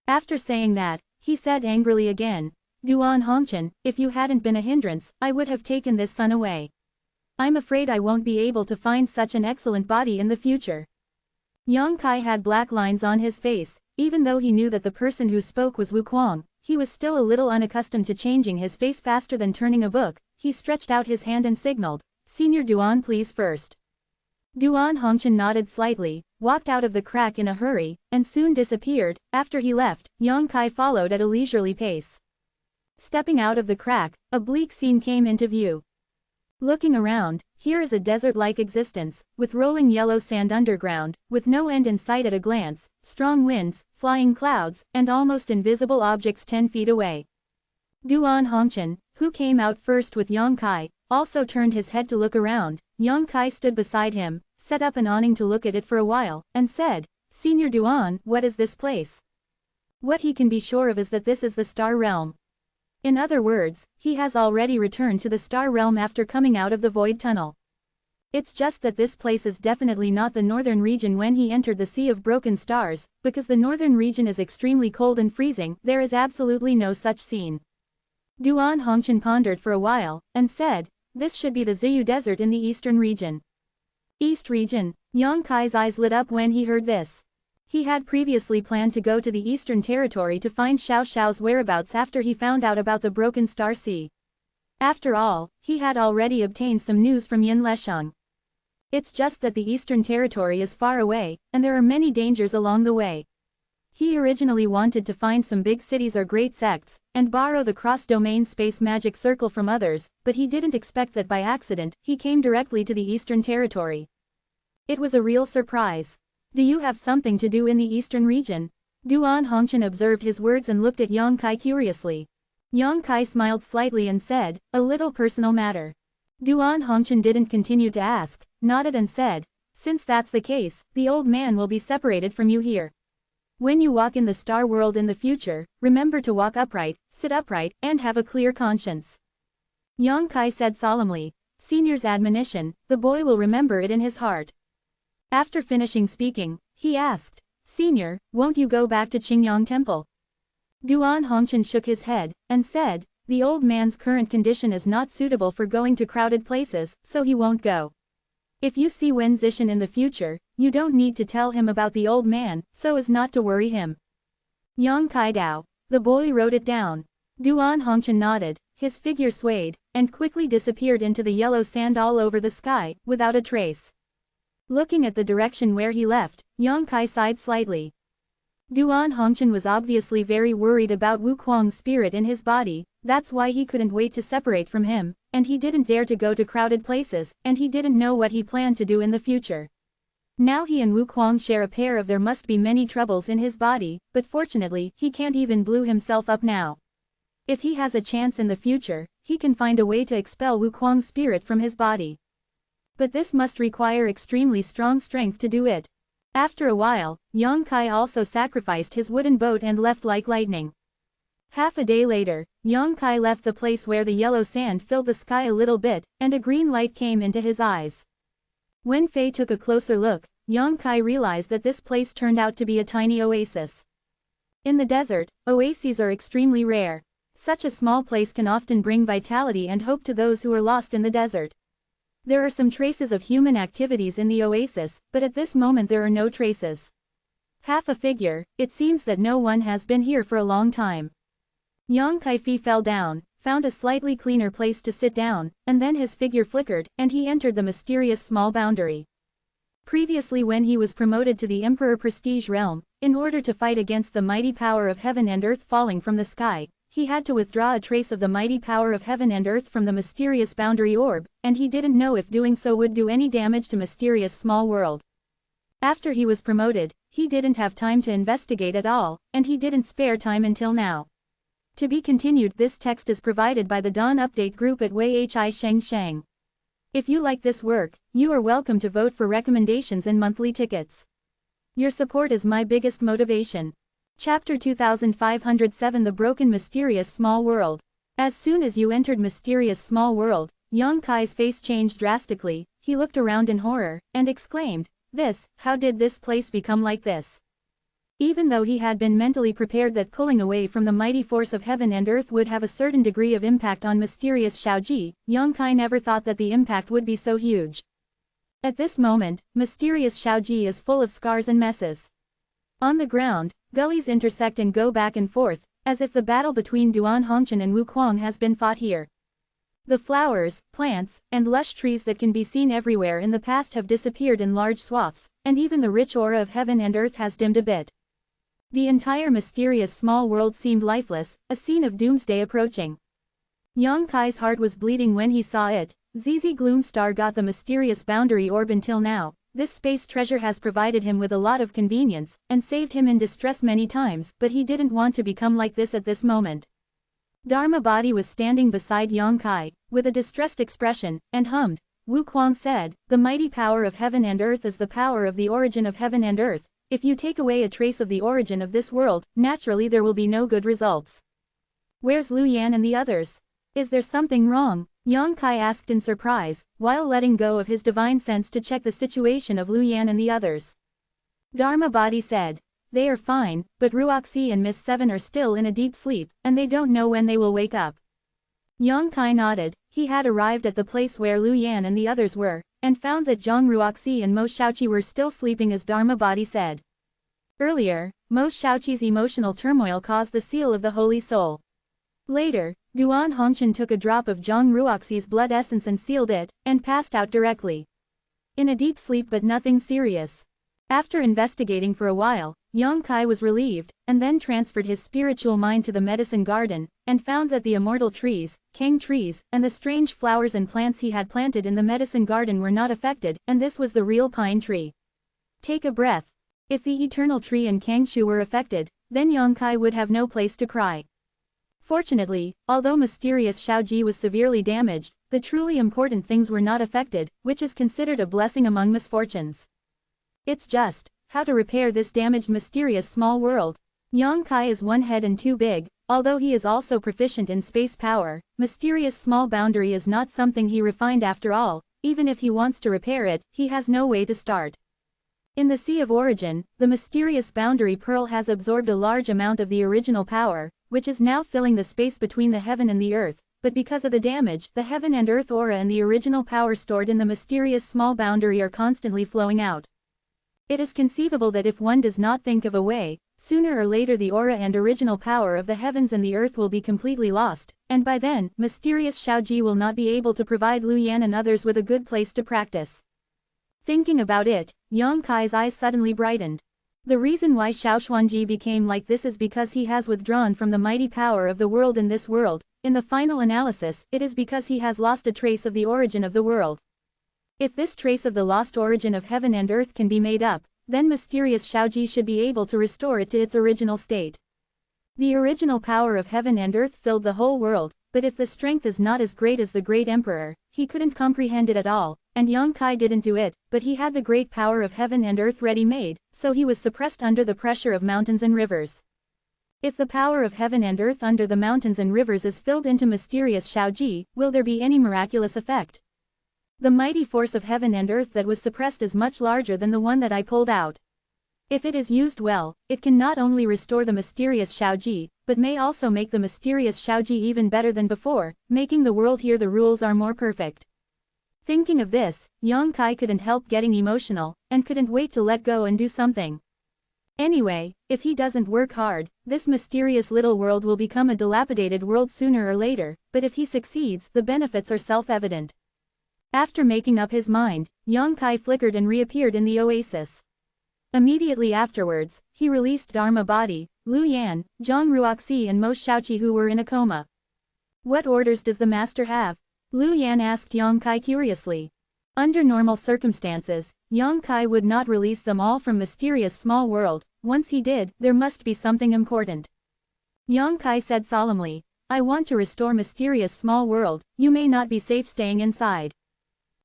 After saying that, he said angrily again, "Duan Hongchen, if you hadn't been a hindrance, I would have taken this son away. I'm afraid I won't be able to find such an excellent body in the future." Yang Kai had black lines on his face, even though he knew that the person who spoke was Wu Kuang, he was still a little unaccustomed to changing his face faster than turning a book. He stretched out his hand and signaled, "Senior Duan, please first." Duan Hongchen nodded slightly, walked out of the crack in a hurry, and soon disappeared. After he left, Yang Kai followed at a leisurely pace. Stepping out of the crack, a bleak scene came into view. Looking around, here is a desert-like existence, with rolling yellow sand underground, with no end in sight at a glance, strong winds, flying clouds, and almost invisible objects 10 feet away. Duan Hongchen, who came out first with Yang Kai, also turned his head to look around. Yang Kai stood beside him, set up an awning to look at it for a while, and said, "Senior Duan, what is this place?" What he can be sure of is that this is the Star Realm. In other words, he has already returned to the Star Realm after coming out of the Void Tunnel. It's just that this place is definitely not the northern region when he entered the Sea of Broken Stars, because the northern region is extremely cold and freezing, there is absolutely no such scene. Duan Hongchen pondered for a while, and said, "This should be the Ziyu Desert in the eastern region." East region? Yang Kai's eyes lit up when he heard this. He had previously planned to go to the Eastern Territory to find Xiao Xiao's whereabouts after he found out about the Broken Star Sea. After all, he had already obtained some news from Yin Lesheng. It's just that the Eastern Territory is far away, and there are many dangers along the way. He originally wanted to find some big cities or great sects, and borrow the cross-domain space magic circle from others, but he didn't expect that by accident, he came directly to the Eastern Territory. It was a real surprise. "Do you have something to do in the Eastern region?" Duan Hongchen observed his words and looked at Yang Kai curiously. Yang Kai smiled slightly and said, "A little personal matter." Duan Hongchen didn't continue to ask, nodded and said, "Since that's the case, the old man will be separated from you here. When you walk in the star world in the future, remember to walk upright, sit upright, and have a clear conscience." Yang Kai said solemnly, "Senior's admonition, the boy will remember it in his heart." After finishing speaking, he asked, "Senior, won't you go back to Qingyang Temple?" Duan Hongchen shook his head, and said, "The old man's current condition is not suitable for going to crowded places, so he won't go. If you see Wen Zishan in the future, you don't need to tell him about the old man, so as not to worry him." Yang Kai Dao. The boy wrote it down. Duan Hongchen nodded, his figure swayed, and quickly disappeared into the yellow sand all over the sky, without a trace. Looking at the direction where he left, Yang Kai sighed slightly. Duan Hongchen was obviously very worried about Wu Kuang's spirit in his body, that's why he couldn't wait to separate from him, and he didn't dare to go to crowded places, and he didn't know what he planned to do in the future. Now he and Wu Kuang share a pair of there must be many troubles in his body, but fortunately, he can't even blow himself up now. If he has a chance in the future, he can find a way to expel Wu Kuang's spirit from his body. But this must require extremely strong strength to do it. After a while, Yang Kai also sacrificed his wooden boat and left like lightning. Half a day later, Yang Kai left the place where the yellow sand filled the sky a little bit, and a green light came into his eyes. When Fei took a closer look, Yang Kai realized that this place turned out to be a tiny oasis. In the desert, oases are extremely rare. Such a small place can often bring vitality and hope to those who are lost in the desert. There are some traces of human activities in the oasis, but at this moment there are no traces. Half a figure, it seems that no one has been here for a long time. Yang Kai fell down, found a slightly cleaner place to sit down, and then his figure flickered, and he entered the mysterious small boundary. Previously when he was promoted to the Emperor Prestige realm, in order to fight against the mighty power of heaven and earth falling from the sky, he had to withdraw a trace of the mighty power of heaven and earth from the mysterious boundary orb, and he didn't know if doing so would do any damage to mysterious small world. After he was promoted, he didn't have time to investigate at all, and he didn't spare time until now. To be continued. This text is provided by the Dawn Update group at Wei Hi Sheng Sheng. If you like this work, you are welcome to vote for recommendations and monthly tickets. Your support is my biggest motivation. Chapter 2507 The Broken Mysterious Small World. As soon as you entered Mysterious Small World, Yang Kai's face changed drastically. He looked around in horror, and exclaimed, how did this place become like this? Even though he had been mentally prepared that pulling away from the mighty force of heaven and earth would have a certain degree of impact on mysterious Xiaoji, Yang Kai never thought that the impact would be so huge. At this moment, mysterious Xiaoji is full of scars and messes. On the ground, gullies intersect and go back and forth, as if the battle between Duan Hongchen and Wu Kuang has been fought here. The flowers, plants, and lush trees that can be seen everywhere in the past have disappeared in large swaths, and even the rich aura of heaven and earth has dimmed a bit. The entire mysterious small world seemed lifeless, a scene of doomsday approaching. Yang Kai's heart was bleeding when he saw it. ZZ Gloomstar got the mysterious boundary orb until now. This space treasure has provided him with a lot of convenience, and saved him in distress many times, but he didn't want to become like this at this moment. Dharma Body was standing beside Yang Kai, with a distressed expression, and hummed. Wu Kuang said, "The mighty power of heaven and earth is the power of the origin of heaven and earth. If you take away a trace of the origin of this world, naturally there will be no good results." "Where's Lu Yan and the others? Is there something wrong?" Yang Kai asked in surprise, while letting go of his divine sense to check the situation of Lu Yan and the others. Dharma Body said, "They are fine, but Ruoxi and Miss Seven are still in a deep sleep, and they don't know when they will wake up." Yang Kai nodded. He had arrived at the place where Lu Yan and the others were, and found that Zhang Ruoxi and Mo Xiaoqi were still sleeping as Dharma Body said. Earlier, Mo Xiaoqi's emotional turmoil caused the seal of the Holy Soul. Later, Duan Hongchen took a drop of Zhang Ruoxi's blood essence and sealed it, and passed out directly. In a deep sleep but nothing serious. After investigating for a while, Yang Kai was relieved, and then transferred his spiritual mind to the medicine garden, and found that the immortal trees, Kang trees, and the strange flowers and plants he had planted in the medicine garden were not affected, and this was the real pine tree. Take a breath. If the eternal tree and Kangshu were affected, then Yang Kai would have no place to cry. Fortunately, although mysterious Xiaoji was severely damaged, the truly important things were not affected, which is considered a blessing among misfortunes. It's just, how to repair this damaged mysterious small world. Yang Kai is one head and too big, although he is also proficient in space power. Mysterious small boundary is not something he refined after all. Even if he wants to repair it, he has no way to start. In the Sea of Origin, the mysterious boundary pearl has absorbed a large amount of the original power, which is now filling the space between the heaven and the earth, but because of the damage, the heaven and earth aura and the original power stored in the mysterious small boundary are constantly flowing out. It is conceivable that if one does not think of a way, sooner or later the aura and original power of the heavens and the earth will be completely lost, and by then, mysterious Xiaoji will not be able to provide Lu Yan and others with a good place to practice. Thinking about it, Yang Kai's eyes suddenly brightened. The reason why Xiaoshuanji became like this is because he has withdrawn from the mighty power of the world in this world. In the final analysis, it is because he has lost a trace of the origin of the world. If this trace of the lost origin of heaven and earth can be made up, then mysterious Xiaoji should be able to restore it to its original state. The original power of heaven and earth filled the whole world, but if the strength is not as great as the great emperor, he couldn't comprehend it at all, and Yang Kai didn't do it, but he had the great power of heaven and earth ready-made, so he was suppressed under the pressure of mountains and rivers. If the power of heaven and earth under the mountains and rivers is filled into mysterious Xiaoji, will there be any miraculous effect? The mighty force of heaven and earth that was suppressed is much larger than the one that I pulled out. If it is used well, it can not only restore the mysterious Xiaoji, but may also make the mysterious Xiaoji even better than before, making the world here the rules are more perfect. Thinking of this, Yang Kai couldn't help getting emotional, and couldn't wait to let go and do something. Anyway, if he doesn't work hard, this mysterious little world will become a dilapidated world sooner or later, but if he succeeds, the benefits are self-evident. After making up his mind, Yang Kai flickered and reappeared in the oasis. Immediately afterwards, he released Dharma Body, Liu Yan, Zhang Ruoxi and most Shaoqi who were in a coma. What orders does the master have? Liu Yan asked Yang Kai curiously. Under normal circumstances, Yang Kai would not release them all from mysterious small world. Once he did, there must be something important. Yang Kai said solemnly, I want to restore mysterious small world, you may not be safe staying inside.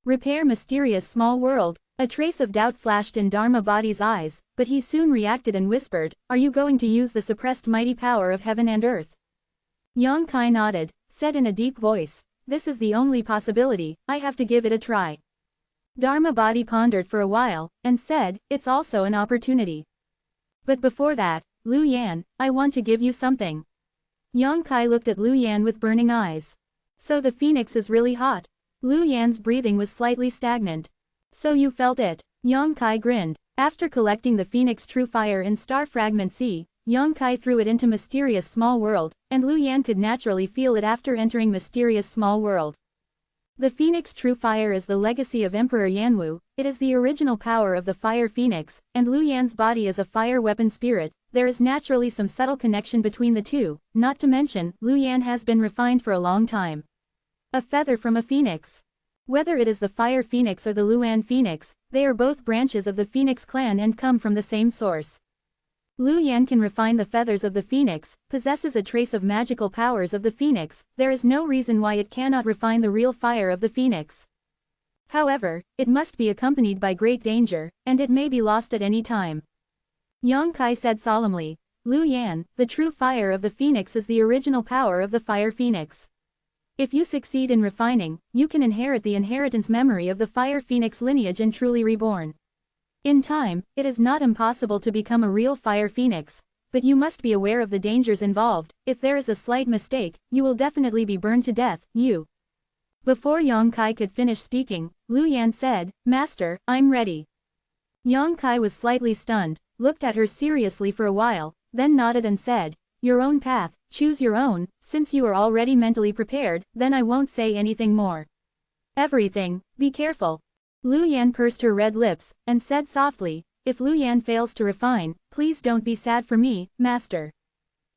Repair mysterious small world. A trace of doubt flashed in Dharma Body's eyes, but he soon reacted and whispered, are you going to use the suppressed mighty power of heaven and earth? Yang Kai nodded, said in a deep voice, this is the only possibility, I have to give it a try. Dharma Body pondered for a while, and said, it's also an opportunity. But before that, Liu Yan, I want to give you something. Yang Kai looked at Liu Yan with burning eyes. So the phoenix is really hot. Liu Yan's breathing was slightly stagnant. So you felt it. Yang Kai grinned. After collecting the phoenix true fire in Star Fragment C, Yang Kai threw it into mysterious small world, and Liu Yan could naturally feel it after entering mysterious small world. The Phoenix True Fire is the legacy of Emperor Yanwu, it is the original power of the Fire Phoenix, and Liu Yan's body is a fire weapon spirit. There is naturally some subtle connection between the two, not to mention, Liu Yan has been refined for a long time. A feather from a phoenix. Whether it is the Fire Phoenix or the Luan Phoenix, they are both branches of the Phoenix clan and come from the same source. Liu Yan can refine the feathers of the phoenix, possesses a trace of magical powers of the phoenix, there is no reason why it cannot refine the real fire of the phoenix. However, it must be accompanied by great danger, and it may be lost at any time. Yang Kai said solemnly, Liu Yan, the true fire of the phoenix is the original power of the fire phoenix. If you succeed in refining, you can inherit the inheritance memory of the fire phoenix lineage and truly reborn. In time, it is not impossible to become a real fire phoenix, but you must be aware of the dangers involved. If there is a slight mistake, you will definitely be burned to death. Before Yang Kai could finish speaking, Liu Yan said, Master, I'm ready. Yang Kai was slightly stunned, looked at her seriously for a while, then nodded and said, your own path, choose your own, since you are already mentally prepared, then I won't say anything more. Everything, be careful. Liu Yan pursed her red lips, and said softly, if Liu Yan fails to refine, please don't be sad for me, Master.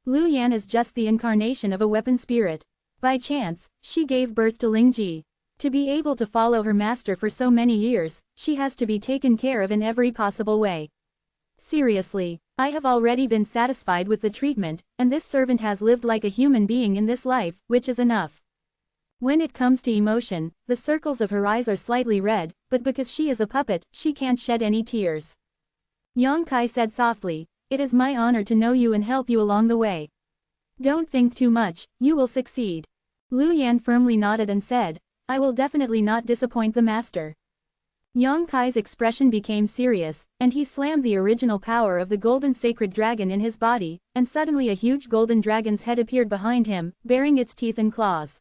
Liu Yan is just the incarnation of a weapon spirit. By chance, she gave birth to Lingji. To be able to follow her master for so many years, she has to be taken care of in every possible way. Seriously, I have already been satisfied with the treatment, and this servant has lived like a human being in this life, which is enough. When it comes to emotion, the circles of her eyes are slightly red, but because she is a puppet, she can't shed any tears. Yang Kai said softly, it is my honor to know you and help you along the way. Don't think too much, you will succeed. Liu Yan firmly nodded and said, I will definitely not disappoint the master. Yang Kai's expression became serious, and he slammed the original power of the golden sacred dragon in his body, and suddenly a huge golden dragon's head appeared behind him, bearing its teeth and claws.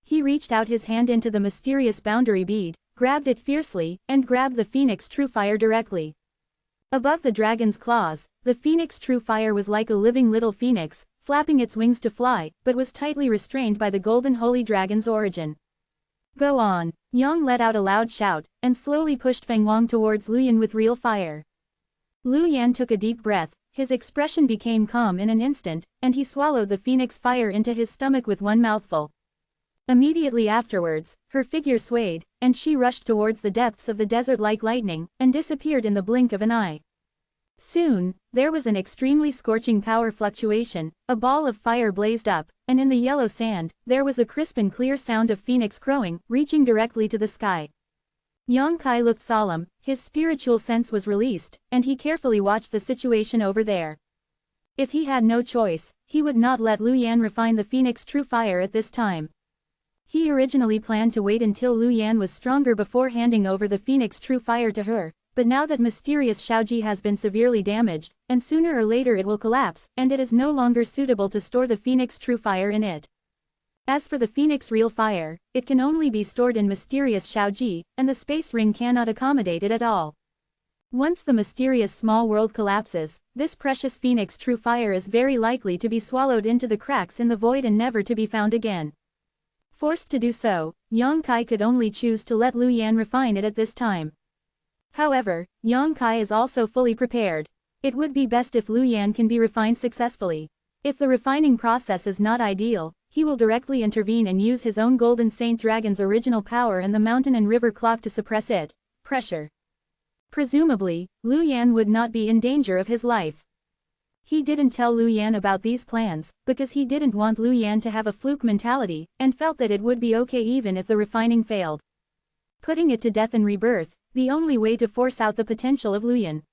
He reached out his hand into the mysterious boundary bead, grabbed it fiercely, and grabbed the Phoenix True Fire directly. Above the dragon's claws, the Phoenix True Fire was like a living little phoenix, flapping its wings to fly, but was tightly restrained by the golden holy dragon's origin. Go on. Yang let out a loud shout, and slowly pushed Feng Wang towards Liu Yan with real fire. Liu Yan took a deep breath, his expression became calm in an instant, and he swallowed the Phoenix Fire into his stomach with one mouthful. Immediately afterwards, her figure swayed, and she rushed towards the depths of the desert like lightning, and disappeared in the blink of an eye. Soon, there was an extremely scorching power fluctuation, a ball of fire blazed up, and in the yellow sand, there was a crisp and clear sound of phoenix crowing, reaching directly to the sky. Yang Kai looked solemn, his spiritual sense was released, and he carefully watched the situation over there. If he had no choice, he would not let Liu Yan refine the Phoenix True Fire at this time. He originally planned to wait until Liu Yan was stronger before handing over the Phoenix True Fire to her, but now that mysterious Shaoji has been severely damaged, and sooner or later it will collapse, and it is no longer suitable to store the Phoenix True Fire in it. As for the Phoenix Real Fire, it can only be stored in mysterious Shaoji, and the space ring cannot accommodate it at all. Once the mysterious small world collapses, this precious Phoenix True Fire is very likely to be swallowed into the cracks in the void and never to be found again. Forced to do so, Yang Kai could only choose to let Liu Yan refine it at this time. However, Yang Kai is also fully prepared. It would be best if Lu Yan can be refined successfully. If the refining process is not ideal, he will directly intervene and use his own Golden Saint Dragon's original power and the mountain and river clock to suppress it. Pressure. Presumably, Lu Yan would not be in danger of his life. He didn't tell Lu Yan about these plans, because he didn't want Lu Yan to have a fluke mentality, and felt that it would be okay even if the refining failed. Putting it to death and rebirth, the only way to force out the potential of Lu Yan.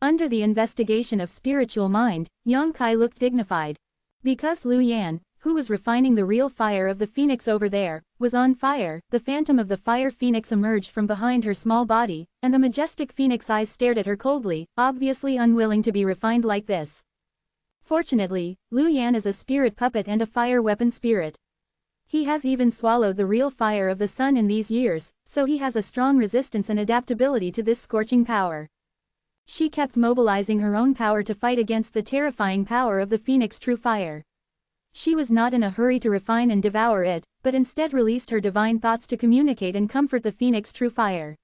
Under the investigation of spiritual mind, Yang Kai looked dignified. Because Lu Yan, who was refining the real fire of the phoenix over there, was on fire, the phantom of the fire phoenix emerged from behind her small body, and the majestic phoenix eyes stared at her coldly, obviously unwilling to be refined like this. Fortunately, Lu Yan is a spirit puppet and a fire weapon spirit. He has even swallowed the real fire of the sun in these years, so he has a strong resistance and adaptability to this scorching power. She kept mobilizing her own power to fight against the terrifying power of the phoenix true fire. She was not in a hurry to refine and devour it, but instead released her divine thoughts to communicate and comfort the phoenix true fire.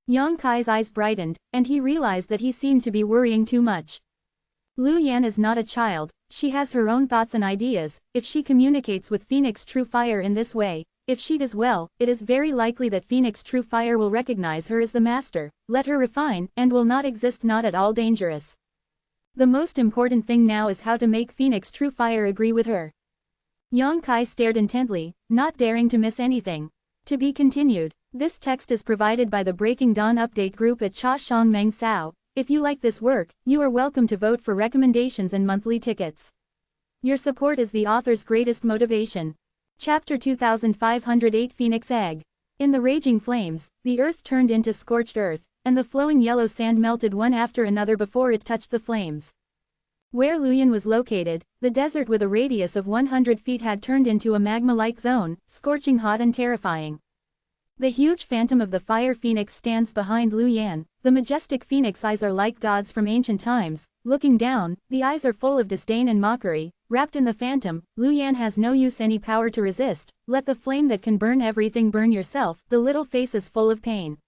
Yang Kai's eyes brightened, and he realized that he seemed to be worrying too much. Lu Yan is not a child, she has her own thoughts and ideas. If she communicates with Phoenix True Fire in this way, if she does well, it is very likely that Phoenix True Fire will recognize her as the master, let her refine, and will not exist not at all dangerous. The most important thing now is how to make Phoenix True Fire agree with her. Yang Kai stared intently, not daring to miss anything. To be continued. This text is provided by the Breaking Dawn update group at Cha Shang Meng Sao. If you like this work, you are welcome to vote for recommendations and monthly tickets. Your support is the author's greatest motivation. Chapter 2508 Phoenix Egg. In the raging flames, the earth turned into scorched earth, and the flowing yellow sand melted one after another before it touched the flames. Where Lu Yan was located, the desert with a radius of 100 feet had turned into a magma-like zone, scorching hot and terrifying. The huge phantom of the fire phoenix stands behind Lu Yan. The majestic phoenix eyes are like gods from ancient times. Looking down, the eyes are full of disdain and mockery. Wrapped in the phantom, Lu Yan has no use any power to resist. Let the flame that can burn everything burn yourself. The little face is full of pain.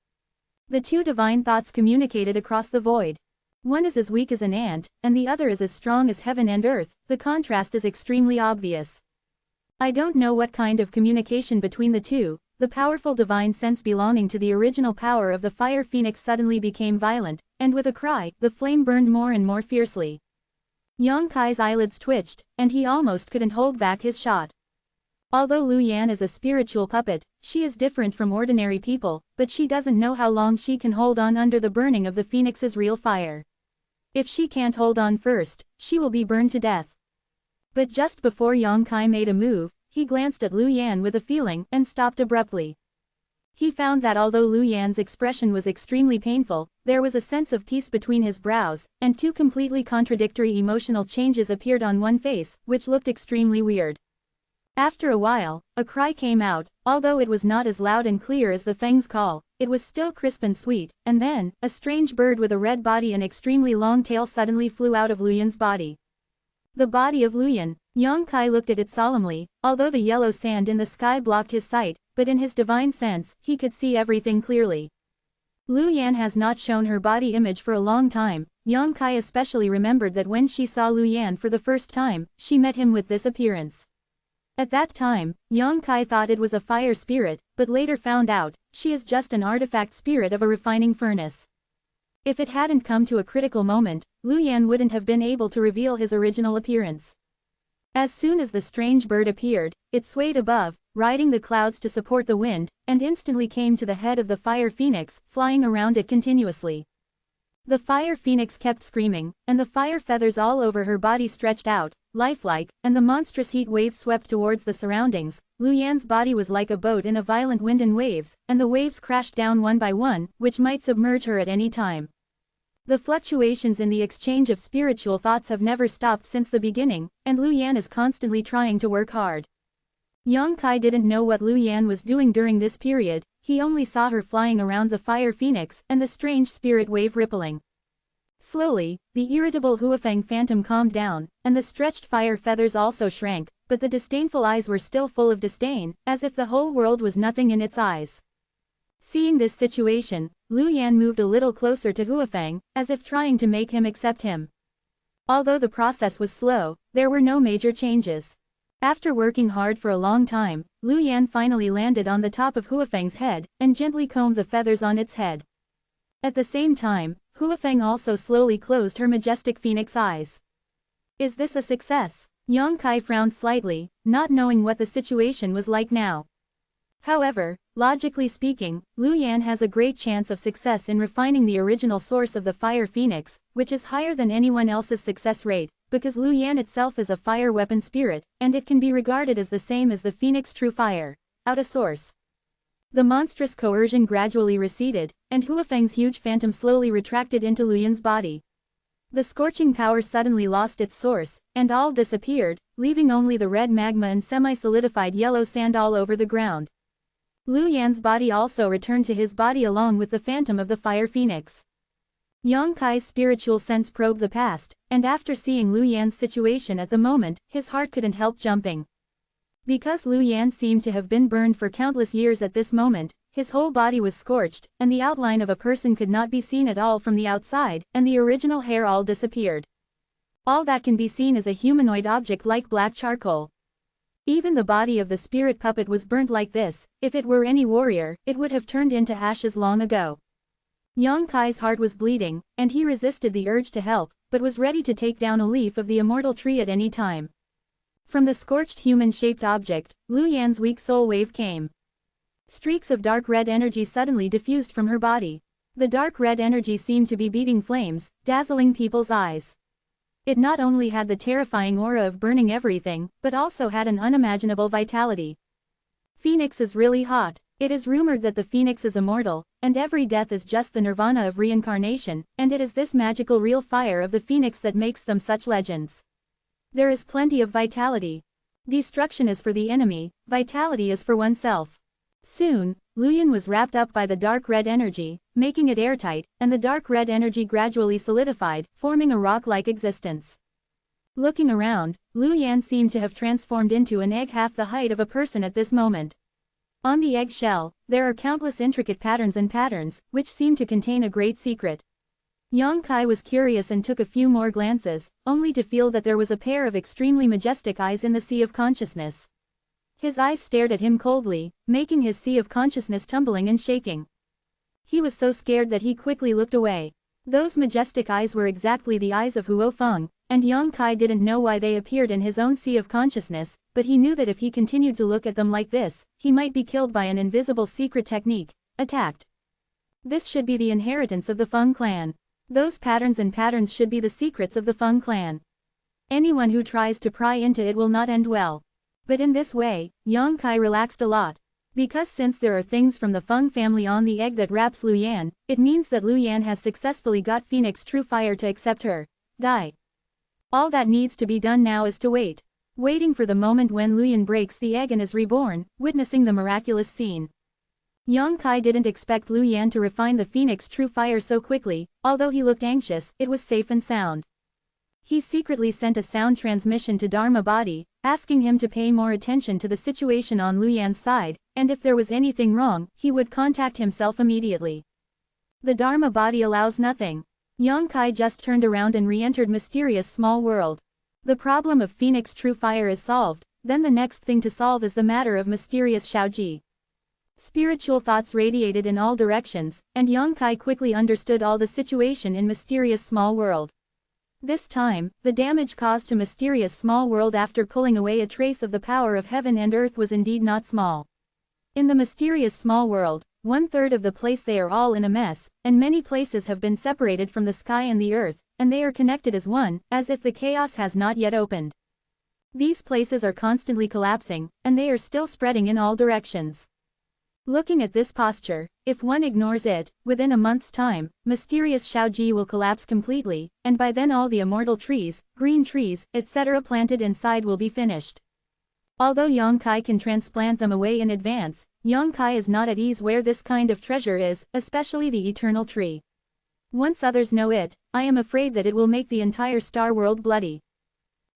The two divine thoughts communicated across the void. One is as weak as an ant, and the other is as strong as heaven and earth. The contrast is extremely obvious. I don't know what kind of communication between the two. The powerful divine sense belonging to the original power of the fire phoenix suddenly became violent, and with a cry, the flame burned more and more fiercely. Yang Kai's eyelids twitched, and he almost couldn't hold back his shot. Although Lu Yan is a spiritual puppet, she is different from ordinary people, but she doesn't know how long she can hold on under the burning of the phoenix's real fire. If she can't hold on first, she will be burned to death. But just before Yang Kai made a move, he glanced at Lu Yan with a feeling, and stopped abruptly. He found that although Lu Yan's expression was extremely painful, there was a sense of peace between his brows, and two completely contradictory emotional changes appeared on one face, which looked extremely weird. After a while, a cry came out. Although it was not as loud and clear as the Feng's call, it was still crisp and sweet, and then, a strange bird with a red body and extremely long tail suddenly flew out of Lu Yan's body. The body of Lu Yan. Yang Kai looked at it solemnly, although the yellow sand in the sky blocked his sight, but in his divine sense, he could see everything clearly. Lu Yan has not shown her body image for a long time. Yang Kai especially remembered that when she saw Lu Yan for the first time, she met him with this appearance. At that time, Yang Kai thought it was a fire spirit, but later found out, she is just an artifact spirit of a refining furnace. If it hadn't come to a critical moment, Lu Yan wouldn't have been able to reveal his original appearance. As soon as the strange bird appeared, it swayed above, riding the clouds to support the wind, and instantly came to the head of the fire phoenix, flying around it continuously. The fire phoenix kept screaming, and the fire feathers all over her body stretched out, lifelike, and the monstrous heat waves swept towards the surroundings. Lu Yan's body was like a boat in a violent wind and waves, and the waves crashed down one by one, which might submerge her at any time. The fluctuations in the exchange of spiritual thoughts have never stopped since the beginning, and Lu Yan is constantly trying to work hard. Yang Kai didn't know what Lu Yan was doing during this period. He only saw her flying around the fire phoenix and the strange spirit wave rippling. Slowly, the irritable Huafeng phantom calmed down, and the stretched fire feathers also shrank, but the disdainful eyes were still full of disdain, as if the whole world was nothing in its eyes. Seeing this situation, Lu Yan moved a little closer to Huafeng, as if trying to make him accept him. Although the process was slow, there were no major changes. After working hard for a long time, Lu Yan finally landed on the top of Huafeng's head, and gently combed the feathers on its head. At the same time, Huafeng also slowly closed her majestic phoenix eyes. Is this a success? Yang Kai frowned slightly, not knowing what the situation was like now. However, logically speaking, Lu Yan has a great chance of success in refining the original source of the fire phoenix, which is higher than anyone else's success rate, because Lu Yan itself is a fire weapon spirit, and it can be regarded as the same as the phoenix true fire. Out a source. The monstrous coercion gradually receded, and Huafeng's huge phantom slowly retracted into Lu Yan's body. The scorching power suddenly lost its source, and all disappeared, leaving only the red magma and semi-solidified yellow sand all over the ground. Lu Yan's body also returned to his body along with the phantom of the fire phoenix. Yang Kai's spiritual sense probed the past, and after seeing Lu Yan's situation at the moment, his heart couldn't help jumping. Because Lu Yan seemed to have been burned for countless years at this moment, his whole body was scorched, and the outline of a person could not be seen at all from the outside, and the original hair all disappeared. All that can be seen is a humanoid object like black charcoal. Even the body of the spirit puppet was burnt like this. If it were any warrior, it would have turned into ashes long ago. Yang Kai's heart was bleeding, and he resisted the urge to help, but was ready to take down a leaf of the immortal tree at any time. From the scorched human-shaped object, Lu Yan's weak soul wave came. Streaks of dark red energy suddenly diffused from her body. The dark red energy seemed to be beating flames, dazzling people's eyes. It not only had the terrifying aura of burning everything, but also had an unimaginable vitality. Phoenix is really hot. It is rumored that the phoenix is immortal, and every death is just the nirvana of reincarnation, and it is this magical real fire of the phoenix that makes them such legends. There is plenty of vitality. Destruction is for the enemy, vitality is for oneself. Soon, Lu Yan was wrapped up by the dark red energy, making it airtight, and the dark red energy gradually solidified, forming a rock-like existence. Looking around, Lu Yan seemed to have transformed into an egg half the height of a person at this moment. On the egg shell, there are countless intricate patterns, which seem to contain a great secret. Yang Kai was curious and took a few more glances, only to feel that there was a pair of extremely majestic eyes in the sea of consciousness. His eyes stared at him coldly, making his sea of consciousness tumbling and shaking. He was so scared that he quickly looked away. Those majestic eyes were exactly the eyes of Huofeng, and Yang Kai didn't know why they appeared in his own sea of consciousness, but he knew that if he continued to look at them like this, he might be killed by an invisible secret technique, attacked. This should be the inheritance of the Feng clan. Those patterns should be the secrets of the Feng clan. Anyone who tries to pry into it will not end well. But in this way, Yang Kai relaxed a lot. Because since there are things from the Feng family on the egg that wraps Lu Yan, it means that Lu Yan has successfully got Phoenix True Fire to accept her. All that needs to be done now is to wait. Waiting for the moment when Lu Yan breaks the egg and is reborn, witnessing the miraculous scene. Yang Kai didn't expect Lu Yan to refine the Phoenix True Fire so quickly. Although he looked anxious, it was safe and sound. He secretly sent a sound transmission to Dharma Body, asking him to pay more attention to the situation on Lu Yan's side, and if there was anything wrong, he would contact himself immediately. The Dharma Body allows nothing. Yang Kai just turned around and re-entered mysterious small world. The problem of Phoenix True Fire is solved, then the next thing to solve is the matter of mysterious Shaoji. Spiritual thoughts radiated in all directions, and Yang Kai quickly understood all the situation in mysterious small world. This time, the damage caused to mysterious small world after pulling away a trace of the power of heaven and earth was indeed not small. In the mysterious small world, 1/3 of the place they are all in a mess, and many places have been separated from the sky and the earth, and they are connected as one, as if the chaos has not yet opened. These places are constantly collapsing, and they are still spreading in all directions. Looking at this posture, if one ignores it, within a month's time, mysterious Shaoji will collapse completely, and by then all the immortal trees, green trees, etc. planted inside will be finished. Although Yang Kai can transplant them away in advance, Yang Kai is not at ease where this kind of treasure is, especially the eternal tree. Once others know it, I am afraid that it will make the entire star world bloody.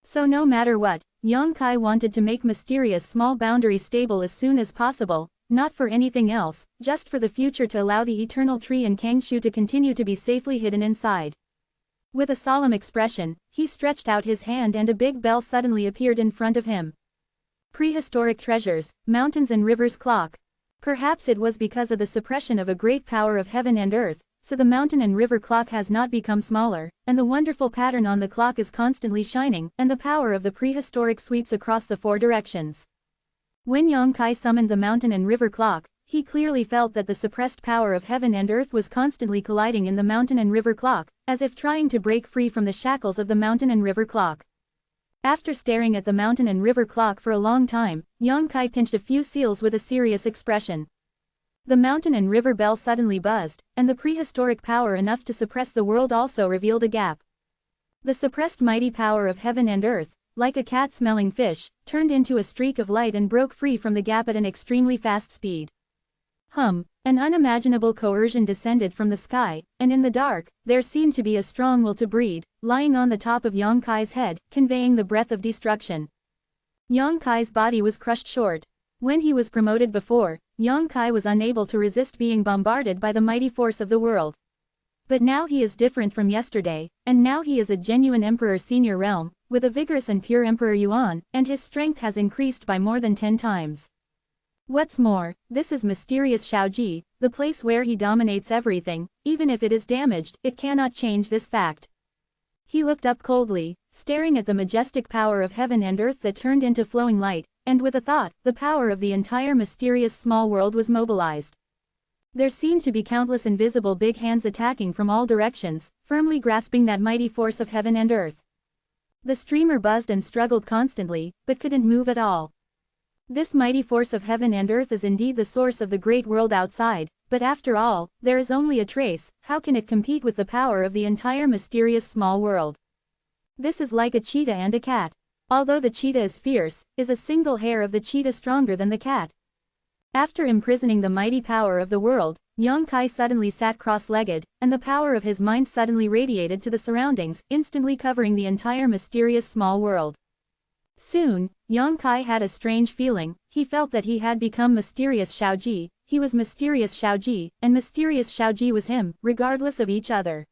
So no matter what, Yang Kai wanted to make mysterious small boundaries stable as soon as possible, not for anything else, just for the future, to allow the eternal tree and Kangshu to continue to be safely hidden inside. With a solemn expression, he stretched out his hand and a big bell suddenly appeared in front of him. Prehistoric treasures, mountains and rivers clock. Perhaps it was because of the suppression of a great power of heaven and earth, so the mountain and river clock has not become smaller, and the wonderful pattern on the clock is constantly shining, and the power of the prehistoric sweeps across the four directions. When Yongkai summoned the mountain and river clock, he clearly felt that the suppressed power of heaven and earth was constantly colliding in the mountain and river clock, as if trying to break free from the shackles of the mountain and river clock. After staring at the mountain and river clock for a long time, Yongkai pinched a few seals with a serious expression. The mountain and river bell suddenly buzzed, and the prehistoric power enough to suppress the world also revealed a gap. The suppressed mighty power of heaven and earth, like a cat smelling fish, turned into a streak of light and broke free from the gap at an extremely fast speed. An unimaginable coercion descended from the sky, and in the dark, there seemed to be a strong will to breed, lying on the top of Yongkai's head, conveying the breath of destruction. Yongkai's body was crushed short. When he was promoted before, Yongkai was unable to resist being bombarded by the mighty force of the world. But now he is different from yesterday, and now he is a genuine emperor senior realm, with a vigorous and pure Emperor Yuan, and his strength has increased by more than 10 times. What's more, this is mysterious Shaoji, the place where he dominates everything. Even if it is damaged, it cannot change this fact. He looked up coldly, staring at the majestic power of heaven and earth that turned into flowing light, and with a thought, the power of the entire mysterious small world was mobilized. There seemed to be countless invisible big hands attacking from all directions, firmly grasping that mighty force of heaven and earth. The streamer buzzed and struggled constantly, but couldn't move at all. This mighty force of heaven and earth is indeed the source of the great world outside, but after all, there is only a trace. How can it compete with the power of the entire mysterious small world? This is like a cheetah and a cat. Although the cheetah is fierce, is a single hair of the cheetah stronger than the cat? After imprisoning the mighty power of the world, Yongkai suddenly sat cross-legged, and the power of his mind suddenly radiated to the surroundings, instantly covering the entire mysterious small world. Soon, Yongkai had a strange feeling. He felt that he had become mysterious Shaoji, he was mysterious Shaoji, and mysterious Shaoji was him, regardless of each other.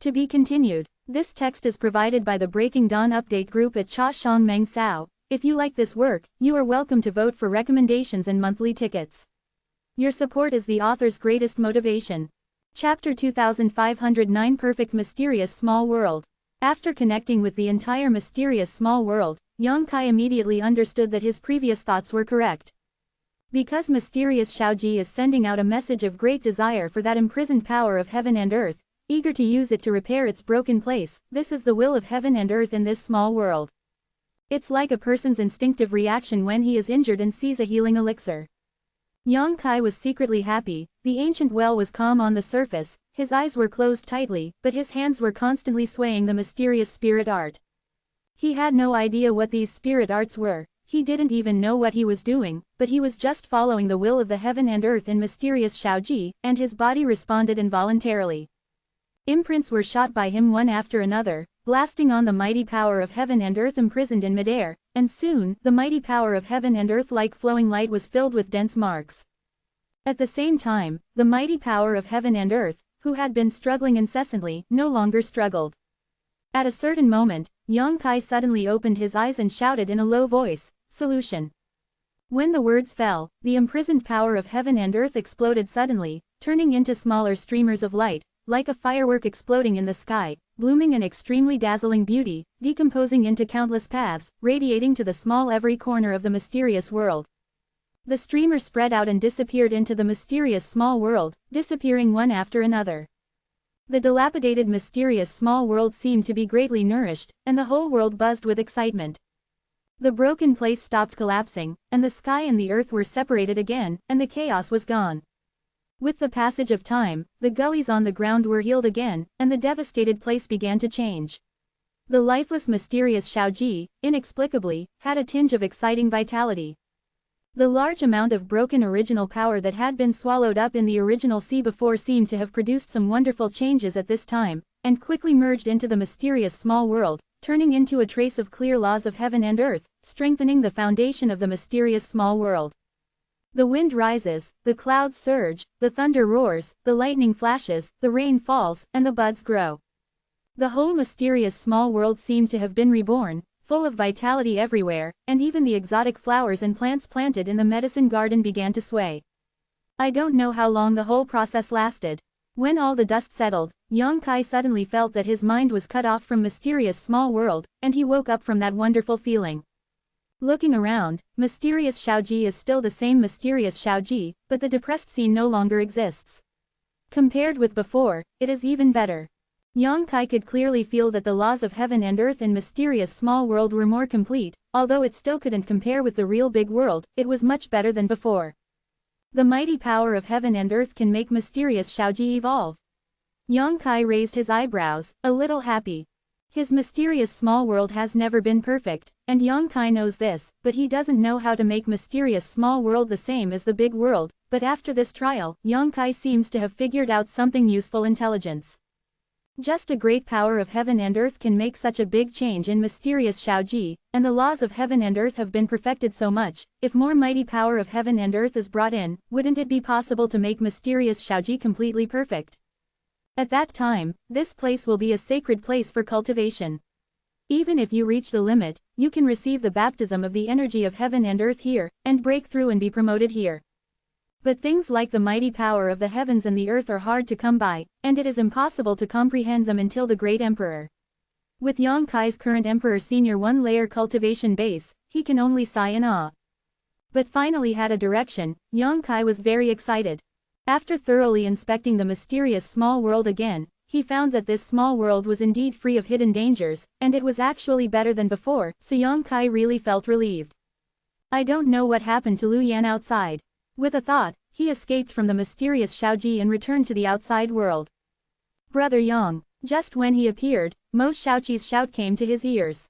To be continued. This text is provided by the Breaking Dawn Update group at Cha Shang Meng Sao. If you like this work, you are welcome to vote for recommendations and monthly tickets. Your support is the author's greatest motivation. Chapter 2509 Perfect Mysterious Small World. After connecting with the entire mysterious small world, Yongkai immediately understood that his previous thoughts were correct. Because mysterious Shaoji is sending out a message of great desire for that imprisoned power of heaven and earth, eager to use it to repair its broken place, this is the will of heaven and earth in this small world. It's like a person's instinctive reaction when he is injured and sees a healing elixir. Yongkai was secretly happy. The ancient well was calm on the surface, his eyes were closed tightly, but his hands were constantly swaying the mysterious spirit art. He had no idea what these spirit arts were, he didn't even know what he was doing, but he was just following the will of the heaven and earth in mysterious Shaoji, and his body responded involuntarily. Imprints were shot by him one after another, blasting on the mighty power of heaven and earth imprisoned in midair, and soon, the mighty power of heaven and earth like flowing light was filled with dense marks. At the same time, the mighty power of heaven and earth, who had been struggling incessantly, no longer struggled. At a certain moment, Yongkai suddenly opened his eyes and shouted in a low voice, "Solution." When the words fell, the imprisoned power of heaven and earth exploded suddenly, turning into smaller streamers of light, like a firework exploding in the sky, blooming in extremely dazzling beauty, decomposing into countless paths, radiating to the small every corner of the mysterious world. The streamer spread out and disappeared into the mysterious small world, disappearing one after another. The dilapidated mysterious small world seemed to be greatly nourished, and the whole world buzzed with excitement. The broken place stopped collapsing, and the sky and the earth were separated again, and the chaos was gone. With the passage of time, the gullies on the ground were healed again, and the devastated place began to change. The lifeless mysterious Shaoji, inexplicably, had a tinge of exciting vitality. The large amount of broken original power that had been swallowed up in the original sea before seemed to have produced some wonderful changes at this time, and quickly merged into the mysterious small world, turning into a trace of clear laws of heaven and earth, strengthening the foundation of the mysterious small world. The wind rises, the clouds surge, the thunder roars, the lightning flashes, the rain falls, and the buds grow. The whole mysterious small world seemed to have been reborn, full of vitality everywhere, and even the exotic flowers and plants planted in the medicine garden began to sway. I don't know how long the whole process lasted. When all the dust settled, Yang Kai suddenly felt that his mind was cut off from mysterious small world, and he woke up from that wonderful feeling. Looking around, mysterious Xiaoji is still the same mysterious Xiaoji, but the depressed scene no longer exists. Compared with before, it is even better. Yang Kai could clearly feel that the laws of heaven and earth in mysterious small world were more complete, although it still couldn't compare with the real big world, it was much better than before. The mighty power of heaven and earth can make mysterious Xiaoji evolve. Yang Kai raised his eyebrows, a little happy. His mysterious small world has never been perfect, and Yang Kai knows this, but he doesn't know how to make mysterious small world the same as the big world, but after this trial, Yang Kai seems to have figured out something useful intelligence. Just a great power of heaven and earth can make such a big change in mysterious Xiaoji, and the laws of heaven and earth have been perfected so much, if more mighty power of heaven and earth is brought in, wouldn't it be possible to make mysterious Xiaoji completely perfect? At that time, this place will be a sacred place for cultivation. Even if you reach the limit, you can receive the baptism of the energy of heaven and earth here, and break through and be promoted here. But things like the mighty power of the heavens and the earth are hard to come by, and it is impossible to comprehend them until the great emperor. With Yang Kai's current emperor senior one-layer cultivation base, he can only sigh in awe. But finally had a direction, Yang Kai was very excited. After thoroughly inspecting the mysterious small world again, he found that this small world was indeed free of hidden dangers, and it was actually better than before, so Yang Kai really felt relieved. I don't know what happened to Lu Yan outside. With a thought, he escaped from the mysterious Xiaoji and returned to the outside world. Brother Yang. Just when he appeared, Mo Xiaoqi's shout came to his ears.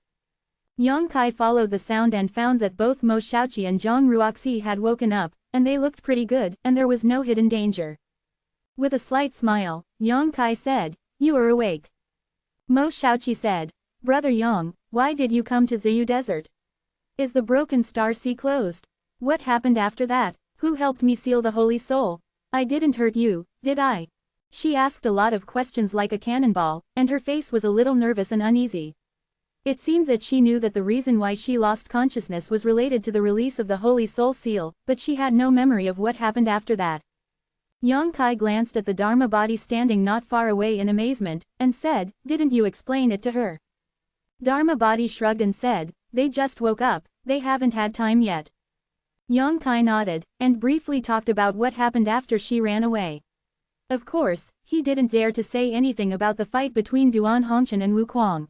Yang Kai followed the sound and found that both Mo Xiaoqi and Zhang Ruoxi had woken up, and they looked pretty good, and there was no hidden danger. With a slight smile, Yang Kai said, "You are awake." Mo Xiaoqi said, "Brother Yang, why did you come to Ziyu Desert? Is the Broken Star Sea closed? What happened after that? Who helped me seal the Holy Soul? I didn't hurt you, did I?" She asked a lot of questions like a cannonball, and her face was a little nervous and uneasy. It seemed that she knew that the reason why she lost consciousness was related to the release of the Holy Soul seal, but she had no memory of what happened after that. Yang Kai glanced at the Dharma body standing not far away in amazement, and said, "Didn't you explain it to her?" Dharma body shrugged and said, "They just woke up, they haven't had time yet." Yang Kai nodded, and briefly talked about what happened after she ran away. Of course, he didn't dare to say anything about the fight between Duan Hongchen and Wu Kuang.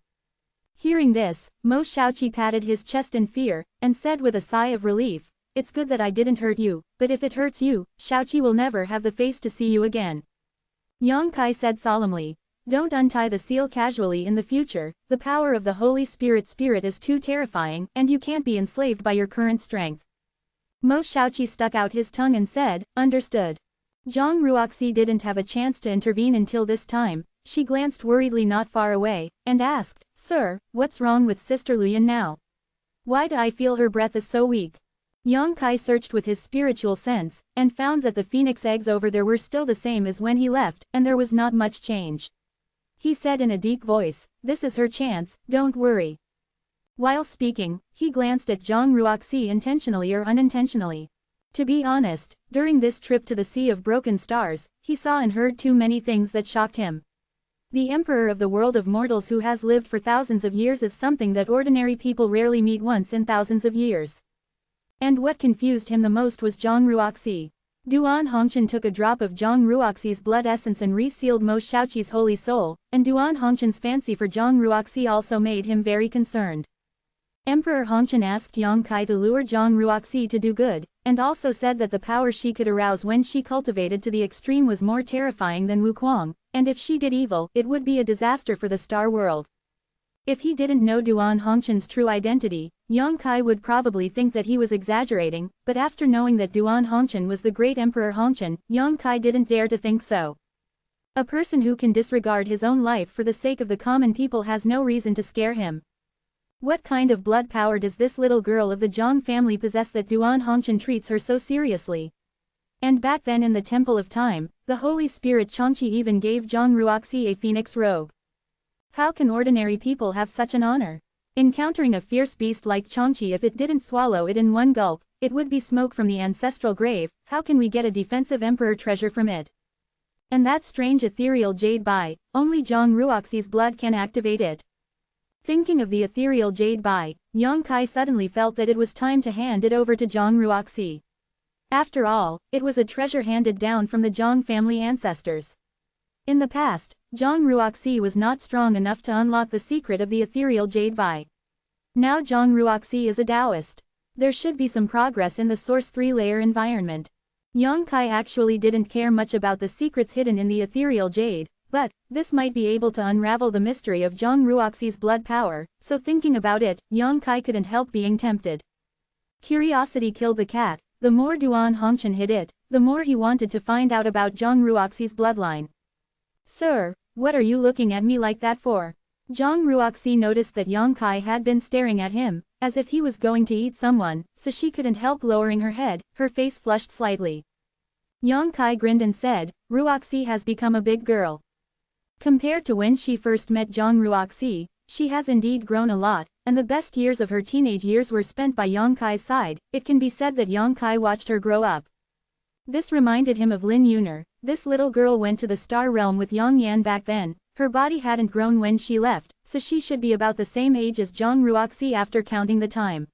Hearing this, Mo Xiaoqi patted his chest in fear, and said with a sigh of relief, "It's good that I didn't hurt you, but if it hurts you, Xiaoqi will never have the face to see you again." Yang Kai said solemnly, "Don't untie the seal casually in the future, the power of the Holy Spirit is too terrifying, and you can't be enslaved by your current strength." Mo Xiaoqi stuck out his tongue and said, "Understood." Zhang Ruoxi didn't have a chance to intervene until this time. She glanced worriedly not far away, and asked, "Sir, what's wrong with Sister Luyan now? Why do I feel her breath is so weak?" Yang Kai searched with his spiritual sense, and found that the phoenix eggs over there were still the same as when he left, and there was not much change. He said in a deep voice, "This is her chance, don't worry." While speaking, he glanced at Zhang Ruoxi intentionally or unintentionally. To be honest, during this trip to the Sea of Broken Stars, he saw and heard too many things that shocked him. The emperor of the world of mortals who has lived for thousands of years is something that ordinary people rarely meet once in thousands of years. And what confused him the most was Zhang Ruoxi. Duan Hongchen took a drop of Zhang Ruoxi's blood essence and resealed Mo Xiaoqi's holy soul, and Duan Hongchen's fancy for Zhang Ruoxi also made him very concerned. Emperor Hongchen asked Yang Kai to lure Zhang Ruoxi to do good, and also said that the power she could arouse when she cultivated to the extreme was more terrifying than Wu Kuang, and if she did evil, it would be a disaster for the star world. If he didn't know Duan Hongchen's true identity, Yang Kai would probably think that he was exaggerating, but after knowing that Duan Hongchen was the great Emperor Hongchen, Yang Kai didn't dare to think so. A person who can disregard his own life for the sake of the common people has no reason to scare him. What kind of blood power does this little girl of the Zhang family possess that Duan Hongchen treats her so seriously? And back then in the Temple of Time, the Holy Spirit Changqi even gave Zhang Ruoxi a phoenix robe. How can ordinary people have such an honor? Encountering a fierce beast like Changqi, if it didn't swallow it in one gulp, it would be smoke from the ancestral grave. How can we get a defensive emperor treasure from it? And that strange ethereal jade bai, only Zhang Ruoxi's blood can activate it. Thinking of the ethereal jade bai, Yang Kai suddenly felt that it was time to hand it over to Zhang Ruoxi. After all, it was a treasure handed down from the Zhang family ancestors. In the past, Zhang Ruoxi was not strong enough to unlock the secret of the ethereal jade bai. Now Zhang Ruoxi is a Taoist. There should be some progress in the Source 3-layer environment. Yang Kai actually didn't care much about the secrets hidden in the ethereal jade, but this might be able to unravel the mystery of Zhang Ruoxi's blood power, so thinking about it, Yang Kai couldn't help being tempted. Curiosity killed the cat. The more Duan Hongchen hid it, the more he wanted to find out about Zhang Ruoxi's bloodline. Sir, what are you looking at me like that for? Zhang Ruoxi noticed that Yang Kai had been staring at him, as if he was going to eat someone, so she couldn't help lowering her head, her face flushed slightly. Yang Kai grinned and said, Ruoxi has become a big girl. Compared to when she first met Zhang Ruoxi, she has indeed grown a lot, and the best years of her teenage years were spent by Yang Kai's side. It can be said that Yang Kai watched her grow up. This reminded him of Lin Yuner. This little girl went to the star realm with Yang Yan back then. Her body hadn't grown when she left, so she should be about the same age as Zhang Ruoxi after counting the time.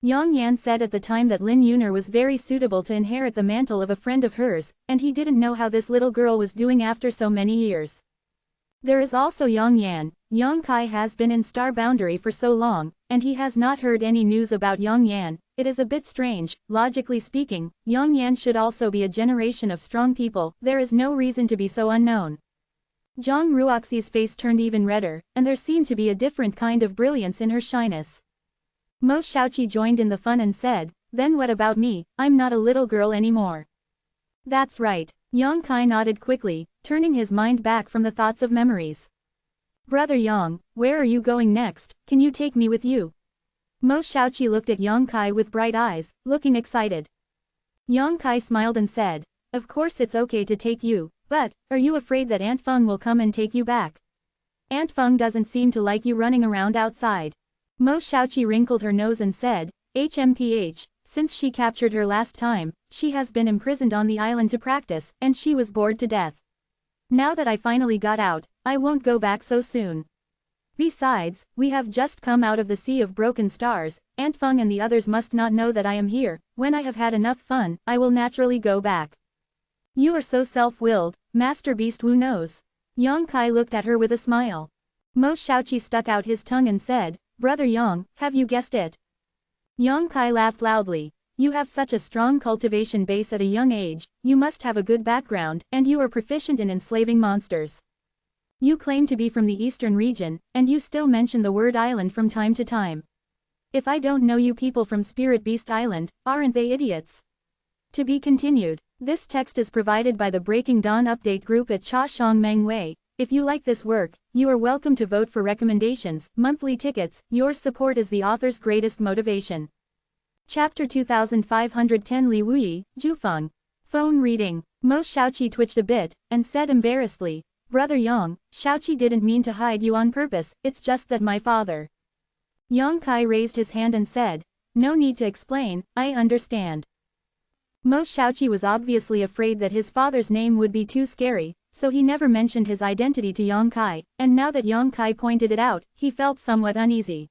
Yang Yan said at the time that Lin Yuner was very suitable to inherit the mantle of a friend of hers, and he didn't know how this little girl was doing after so many years. There is also Yang Yan. Yang Kai has been in Star Boundary for so long, and he has not heard any news about Yang Yan. It is a bit strange. Logically speaking, Yang Yan should also be a generation of strong people. There is no reason to be so unknown. Zhang Ruoxi's face turned even redder, and there seemed to be a different kind of brilliance in her shyness. Mo Shaoqi joined in the fun and said, then what about me? I'm not a little girl anymore. That's right. Yang Kai nodded quickly, turning his mind back from the thoughts of memories. Brother Yang, where are you going next? Can you take me with you? Mo Shaoqi looked at Yang Kai with bright eyes, looking excited. Yang Kai smiled and said, of course it's okay to take you, but are you afraid that Aunt Feng will come and take you back? Aunt Feng doesn't seem to like you running around outside. Mo Shaoqi wrinkled her nose and said, HMPH, since she captured her last time, she has been imprisoned on the island to practice, and she was bored to death. Now that I finally got out, I won't go back so soon. Besides, we have just come out of the Sea of Broken Stars. Aunt Feng and the others must not know that I am here. When I have had enough fun, I will naturally go back. You are so self-willed, Master Beast Wu knows. Yang Kai looked at her with a smile. Mo Shaoqi stuck out his tongue and said, Brother Yang, have you guessed it? Yang Kai laughed loudly. You have such a strong cultivation base at a young age, you must have a good background, and you are proficient in enslaving monsters. You claim to be from the eastern region, and you still mention the word island from time to time. If I don't know you people from Spirit Beast Island, aren't they idiots? To be continued. This text is provided by the Breaking Dawn Update group at Cha Shang Meng Wei. If you like this work, you are welcome to vote for recommendations, monthly tickets. Your support is the author's greatest motivation. Chapter 2510 Li Wuyi, Zhufeng. Phone reading. Mo Shaoqi twitched a bit, and said embarrassedly, Brother Yang, Shaoqi didn't mean to hide you on purpose, it's just that my father. Yang Kai raised his hand and said, no need to explain, I understand. Mo Shaoqi was obviously afraid that his father's name would be too scary, so he never mentioned his identity to Yang Kai, and now that Yang Kai pointed it out, he felt somewhat uneasy.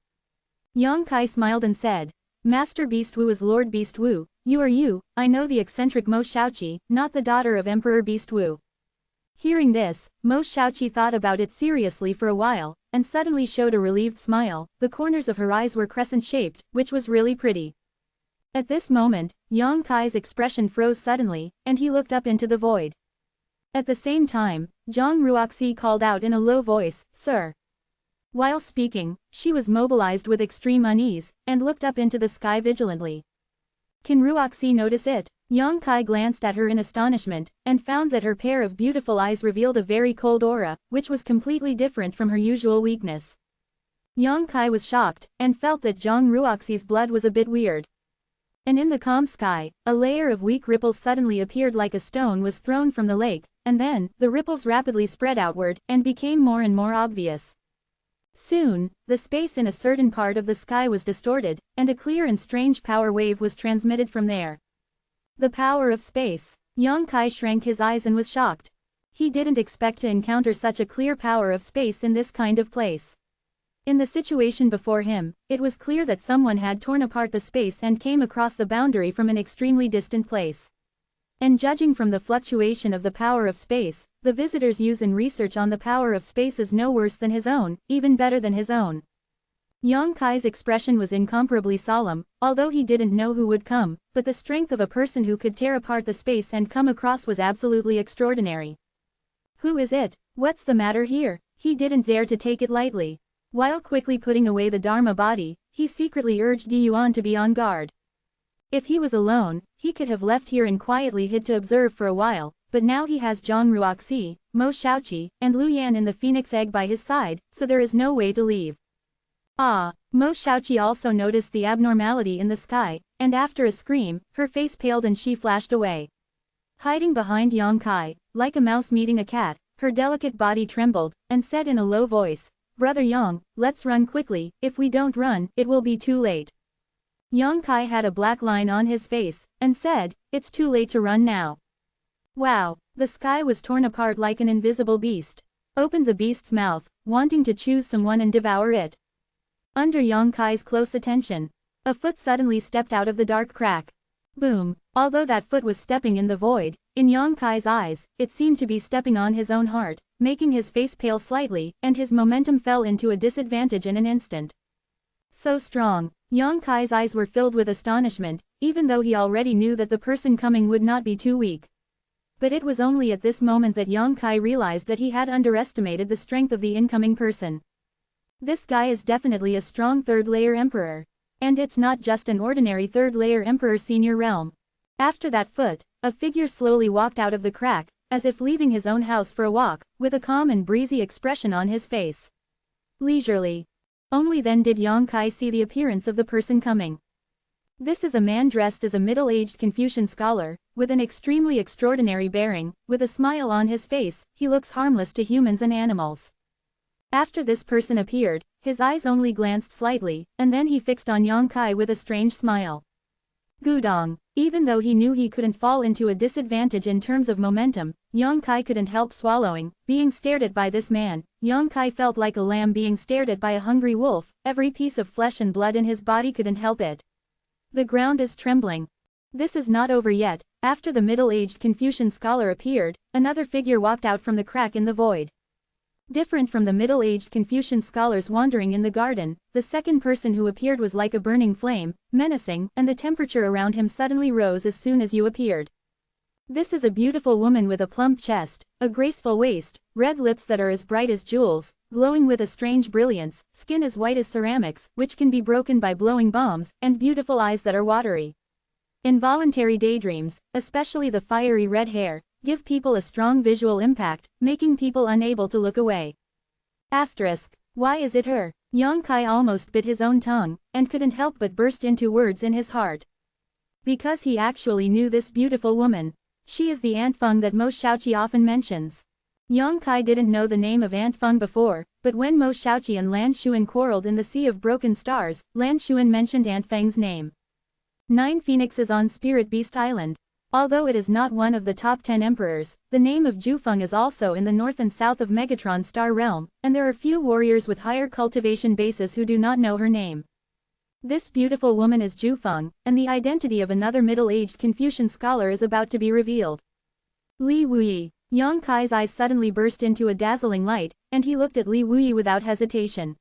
Yang Kai smiled and said, Master Beast Wu is Lord Beast Wu, you are you, I know the eccentric Mo Shaoqi, not the daughter of Emperor Beast Wu. Hearing this, Mo Shaoqi thought about it seriously for a while, and suddenly showed a relieved smile. The corners of her eyes were crescent-shaped, which was really pretty. At this moment, Yang Kai's expression froze suddenly, and he looked up into the void. At the same time, Zhang Ruoxi called out in a low voice, Sir. While speaking, she was mobilized with extreme unease, and looked up into the sky vigilantly. Can Ruoxi notice it? Yang Kai glanced at her in astonishment, and found that her pair of beautiful eyes revealed a very cold aura, which was completely different from her usual weakness. Yang Kai was shocked, and felt that Zhang Ruoxi's blood was a bit weird. And in the calm sky, a layer of weak ripples suddenly appeared like a stone was thrown from the lake, and then, the ripples rapidly spread outward, and became more and more obvious. Soon, the space in a certain part of the sky was distorted, and a clear and strange power wave was transmitted from there. The power of space. Yang Kai shrank his eyes and was shocked. He didn't expect to encounter such a clear power of space in this kind of place. In the situation before him, it was clear that someone had torn apart the space and came across the boundary from an extremely distant place. And judging from the fluctuation of the power of space, the visitor's use in research on the power of space is no worse than his own, even better than his own. Yang Kai's expression was incomparably solemn, although he didn't know who would come, but the strength of a person who could tear apart the space and come across was absolutely extraordinary. Who is it? What's the matter here? He didn't dare to take it lightly. While quickly putting away the Dharma body, he secretly urged Yuan to be on guard. If he was alone, he could have left here and quietly hid to observe for a while, but now he has Zhang Ruoxi, Mo Shaoqi, and Lu Yan in the phoenix egg by his side, so there is no way to leave. Ah! Mo Shaoqi also noticed the abnormality in the sky, and after a scream, her face paled and she flashed away. Hiding behind Yang Kai, like a mouse meeting a cat, her delicate body trembled, and said in a low voice, "Brother Yang, let's run quickly, if we don't run, it will be too late." Yang Kai had a black line on his face, and said, "It's too late to run now." Wow! The sky was torn apart like an invisible beast. Opened the beast's mouth, wanting to choose someone and devour it. Under Yang Kai's close attention, a foot suddenly stepped out of the dark crack. Boom! Although that foot was stepping in the void, in Yang Kai's eyes, it seemed to be stepping on his own heart, making his face pale slightly, and his momentum fell into a disadvantage in an instant. So strong. Yang Kai's eyes were filled with astonishment, even though he already knew that the person coming would not be too weak. But it was only at this moment that Yang Kai realized that he had underestimated the strength of the incoming person. This guy is definitely a strong third-layer emperor. And it's not just an ordinary third-layer emperor senior realm. After that foot, a figure slowly walked out of the crack, as if leaving his own house for a walk, with a calm and breezy expression on his face. Leisurely. Only then did Yang Kai see the appearance of the person coming. This is a man dressed as a middle-aged Confucian scholar, with an extremely extraordinary bearing, with a smile on his face. He looks harmless to humans and animals. After this person appeared, his eyes only glanced slightly, and then he fixed on Yang Kai with a strange smile. Gudong. Even though he knew he couldn't fall into a disadvantage in terms of momentum, Yang Kai couldn't help swallowing. Being stared at by this man, Yang Kai felt like a lamb being stared at by a hungry wolf. Every piece of flesh and blood in his body couldn't help it. The ground is trembling. This is not over yet. After the middle-aged Confucian scholar appeared, another figure walked out from the crack in the void. Different from the middle-aged Confucian scholars wandering in the garden, the second person who appeared was like a burning flame, menacing, and the temperature around him suddenly rose as soon as you appeared. This is a beautiful woman with a plump chest, a graceful waist, red lips that are as bright as jewels, glowing with a strange brilliance, skin as white as ceramics, which can be broken by blowing bombs, and beautiful eyes that are watery. Involuntary daydreams, especially the fiery red hair, give people a strong visual impact, making people unable to look away. Asterisk. Why is it her? Yang Kai almost bit his own tongue, and couldn't help but burst into words in his heart. Because he actually knew this beautiful woman. She is the Dianfeng that Mo Shaoqi often mentions. Yang Kai didn't know the name of Dianfeng before, but when Mo Shaoqi and Lan Xuan quarreled in the Sea of Broken Stars, Lan Xuan mentioned Dianfeng's name. 9 Phoenixes on Spirit Beast Island. Although it is not one of the top 10 emperors, the name of Zhufeng is also in the north and south of Megatron Star Realm, and there are few warriors with higher cultivation bases who do not know her name. This beautiful woman is Zhufeng, and the identity of another middle-aged Confucian scholar is about to be revealed. Li Wuyi. Yang Kai's eyes suddenly burst into a dazzling light, and he looked at Li Wuyi without hesitation.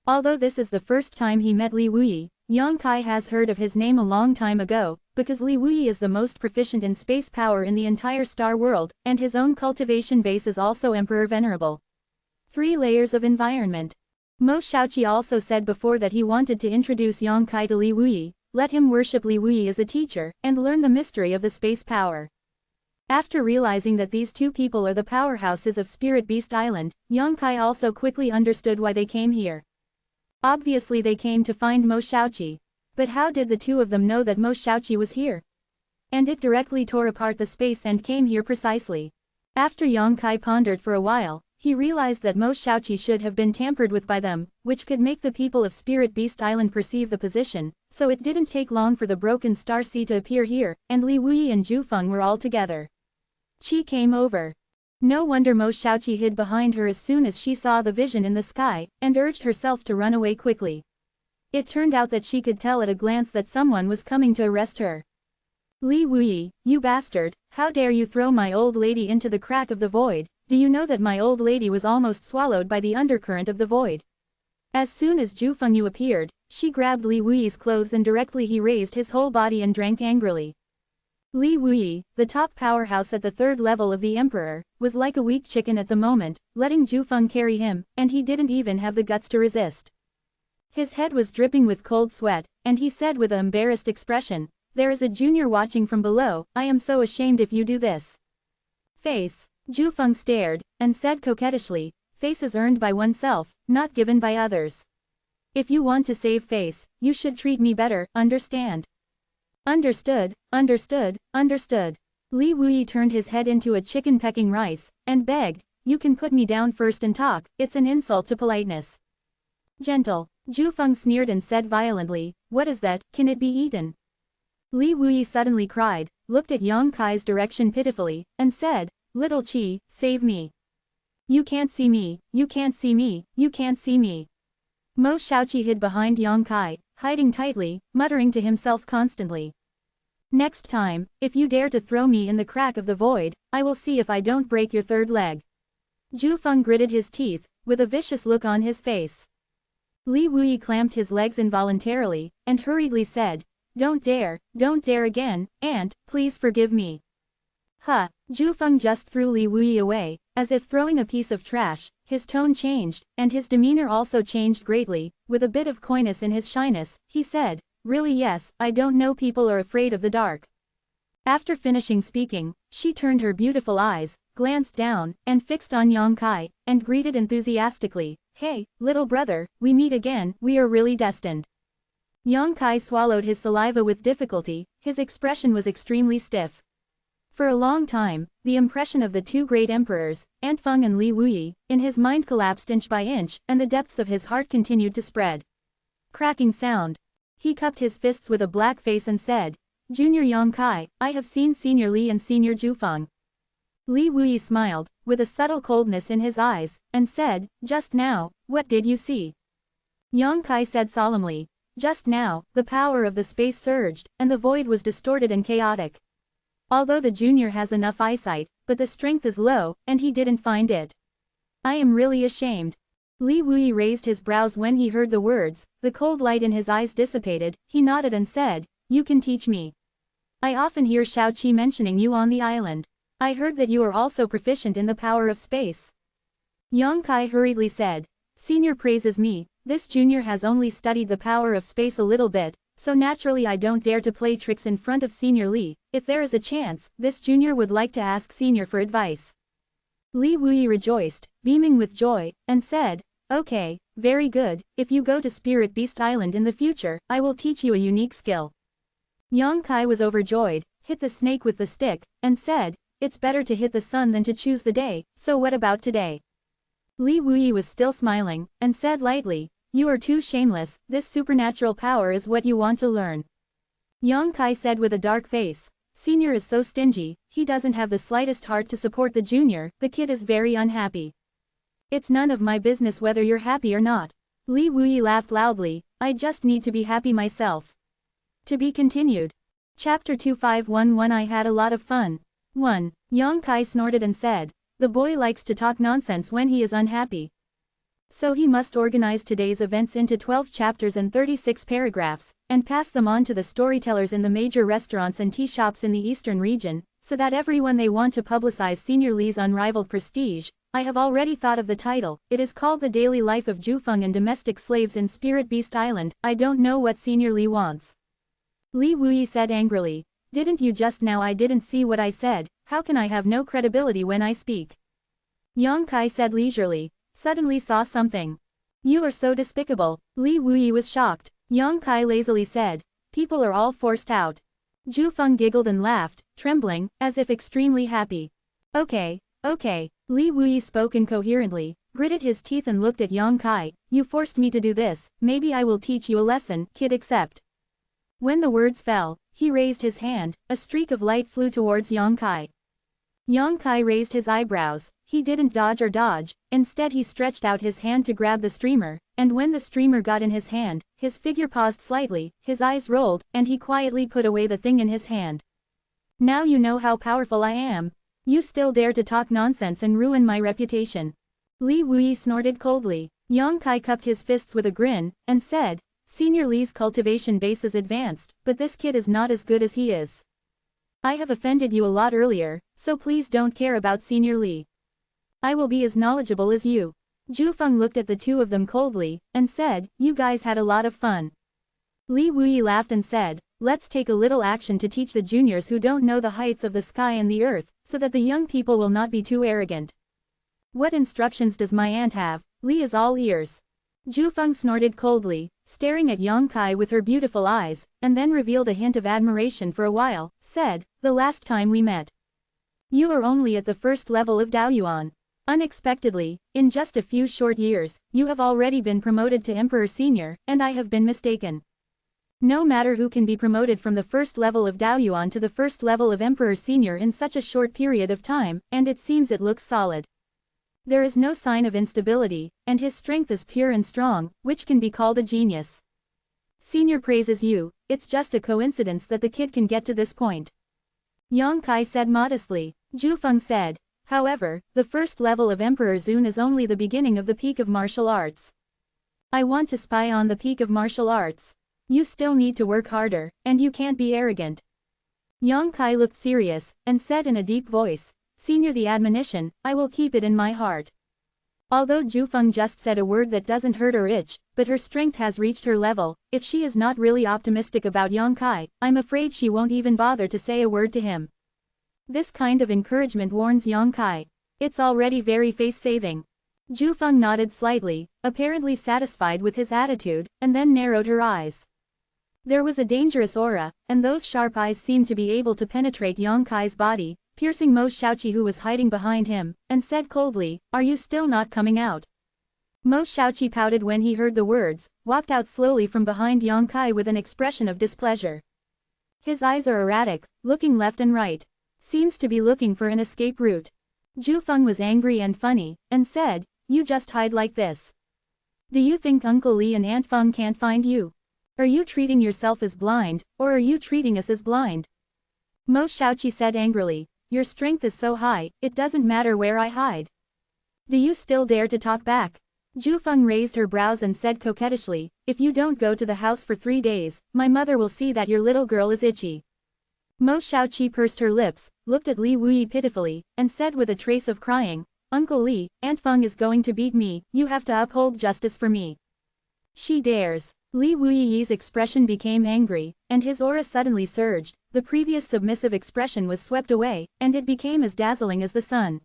Although this is the first time he met Li Wuyi, Yang Kai has heard of his name a long time ago, because Li Wuyi is the most proficient in space power in the entire star world, and his own cultivation base is also Emperor Venerable. 3 layers of environment. Mo Shaoqi also said before that he wanted to introduce Yang Kai to Li Wuyi, let him worship Li Wuyi as a teacher, and learn the mystery of the space power. After realizing that these two people are the powerhouses of Spirit Beast Island, Yang Kai also quickly understood why they came here. Obviously they came to find Mo Xiaoqi. But how did the two of them know that Mo Xiaoqi was here? And it directly tore apart the space and came here precisely. After Yang Kai pondered for a while, he realized that Mo Xiaoqi should have been tampered with by them, which could make the people of Spirit Beast Island perceive the position, so it didn't take long for the broken star sea to appear here, and Li Wuyi and Zhu Feng were all together. Qi came over. No wonder Mo Xiaoqi hid behind her as soon as she saw the vision in the sky, and urged herself to run away quickly. It turned out that she could tell at a glance that someone was coming to arrest her. Li Wuyi, you bastard, how dare you throw my old lady into the crack of the void? Do you know that my old lady was almost swallowed by the undercurrent of the void? As soon as Zhu Fengyu appeared, she grabbed Li Wuyi's clothes and directly he raised his whole body and drank angrily. Li Wuyi, the top powerhouse at the third level of the emperor, was like a weak chicken at the moment, letting Zhu Feng carry him, and he didn't even have the guts to resist. His head was dripping with cold sweat, and he said with an embarrassed expression, "There is a junior watching from below, I am so ashamed if you do this." Face. Zhu Feng stared, and said coquettishly, "Face is earned by oneself, not given by others. If you want to save face, you should treat me better, understand?" Understood, understood, understood. Li Wuyi turned his head into a chicken pecking rice, and begged, "You can put me down first and talk, it's an insult to politeness." Gentle. Zhu Feng sneered and said violently, "What is that, can it be eaten?" Li Wuyi suddenly cried, looked at Yang Kai's direction pitifully, and said, "Little Qi, save me. You can't see me, you can't see me, you can't see me." Mo Xiaoqi hid behind Yang Kai, hiding tightly, muttering to himself constantly. "Next time, if you dare to throw me in the crack of the void, I will see if I don't break your third leg." Zhu Feng gritted his teeth, with a vicious look on his face. Li Wuyi clamped his legs involuntarily, and hurriedly said, don't dare again, Aunt, please forgive me." "Huh." Zhu Feng just threw Li Wuyi away, as if throwing a piece of trash. His tone changed, and his demeanor also changed greatly. With a bit of coyness in his shyness, he said, "Really yes, I don't know, people are afraid of the dark." After finishing speaking, she turned her beautiful eyes, glanced down, and fixed on Yang Kai, and greeted enthusiastically, "Hey, little brother, we meet again, we are really destined." Yang Kai swallowed his saliva with difficulty, his expression was extremely stiff. For a long time, the impression of the two great emperors, Dianfeng and Li Wuyi, in his mind collapsed inch by inch, and the depths of his heart continued to spread. Cracking sound. He cupped his fists with a black face and said, "Junior Yang Kai, I have seen Senior Li and Senior Zhu Feng." Li Wuyi smiled, with a subtle coldness in his eyes, and said, "Just now, what did you see?" Yang Kai said solemnly, "Just now, the power of the space surged, and the void was distorted and chaotic. Although the junior has enough eyesight, but the strength is low, and he didn't find it. I am really ashamed." Li Wuyi raised his brows when he heard the words, the cold light in his eyes dissipated, he nodded and said, "You can teach me. I often hear Xiaoqi mentioning you on the island. I heard that you are also proficient in the power of space." Yang Kai hurriedly said, "Senior praises me, this junior has only studied the power of space a little bit, so naturally I don't dare to play tricks in front of Senior Li. If there is a chance, this junior would like to ask Senior for advice." Li Wuyi rejoiced, beaming with joy, and said, "Okay, very good, if you go to Spirit Beast Island in the future, I will teach you a unique skill." Yang Kai was overjoyed, hit the snake with the stick, and said, "It's better to hit the sun than to choose the day, so what about today?" Li Wuyi was still smiling, and said lightly, "You are too shameless, this supernatural power is what you want to learn." Yang Kai said with a dark face, "Senior is so stingy, he doesn't have the slightest heart to support the junior, the kid is very unhappy." "It's none of my business whether you're happy or not." Li Wuyi laughed loudly, "I just need to be happy myself." To be continued. Chapter 2511. I had a lot of fun. 1. Yang Kai snorted and said, "The boy likes to talk nonsense when he is unhappy. So he must organize today's events into 12 chapters and 36 paragraphs, and pass them on to the storytellers in the major restaurants and tea shops in the eastern region, so that everyone they want to publicize Senior Li's unrivaled prestige. I have already thought of the title, it is called The Daily Life of Zhu Feng and Domestic Slaves in Spirit Beast Island. I don't know what Senior Li wants." Li Wuyi said angrily, "Didn't you just now? I didn't see what I said, how can I have no credibility when I speak?" Yang Kai said leisurely, "Suddenly saw something." You are so despicable. Li Wuyi was shocked. Yang Kai lazily said. People are all forced out. Zhu Feng giggled and laughed, trembling, as if extremely happy. Okay. Li Wuyi spoke incoherently, gritted his teeth and looked at Yang Kai. You forced me to do this, maybe I will teach you a lesson, kid accept. When the words fell, he raised his hand, a streak of light flew towards Yang Kai. Yang Kai raised his eyebrows, he didn't dodge, instead he stretched out his hand to grab the streamer, and when the streamer got in his hand, his figure paused slightly, his eyes rolled, and he quietly put away the thing in his hand. Now you know how powerful I am. You still dare to talk nonsense and ruin my reputation. Li Wuyi snorted coldly. Yang Kai cupped his fists with a grin, and said, Senior Li's cultivation base is advanced, but this kid is not as good as he is. I have offended you a lot earlier, so please don't care about Senior Li. I will be as knowledgeable as you. Zhu Feng looked at the two of them coldly, and said, you guys had a lot of fun. Li Wuyi laughed and said, let's take a little action to teach the juniors who don't know the heights of the sky and the earth, so that the young people will not be too arrogant. What instructions does my aunt have? Li is all ears. Zhu Feng snorted coldly, staring at Yang Kai with her beautiful eyes, and then revealed a hint of admiration for a while, said, the last time we met. You are only at the first level of Daoyuan. Unexpectedly, in just a few short years, you have already been promoted to Emperor Senior, and I have been mistaken. No matter who can be promoted from the first level of Daoyuan to the first level of Emperor Senior in such a short period of time, and it seems it looks solid. There is no sign of instability, and his strength is pure and strong, which can be called a genius. Senior praises you, it's just a coincidence that the kid can get to this point. Yang Kai said modestly. Zhu Feng said, however, the first level of Emperor Zun is only the beginning of the peak of martial arts. I want to spy on the peak of martial arts. You still need to work harder, and you can't be arrogant. Yang Kai looked serious, and said in a deep voice, Senior, the admonition, I will keep it in my heart. Although Zhu Feng just said a word that doesn't hurt or itch, but her strength has reached her level, if she is not really optimistic about Yang Kai, I'm afraid she won't even bother to say a word to him. This kind of encouragement warns Yang Kai. It's already very face-saving. Zhu Feng nodded slightly, apparently satisfied with his attitude, and then narrowed her eyes. There was a dangerous aura, and those sharp eyes seemed to be able to penetrate Yang Kai's body, piercing Mo Xiaoqi, who was hiding behind him, and said coldly, are you still not coming out? Mo Xiaoqi pouted when he heard the words, walked out slowly from behind Yang Kai with an expression of displeasure. His eyes are erratic, looking left and right. Seems to be looking for an escape route. Zhu Feng was angry and funny, and said, you just hide like this. Do you think Uncle Li and Aunt Feng can't find you? Are you treating yourself as blind, or are you treating us as blind? Mo Xiaoqi said angrily, your strength is so high, it doesn't matter where I hide. Do you still dare to talk back? Zhu Feng raised her brows and said coquettishly, if you don't go to the house for 3 days, my mother will see that your little girl is itchy. Mo Xiaoqi pursed her lips, looked at Li Wuyi pitifully, and said with a trace of crying, Uncle Li, Aunt Feng is going to beat me, you have to uphold justice for me. She dares. Li Wuyi's expression became angry, and his aura suddenly surged, the previous submissive expression was swept away, and it became as dazzling as the sun.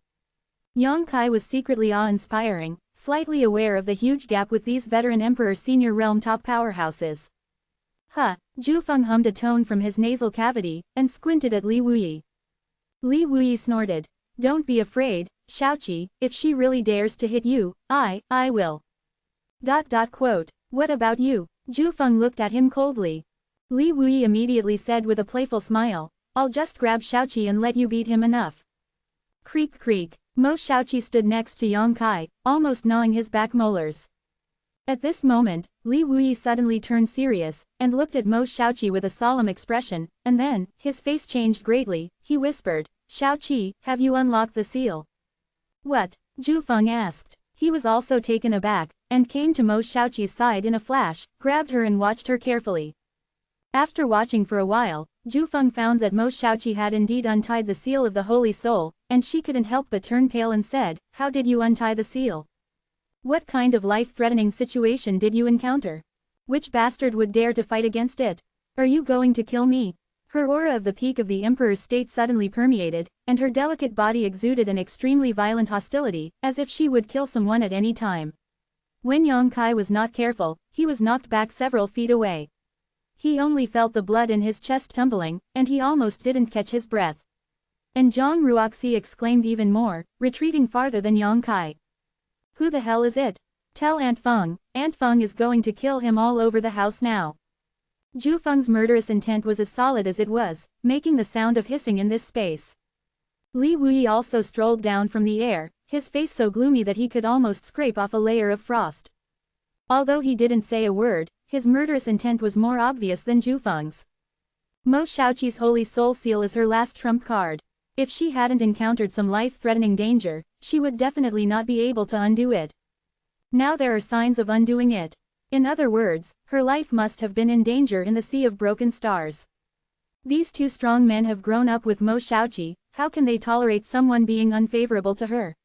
Yang Kai was secretly awe-inspiring, slightly aware of the huge gap with these veteran Emperor Senior Realm top powerhouses. Zhu Feng hummed a tone from his nasal cavity, and squinted at Li Wuyi. Li Wuyi snorted. Don't be afraid, Xiaoqi, if she really dares to hit you, I will. What about you? Zhu Feng looked at him coldly. Li Wuyi immediately said with a playful smile, I'll just grab Xiaoqi and let you beat him enough. Creak creak. Mo Xiaoqi stood next to Yang Kai, almost gnawing his back molars. At this moment, Li Wuyi suddenly turned serious, and looked at Mo Xiaoqi with a solemn expression, and then, his face changed greatly, he whispered, Xiaoqi, have you unlocked the seal? What? Zhu Feng asked. He was also taken aback, and came to Mo Xiaoqi's side in a flash, grabbed her and watched her carefully. After watching for a while, Zhu Feng found that Mo Xiaoqi had indeed untied the seal of the Holy Soul, and she couldn't help but turn pale and said, how did you untie the seal? What kind of life-threatening situation did you encounter? Which bastard would dare to fight against it? Are you going to kill me? Her aura of the peak of the Emperor's state suddenly permeated, and her delicate body exuded an extremely violent hostility, as if she would kill someone at any time. When Yang Kai was not careful, he was knocked back several feet away. He only felt the blood in his chest tumbling, and he almost didn't catch his breath. And Zhang Ruoxi exclaimed even more, retreating farther than Yang Kai. Who the hell is it? Tell Aunt Feng is going to kill him all over the house now. Zhu Feng's murderous intent was as solid as it was, making the sound of hissing in this space. Li Wui also strolled down from the air, his face so gloomy that he could almost scrape off a layer of frost. Although he didn't say a word, his murderous intent was more obvious than Zhu Feng's. Mo Shaoqi's Holy Soul Seal is her last trump card. If she hadn't encountered some life-threatening danger, she would definitely not be able to undo it. Now there are signs of undoing it. In other words, her life must have been in danger in the Sea of Broken Stars. These two strong men have grown up with Mo Shaoqi, how can they tolerate someone being unfavorable to her?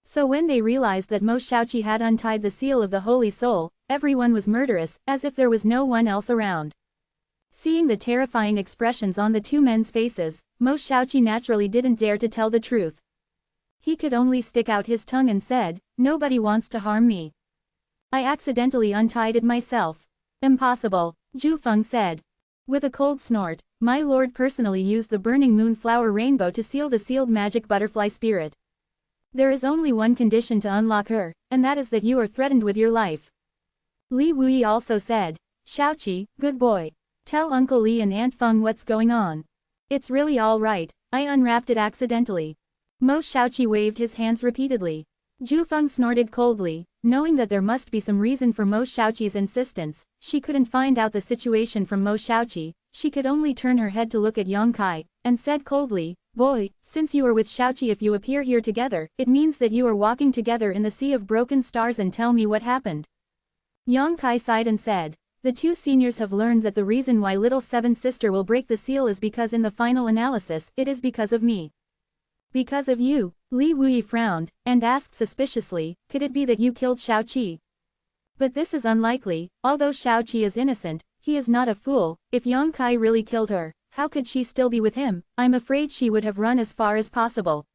So when they realized that Mo Shaoqi had untied the seal of the Holy Soul, everyone was murderous, as if there was no one else around. Seeing the terrifying expressions on the two men's faces, Mo Shaoqi naturally didn't dare to tell the truth. He could only stick out his tongue and said, "Nobody wants to harm me. I accidentally untied it myself." "Impossible," Zhu Feng said. With a cold snort, "My lord personally used the burning moonflower rainbow to seal the sealed magic butterfly spirit. There is only one condition to unlock her, and that is that you are threatened with your life." Li Wui also said, "Shaoqi, good boy. Tell Uncle Li and Aunt Feng what's going on. It's really all right, I unwrapped it accidentally." Mo Shaoqi waved his hands repeatedly. Zhu Feng snorted coldly, knowing that there must be some reason for Mo Shaoqi's insistence. She couldn't find out the situation from Mo Shaoqi, she could only turn her head to look at Yang Kai, and said coldly, "Boy, since you are with Shaoqi, if you appear here together, it means that you are walking together in the Sea of Broken Stars, and tell me what happened." Yang Kai sighed and said, "The two seniors have learned that the reason why little seven sister will break the seal is because in the final analysis, it is because of me." "Because of you?" Li Wui frowned, and asked suspiciously, "Could it be that you killed Shaoqi?" "But this is unlikely, although Shaoqi is innocent, he is not a fool. If Yang Kai really killed her, how could she still be with him? I'm afraid she would have run as far as possible."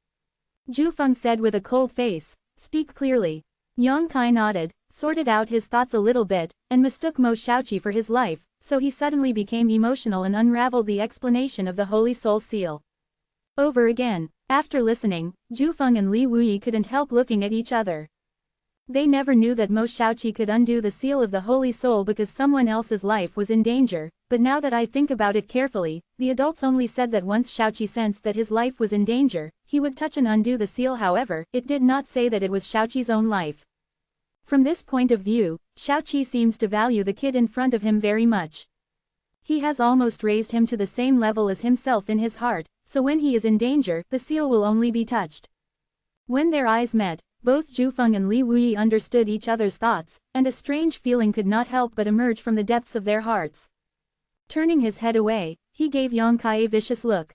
Zhu Feng said with a cold face, "Speak clearly." Yang Kai nodded, sorted out his thoughts a little bit, and mistook Mo Shaoqi for his life, so he suddenly became emotional and unraveled the explanation of the Holy Soul Seal. Over again. After listening, Zhu Feng and Li Wui couldn't help looking at each other. They never knew that Mo Shaoqi could undo the seal of the Holy Soul because someone else's life was in danger, but now that I think about it carefully, the adults only said that once Shaoqi sensed that his life was in danger, he would touch and undo the seal. However, it did not say that it was Shaoqi's own life. From this point of view, Shaoqi seems to value the kid in front of him very much. He has almost raised him to the same level as himself in his heart, so when he is in danger, the seal will only be touched. When their eyes met, both Zhu Feng and Li Wui understood each other's thoughts, and a strange feeling could not help but emerge from the depths of their hearts. Turning his head away, he gave Yang Kai a vicious look.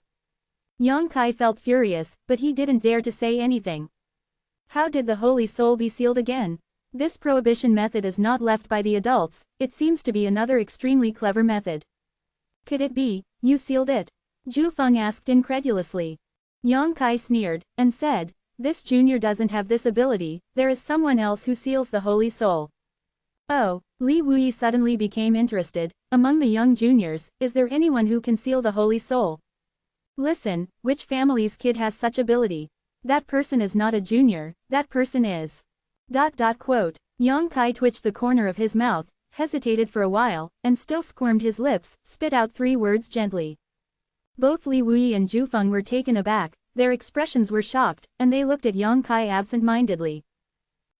Yang Kai felt furious, but he didn't dare to say anything. How did the Holy Soul be sealed again? This prohibition method is not left by the adults, it seems to be another extremely clever method. Could it be, you sealed it? Zhu Feng asked incredulously. Yang Kai sneered, and said, "This junior doesn't have this ability, there is someone else who seals the Holy Soul." Oh, Li Wui suddenly became interested. Among the young juniors, is there anyone who can seal the Holy Soul? Listen, which family's kid has such ability? That person is not a junior, that person is. ... Yang Kai twitched the corner of his mouth, hesitated for a while, and still squirmed his lips, spit out 3 words gently. Both Li Wui and Zhu Feng were taken aback, their expressions were shocked, and they looked at Yang Kai absent-mindedly.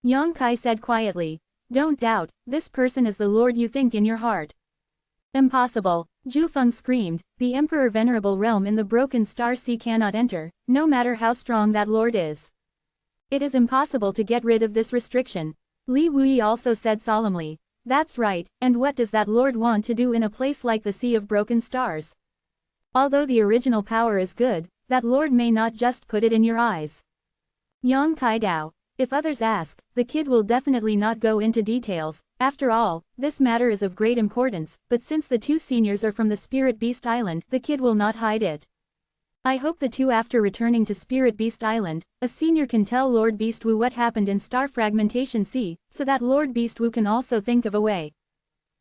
Yang Kai said quietly, "Don't doubt, this person is the lord you think in your heart." "Impossible," Zhu Feng screamed, "the Emperor Venerable realm in the Broken Star Sea cannot enter, no matter how strong that lord is. It is impossible to get rid of this restriction." Li Wui also said solemnly, "That's right, and what does that lord want to do in a place like the Sea of Broken Stars? Although the original power is good, that lord may not just put it in your eyes." Yang Kai Dao. If others ask, the kid will definitely not go into details. After all, this matter is of great importance, but since the two seniors are from the Spirit Beast Island, the kid will not hide it. I hope the two after returning to Spirit Beast Island, a senior can tell Lord Beastwu what happened in Star Fragmentation Sea, so that Lord Beastwu can also think of a way.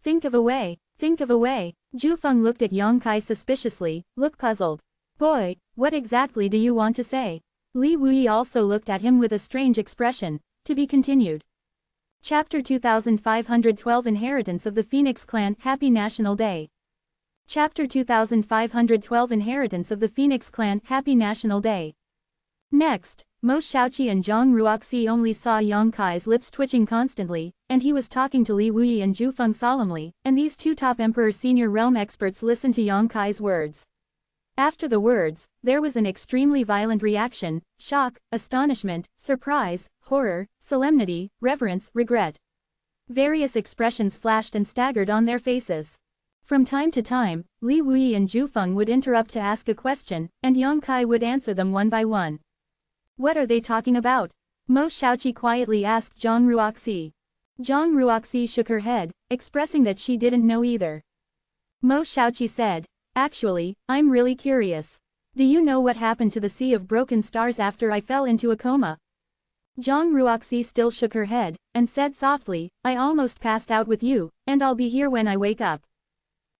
Think of a way, think of a way. Zhufeng looked at Yongkai suspiciously, looked puzzled. Boy, what exactly do you want to say? Li Wuyi also looked at him with a strange expression. To be continued. Chapter 2512 Inheritance of the Phoenix Clan. Happy National Day. Chapter 2512 Inheritance of the Phoenix Clan. Happy National Day. Next, Mo Xiaoqi and Zhang Ruoxi only saw Yongkai's lips twitching constantly, and he was talking to Li Wuyi and Zhufeng solemnly, and these two top Emperor senior realm experts listened to Yongkai's words. After the words, there was an extremely violent reaction: shock, astonishment, surprise, horror, solemnity, reverence, regret. Various expressions flashed and staggered on their faces. From time to time, Li Wuyi and Zhufeng would interrupt to ask a question, and Yongkai would answer them one by one. What are they talking about? Mo Xiaoqi quietly asked Zhang Ruoxi. Zhang Ruoxi shook her head, expressing that she didn't know either. Mo Xiaoqi said, actually, I'm really curious. Do you know what happened to the Sea of Broken Stars after I fell into a coma? Zhang Ruoxi still shook her head, and said softly, I almost passed out with you, and I'll be here when I wake up.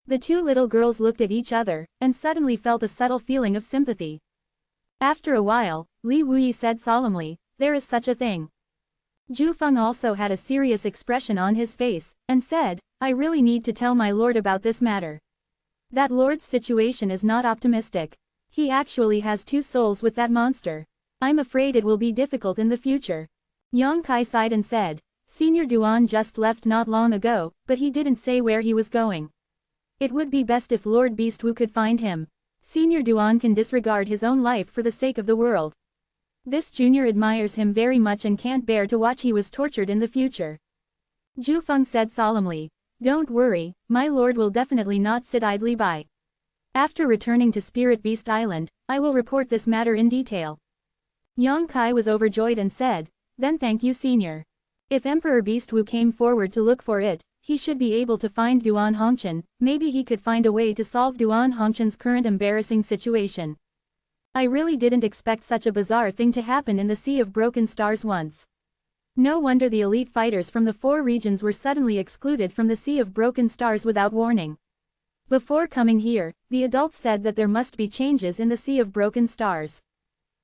The two little girls looked at each other, and suddenly felt a subtle feeling of sympathy. After a while, Li Wuyi said solemnly, there is such a thing. Zhufeng also had a serious expression on his face, and said, I really need to tell my lord about this matter. That lord's situation is not optimistic. He actually has two souls with that monster. I'm afraid it will be difficult in the future. Yongkai sighed and said, Senior Duan just left not long ago, but he didn't say where he was going. It would be best if Lord Beastwu could find him. Senior Duan can disregard his own life for the sake of the world. This junior admires him very much and can't bear to watch he was tortured in the future. Zhufeng said solemnly, don't worry, my lord will definitely not sit idly by. After returning to Spirit Beast Island, I will report this matter in detail. Yongkai was overjoyed and said, then thank you senior. If Emperor Beastwu came forward to look for it, he should be able to find Duan Hongqian. Maybe he could find a way to solve Duan Hongqian's current embarrassing situation. I really didn't expect such a bizarre thing to happen in the Sea of Broken Stars once. No wonder the elite fighters from the 4 regions were suddenly excluded from the Sea of Broken Stars without warning. Before coming here, the adults said that there must be changes in the Sea of Broken Stars.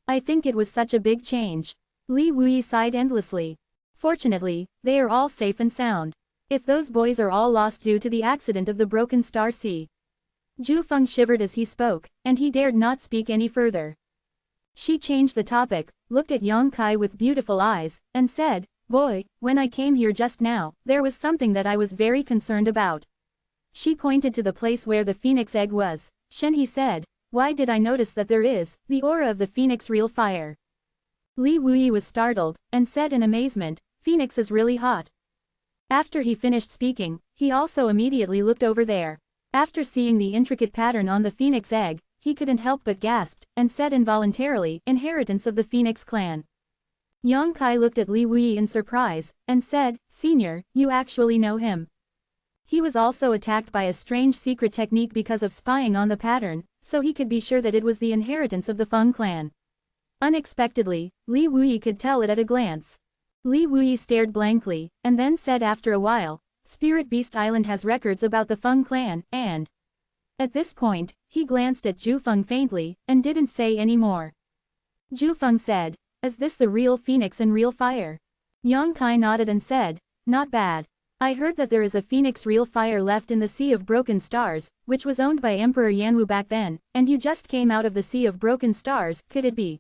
I think it was such a big change. Li Wuyi sighed endlessly. Fortunately, they are all safe and sound. If those boys are all lost due to the accident of the Broken Star Sea. Zhufeng shivered as he spoke, and he dared not speak any further. She changed the topic, looked at Yongkai with beautiful eyes, and said, boy, when I came here just now, there was something that I was very concerned about. She pointed to the place where the phoenix egg was. Shen, he said, why did I notice that there is the aura of the phoenix real fire? Li Wuyi was startled, and said in amazement, Phoenix is really hot. After he finished speaking, he also immediately looked over there. After seeing the intricate pattern on the phoenix egg, he couldn't help but gasped, and said involuntarily, inheritance of the Phoenix clan. Yongkai looked at Li Wuyi in surprise, and said, Senior, you actually know him. He was also attacked by a strange secret technique because of spying on the pattern, so he could be sure that it was the inheritance of the Feng clan. Unexpectedly, Li Wuyi could tell it at a glance. Li Wuyi stared blankly, and then said after a while, Spirit Beast Island has records about the Feng clan, and... At this point, he glanced at Zhufeng faintly, and didn't say any more. Zhufeng said, is this the real phoenix and real fire? Yongkai nodded and said, not bad. I heard that there is a phoenix real fire left in the Sea of Broken Stars, which was owned by Emperor Yanwu back then, and you just came out of the Sea of Broken Stars, could it be?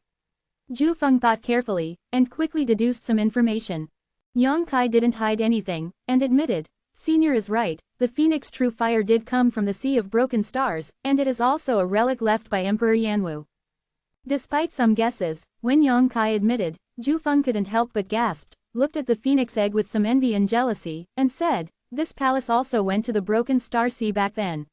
Zhufeng thought carefully, and quickly deduced some information. Yongkai didn't hide anything, and admitted, Senior is right, the phoenix true fire did come from the Sea of Broken Stars, and it is also a relic left by Emperor Yanwu. Despite some guesses, when Yongkai admitted, Zhufeng couldn't help but gasped, looked at the phoenix egg with some envy and jealousy, and said, this palace also went to the Broken Star Sea back then.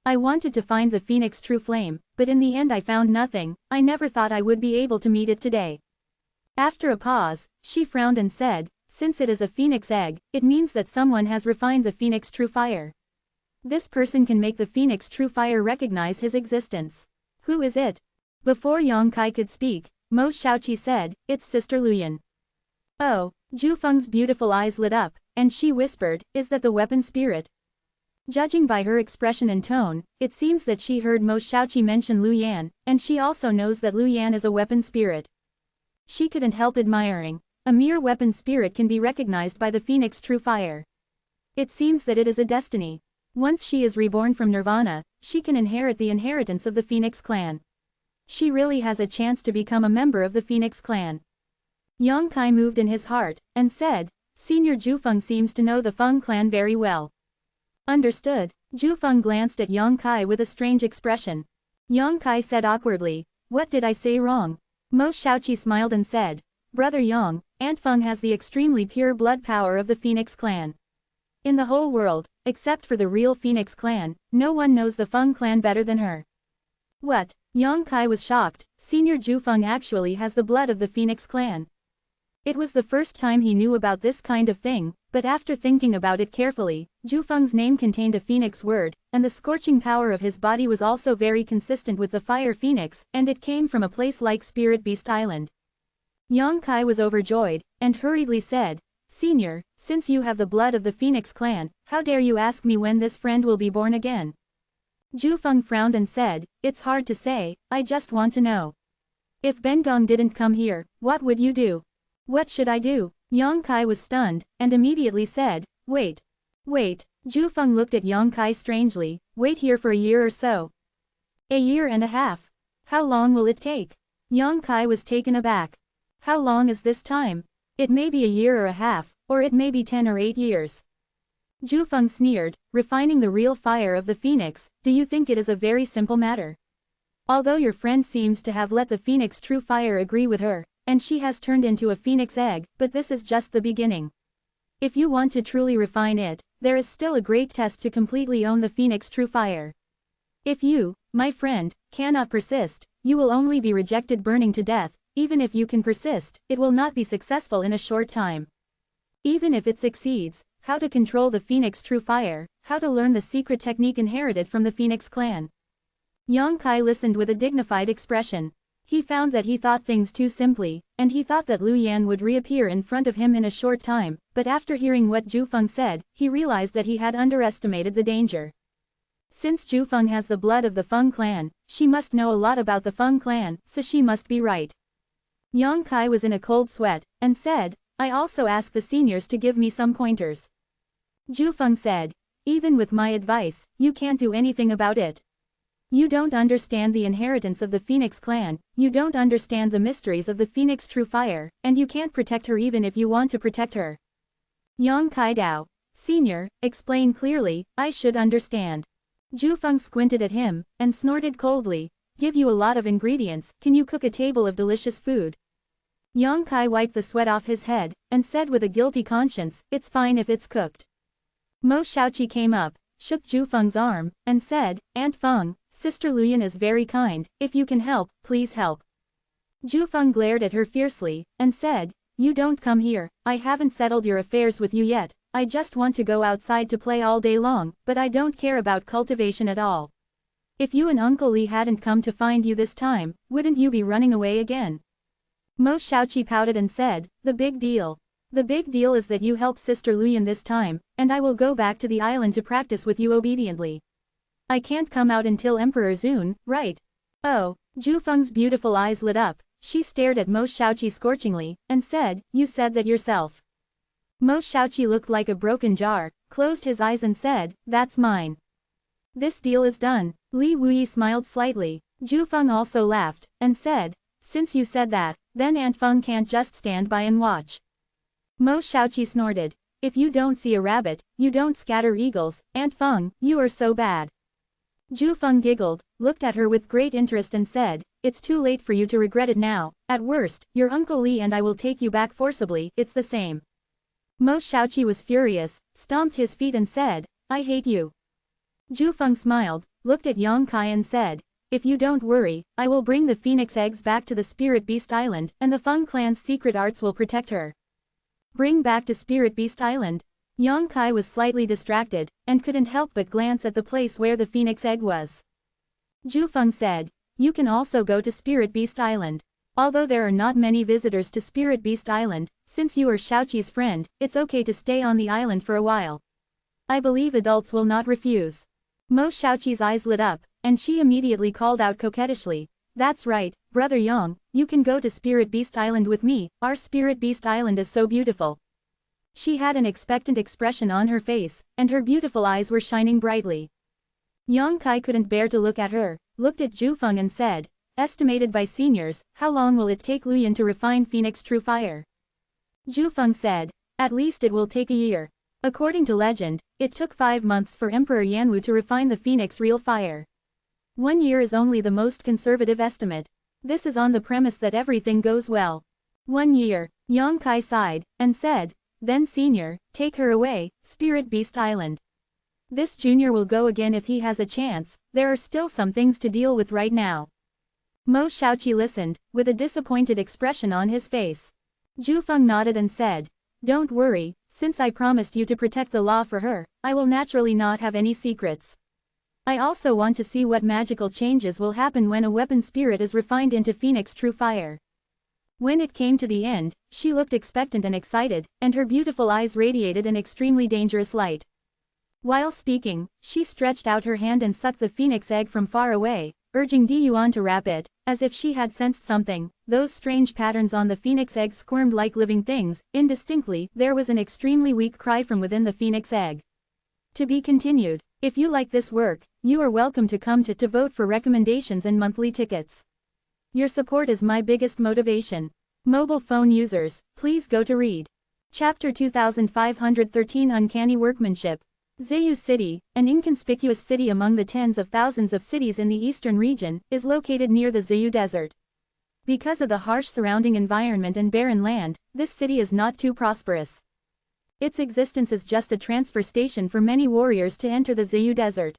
I wanted to find the phoenix true flame, but in the end I found nothing. I never thought I would be able to meet it today. After a pause, she frowned and said, since it is a phoenix egg, it means that someone has refined the phoenix true fire. This person can make the phoenix true fire recognize his existence. Who is it? Before Yang Kai could speak, Mo Xiaoqi said, "It's Sister Luyan." Oh, Zhu Feng's beautiful eyes lit up, and she whispered, "Is that the weapon spirit?" Judging by her expression and tone, it seems that she heard Mo Xiaoqi mention Lu Yan, and she also knows that Lu Yan is a weapon spirit. She couldn't help admiring. A mere weapon spirit can be recognized by the Phoenix True Fire. It seems that it is a destiny. Once she is reborn from Nirvana, she can inherit the inheritance of the Phoenix clan. She really has a chance to become a member of the Phoenix clan. Yang Kai moved in his heart, and said, "Senior Zhu Feng seems to know the Feng clan very well." Understood. Zhu Feng glanced at Yang Kai with a strange expression. Yang Kai said awkwardly, "What did I say wrong?" Mo Xiaoqi smiled and said, "Brother Yang, Aunt Feng has the extremely pure blood power of the Phoenix clan. In the whole world, except for the real Phoenix clan, no one knows the Feng clan better than her." What? Yang Kai was shocked. Senior Zhu Feng actually has the blood of the Phoenix clan. It was the first time he knew about this kind of thing, but after thinking about it carefully, Zhu Feng's name contained a phoenix word, and the scorching power of his body was also very consistent with the fire phoenix, and it came from a place like Spirit Beast Island. Yang Kai was overjoyed, and hurriedly said, "Senior, since you have the blood of the Phoenix clan, how dare you ask me when this friend will be born again?" Zhu Feng frowned and said, "It's hard to say, I just want to know. If Bengong didn't come here, what would you do?" "What should I do?" Yang Kai was stunned, and immediately said, "Wait. Wait." Zhu Feng looked at Yang Kai strangely. "Wait here for a year or so?" "A year and a half. How long will it take?" Yang Kai was taken aback. "How long is this time? It may be a year or a half, or it may be 10 or 8 years. Zhu Feng sneered, refining the real fire of the phoenix. "Do you think it is a very simple matter? Although your friend seems to have let the Phoenix True Fire agree with her, and she has turned into a phoenix egg, but this is just the beginning. If you want to truly refine it, there is still a great test to completely own the Phoenix True Fire. If you, my friend, cannot persist, you will only be rejected burning to death. Even if you can persist, it will not be successful in a short time. Even if it succeeds, how to control the Phoenix True Fire, how to learn the secret technique inherited from the Phoenix clan." Yang Kai listened with a dignified expression. He found that he thought things too simply, and he thought that Lu Yan would reappear in front of him in a short time, but after hearing what Zhu Feng said, he realized that he had underestimated the danger. Since Zhu Feng has the blood of the Feng clan, she must know a lot about the Feng clan, so she must be right. Yang Kai was in a cold sweat, and said, "I also ask the seniors to give me some pointers." Zhu Feng said, "Even with my advice, you can't do anything about it. You don't understand the inheritance of the Phoenix clan, you don't understand the mysteries of the Phoenix True Fire, and you can't protect her even if you want to protect her." Yang Kai Dao, "Senior, explain clearly, I should understand." Zhu Feng squinted at him, and snorted coldly, "Give you a lot of ingredients, can you cook a table of delicious food?" Yang Kai wiped the sweat off his head, and said with a guilty conscience, "It's fine if it's cooked." Mo Xiaoqi came up, shook Zhu Feng's arm, and said, "Aunt Feng, Sister Luyan is very kind, if you can help, please help." Zhu Feng glared at her fiercely, and said, "You don't come here, I haven't settled your affairs with you yet, I just want to go outside to play all day long, but I don't care about cultivation at all. If you and Uncle Li hadn't come to find you this time, wouldn't you be running away again?" Mo Xiaoqi pouted and said, "The big deal. The big deal is that you help Sister Luyan this time, and I will go back to the island to practice with you obediently. I can't come out until Emperor Zun, right?" Oh, Zhu Feng's beautiful eyes lit up, she stared at Mo Xiaoqi scorchingly, and said, "You said that yourself." Mo Xiaoqi looked like a broken jar, closed his eyes and said, "That's mine. This deal is done." Li Wuyi smiled slightly. Zhu Feng also laughed, and said, "Since you said that, then Aunt Feng can't just stand by and watch." Mo Xiaoqi snorted, "If you don't see a rabbit, you don't scatter eagles, Aunt Feng, you are so bad." Zhu Feng giggled, looked at her with great interest and said, "It's too late for you to regret it now, at worst, your Uncle Li and I will take you back forcibly, it's the same." Mo Xiaoqi was furious, stomped his feet and said, "I hate you." Zhu Feng smiled, looked at Yang Kai and said, "If you don't worry, I will bring the phoenix eggs back to the Spirit Beast Island, and the Feng clan's secret arts will protect her." Bring back to Spirit Beast Island? Yang Kai was slightly distracted, and couldn't help but glance at the place where the phoenix egg was. Zhu Feng said, you can also go to Spirit Beast Island. Although there are not many visitors to Spirit Beast Island, since you are Xiaoqi's friend, it's okay to stay on the island for a while. I believe adults will not refuse. Mo Xiaoqi's eyes lit up, and she immediately called out coquettishly, "That's right, Brother Yang, you can go to Spirit Beast Island with me, our Spirit Beast Island is so beautiful." She had an expectant expression on her face, and her beautiful eyes were shining brightly. Yang Kai couldn't bear to look at her, looked at Zhufeng and said, "Estimated by seniors, how long will it take Luyan to refine Phoenix True Fire?" Zhufeng said, "At least it will take a year." According to legend, it took 5 months for Emperor Yanwu to refine the Phoenix Real Fire. 1 year is only the most conservative estimate. This is on the premise that everything goes well. 1 year, Yang Kai sighed, and said, "Then senior, take her away, Spirit Beast Island. This junior will go again if he has a chance, there are still some things to deal with right now." Mo Xiaoqi listened, with a disappointed expression on his face. Zhufeng nodded and said, "Don't worry, since I promised you to protect the law for her, I will naturally not have any secrets. I also want to see what magical changes will happen when a weapon spirit is refined into Phoenix True Fire." When it came to the end, she looked expectant and excited, and her beautiful eyes radiated an extremely dangerous light. While speaking, she stretched out her hand and sucked the phoenix egg from far away, urging Di Yuan to wrap it, as if she had sensed something. Those strange patterns on the phoenix egg squirmed like living things. Indistinctly, there was an extremely weak cry from within the phoenix egg. To be continued. If you like this work, you are welcome to come to vote for recommendations and monthly tickets. Your support is my biggest motivation. Mobile phone users, please go to read. Chapter 2513 Uncanny Workmanship. Zhenwu City, an inconspicuous city among the tens of thousands of cities in the eastern region, is located near the Zhenwu Desert. Because of the harsh surrounding environment and barren land, this city is not too prosperous. Its existence is just a transfer station for many warriors to enter the Zhenwu Desert.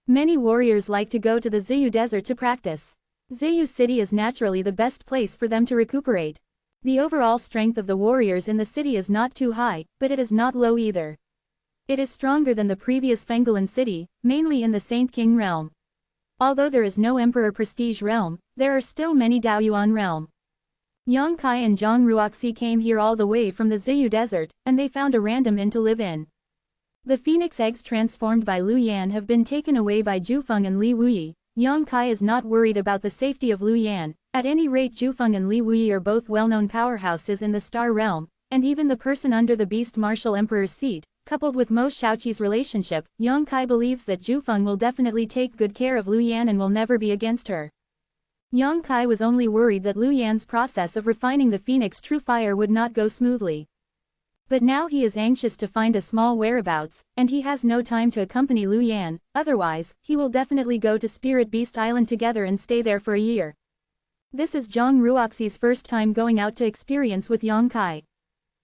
Many warriors like to go to the Zhenwu Desert to practice. Zhenwu City is naturally the best place for them to recuperate. The overall strength of the warriors in the city is not too high, but it is not low either. It is stronger than the previous Fenggalan city, mainly in the Saint King realm. Although there is no Emperor Prestige realm, there are still many Daoyuan realm. Yang Kai and Zhang Ruoxi came here all the way from the Zhenwu Desert, and they found a random inn to live in. The phoenix eggs transformed by Lu Yan have been taken away by Zhufeng and Li Wuyi. Yang Kai is not worried about the safety of Lu Yan. At any rate, Zhufeng and Li Wuyi are both well-known powerhouses in the Star Realm, and even the person under the Beast Martial Emperor's seat, coupled with Mo Xiaoqi's relationship, Yang Kai believes that Zhufeng will definitely take good care of Lu Yan and will never be against her. Yang Kai was only worried that Lu Yan's process of refining the Phoenix True Fire would not go smoothly. But now he is anxious to find a small whereabouts, and he has no time to accompany Lu Yan, otherwise, he will definitely go to Spirit Beast Island together and stay there for a year. This is Zhang Ruoxi's first time going out to experience with Yang Kai.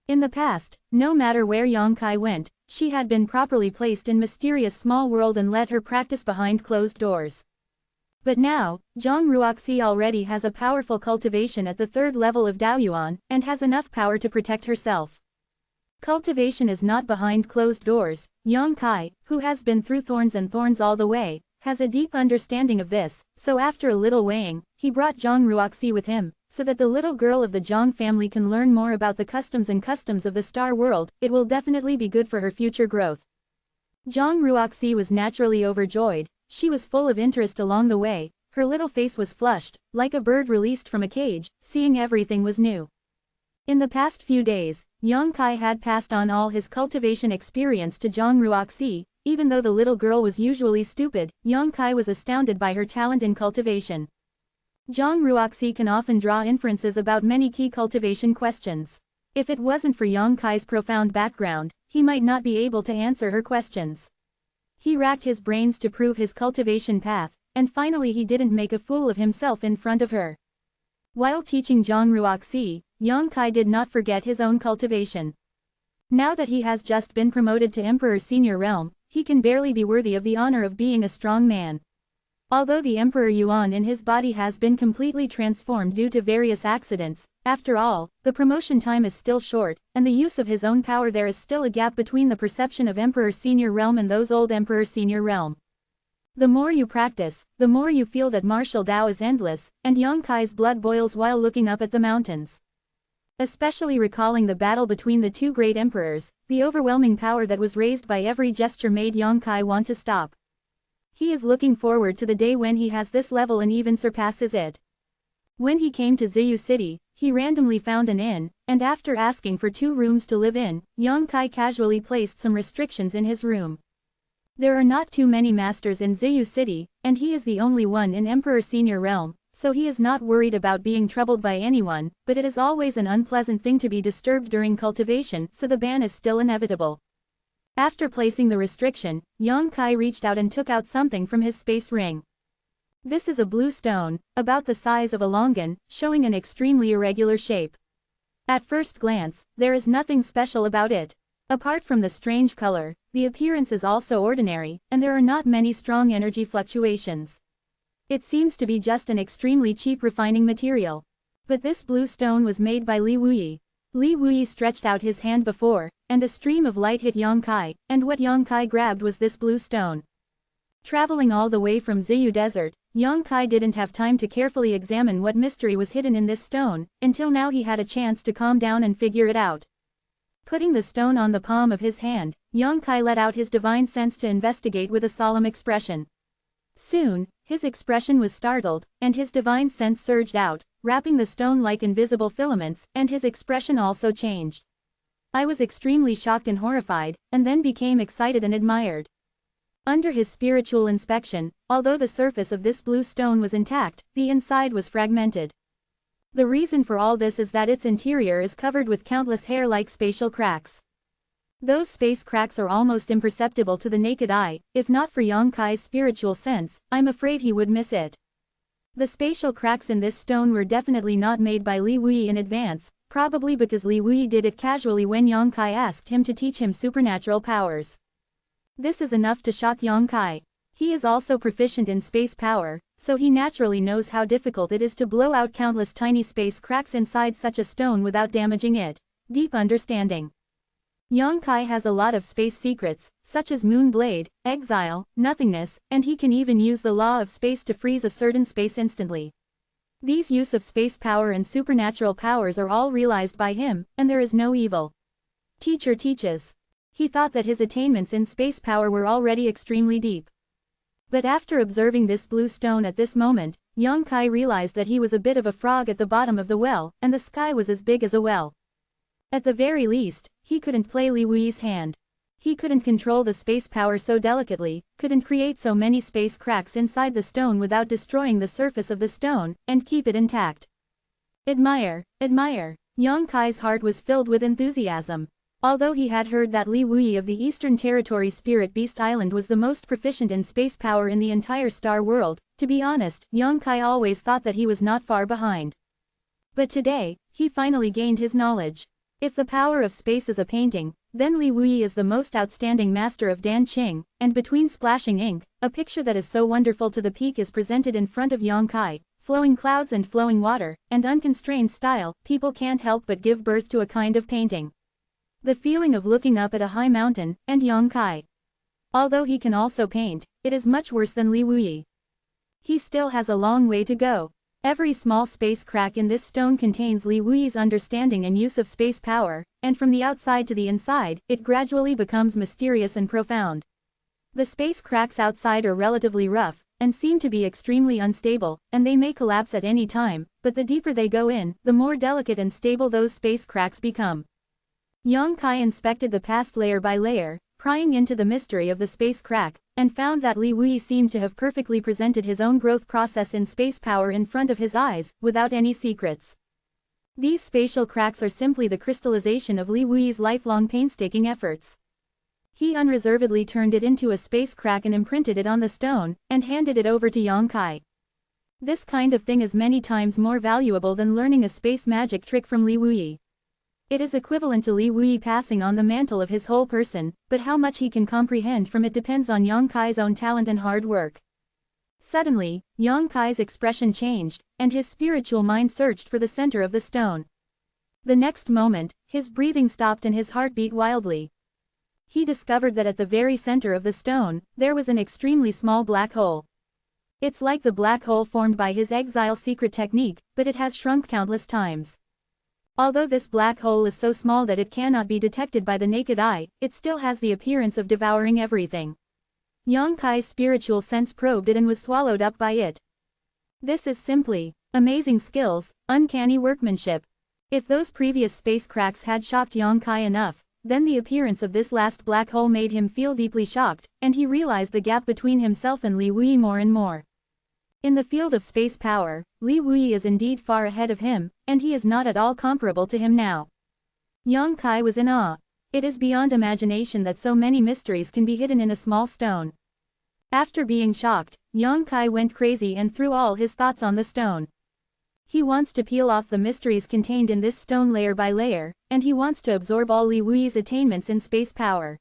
In the past, no matter where Yang Kai went, she had been properly placed in mysterious small world and let her practice behind closed doors. But now, Zhang Ruoxi already has a powerful cultivation at the 3rd level of Daoyuan, and has enough power to protect herself. Cultivation is not behind closed doors. Yang Kai, who has been through thorns and thorns all the way, has a deep understanding of this, so after a little weighing, he brought Zhang Ruoxi with him, so that the little girl of the Zhang family can learn more about the customs of the Star World. It will definitely be good for her future growth. Zhang Ruoxi was naturally overjoyed. She was full of interest along the way, her little face was flushed, like a bird released from a cage, seeing everything was new. In the past few days, Yang Kai had passed on all his cultivation experience to Zhang Ruoxi. Even though the little girl was usually stupid, Yang Kai was astounded by her talent in cultivation. Zhang Ruoxi can often draw inferences about many key cultivation questions. If it wasn't for Yang Kai's profound background, he might not be able to answer her questions. He racked his brains to prove his cultivation path, and finally he didn't make a fool of himself in front of her. While teaching Zhang Ruoxi, Yang Kai did not forget his own cultivation. Now that he has just been promoted to Emperor Senior Realm, he can barely be worthy of the honor of being a strong man. Although the Emperor Yuan in his body has been completely transformed due to various accidents, after all, the promotion time is still short, and the use of his own power there is still a gap between the perception of Emperor Senior Realm and those old Emperor Senior Realm. The more you practice, the more you feel that martial Tao is endless, and Yang Kai's blood boils while looking up at the mountains. Especially recalling the battle between the two great emperors, the overwhelming power that was raised by every gesture made Yang Kai want to stop. He is looking forward to the day when he has this level and even surpasses it. When he came to Ziyu City, he randomly found an inn, and after asking for 2 rooms to live in, Yang Kai casually placed some restrictions in his room. There are not too many masters in Ziyu City, and he is the only one in Emperor Senior Realm, so he is not worried about being troubled by anyone, but it is always an unpleasant thing to be disturbed during cultivation, so the ban is still inevitable. After placing the restriction, Yang Kai reached out and took out something from his space ring. This is a blue stone, about the size of a longan, showing an extremely irregular shape. At first glance, there is nothing special about it. Apart from the strange color, the appearance is also ordinary, and there are not many strong energy fluctuations. It seems to be just an extremely cheap refining material. But this blue stone was made by Li Wuyi. Li Wuyi stretched out his hand before, and a stream of light hit Yang Kai, and what Yang Kai grabbed was this blue stone. Traveling all the way from Ziyu Desert, Yang Kai didn't have time to carefully examine what mystery was hidden in this stone, until now he had a chance to calm down and figure it out. Putting the stone on the palm of his hand, Yang Kai let out his divine sense to investigate with a solemn expression. Soon, his expression was startled, and his divine sense surged out, wrapping the stone like invisible filaments, and his expression also changed. I was extremely shocked and horrified, and then became excited and admired. Under his spiritual inspection, although the surface of this blue stone was intact, the inside was fragmented. The reason for all this is that its interior is covered with countless hair-like spatial cracks. Those space cracks are almost imperceptible to the naked eye. If not for Yang Kai's spiritual sense, I'm afraid he would miss it. The spatial cracks in this stone were definitely not made by Li Wuyi in advance, probably because Li Wuyi did it casually when Yang Kai asked him to teach him supernatural powers. This is enough to shock Yang Kai. He is also proficient in space power, so he naturally knows how difficult it is to blow out countless tiny space cracks inside such a stone without damaging it. Deep understanding. Yang Kai has a lot of space secrets, such as Moon Blade, Exile, Nothingness, and he can even use the law of space to freeze a certain space instantly. These use of space power and supernatural powers are all realized by him, and there is no evil teacher teaches. He thought that his attainments in space power were already extremely deep. But after observing this blue stone at this moment, Yang Kai realized that he was a bit of a frog at the bottom of the well, and the sky was as big as a well. At the very least, he couldn't play Li Wuyi's hand. He couldn't control the space power so delicately, couldn't create so many space cracks inside the stone without destroying the surface of the stone, and keep it intact. Admire, admire. Yang Kai's heart was filled with enthusiasm. Although he had heard that Li Wuyi of the Eastern Territory Spirit Beast Island was the most proficient in space power in the entire star world, to be honest, Yang Kai always thought that he was not far behind. But today, he finally gained his knowledge. If the power of space is a painting, then Li Wuyi is the most outstanding master of dancing, and between splashing ink, a picture that is so wonderful to the peak is presented in front of Yang Kai, flowing clouds and flowing water, and unconstrained style, people can't help but give birth to a kind of painting. The feeling of looking up at a high mountain, and Yang Kai. Although he can also paint, it is much worse than Li Wuyi. He still has a long way to go. Every small space crack in this stone contains Li Wuyi's understanding and use of space power, and from the outside to the inside, it gradually becomes mysterious and profound. The space cracks outside are relatively rough, and seem to be extremely unstable, and they may collapse at any time, but the deeper they go in, the more delicate and stable those space cracks become. Yang Kai inspected the past layer by layer, prying into the mystery of the space crack, and found that Li Wuyi seemed to have perfectly presented his own growth process in space power in front of his eyes, without any secrets. These spatial cracks are simply the crystallization of Li Wuyi's lifelong painstaking efforts. He unreservedly turned it into a space crack and imprinted it on the stone, and handed it over to Yang Kai. This kind of thing is many times more valuable than learning a space magic trick from Li Wuyi. It is equivalent to Li Wuyi passing on the mantle of his whole person, but how much he can comprehend from it depends on Yang Kai's own talent and hard work. Suddenly, Yang Kai's expression changed, and his spiritual mind searched for the center of the stone. The next moment, his breathing stopped and his heart beat wildly. He discovered that at the very center of the stone, there was an extremely small black hole. It's like the black hole formed by his exile secret technique, but it has shrunk countless times. Although this black hole is so small that it cannot be detected by the naked eye, it still has the appearance of devouring everything. Yang Kai's spiritual sense probed it and was swallowed up by it. This is simply amazing skills, uncanny workmanship. If those previous space cracks had shocked Yang Kai enough, then the appearance of this last black hole made him feel deeply shocked, and he realized the gap between himself and Li Wuyi more and more. In the field of space power, Li Wuyi is indeed far ahead of him, and he is not at all comparable to him now. Yang Kai was in awe. It is beyond imagination that so many mysteries can be hidden in a small stone. After being shocked, Yang Kai went crazy and threw all his thoughts on the stone. He wants to peel off the mysteries contained in this stone layer by layer, and he wants to absorb all Li Wuyi's attainments in space power.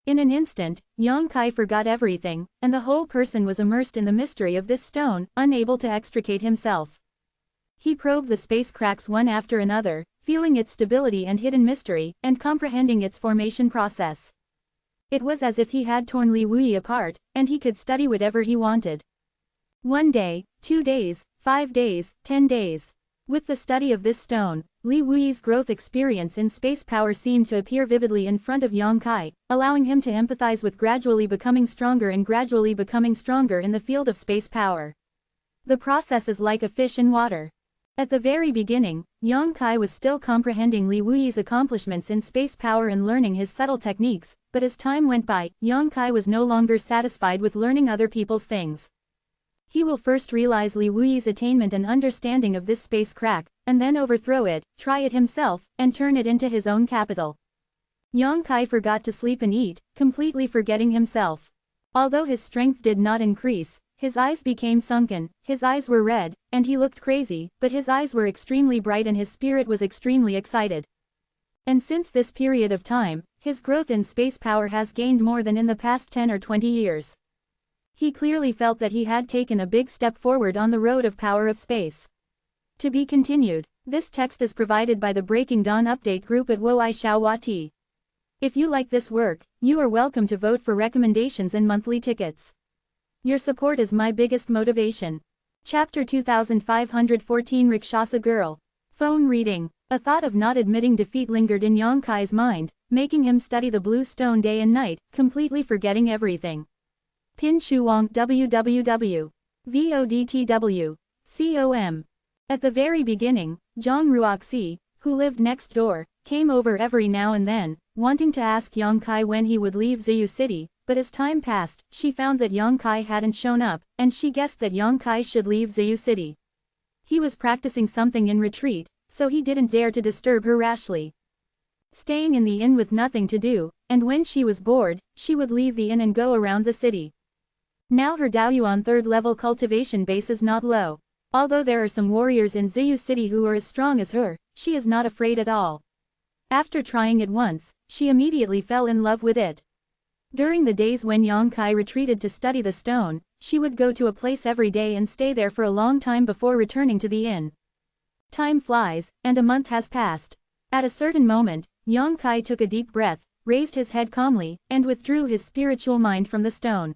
In an instant, Yang Kai forgot everything, and the whole person was immersed in the mystery of this stone, unable to extricate himself. He probed the space cracks one after another, feeling its stability and hidden mystery, and comprehending its formation process. It was as if he had torn Li Wuyi apart, and he could study whatever he wanted. 1 day, 2 days, 5 days, 10 days. With the study of this stone, Li Wuyi's growth experience in space power seemed to appear vividly in front of Yang Kai, allowing him to empathize with gradually becoming stronger in the field of space power. The process is like a fish in water. At the very beginning, Yang Kai was still comprehending Li Wuyi's accomplishments in space power and learning his subtle techniques, but as time went by, Yang Kai was no longer satisfied with learning other people's things. He will first realize Li Wuyi's attainment and understanding of this space crack, and then overthrow it, try it himself, and turn it into his own capital. Yang Kai forgot to sleep and eat, completely forgetting himself. Although his strength did not increase, his eyes became sunken, his eyes were red, and he looked crazy, but his eyes were extremely bright and his spirit was extremely excited. And since this period of time, his growth in space power has gained more than in the past 10 or 20 years. He clearly felt that he had taken a big step forward on the road of power of space. To be continued. This text is provided by the Breaking Dawn update group at woishao.at. If you like this work, you are welcome to vote for recommendations and monthly tickets. Your support is my biggest motivation. Chapter 2514 Rakshasa Girl. Phone reading. A thought of not admitting defeat lingered in Yang Kai's mind, making him study the blue stone day and night, completely forgetting everything. Pin Shuang www. Vodtw. Com. At the very beginning, Zhang Ruoxi, who lived next door, came over every now and then, wanting to ask Yang Kai when he would leave Ziyu City, but as time passed, she found that Yang Kai hadn't shown up, and she guessed that Yang Kai should leave Ziyu City. He was practicing something in retreat, so he didn't dare to disturb her rashly. Staying in the inn with nothing to do, and when she was bored, she would leave the inn and go around the city. Now her Daoyuan 3rd level cultivation base is not low. Although there are some warriors in Ziyu City who are as strong as her, she is not afraid at all. After trying it once, she immediately fell in love with it. During the days when Yang Kai retreated to study the stone, she would go to a place every day and stay there for a long time before returning to the inn. Time flies, and a month has passed. At a certain moment, Yang Kai took a deep breath, raised his head calmly, and withdrew his spiritual mind from the stone.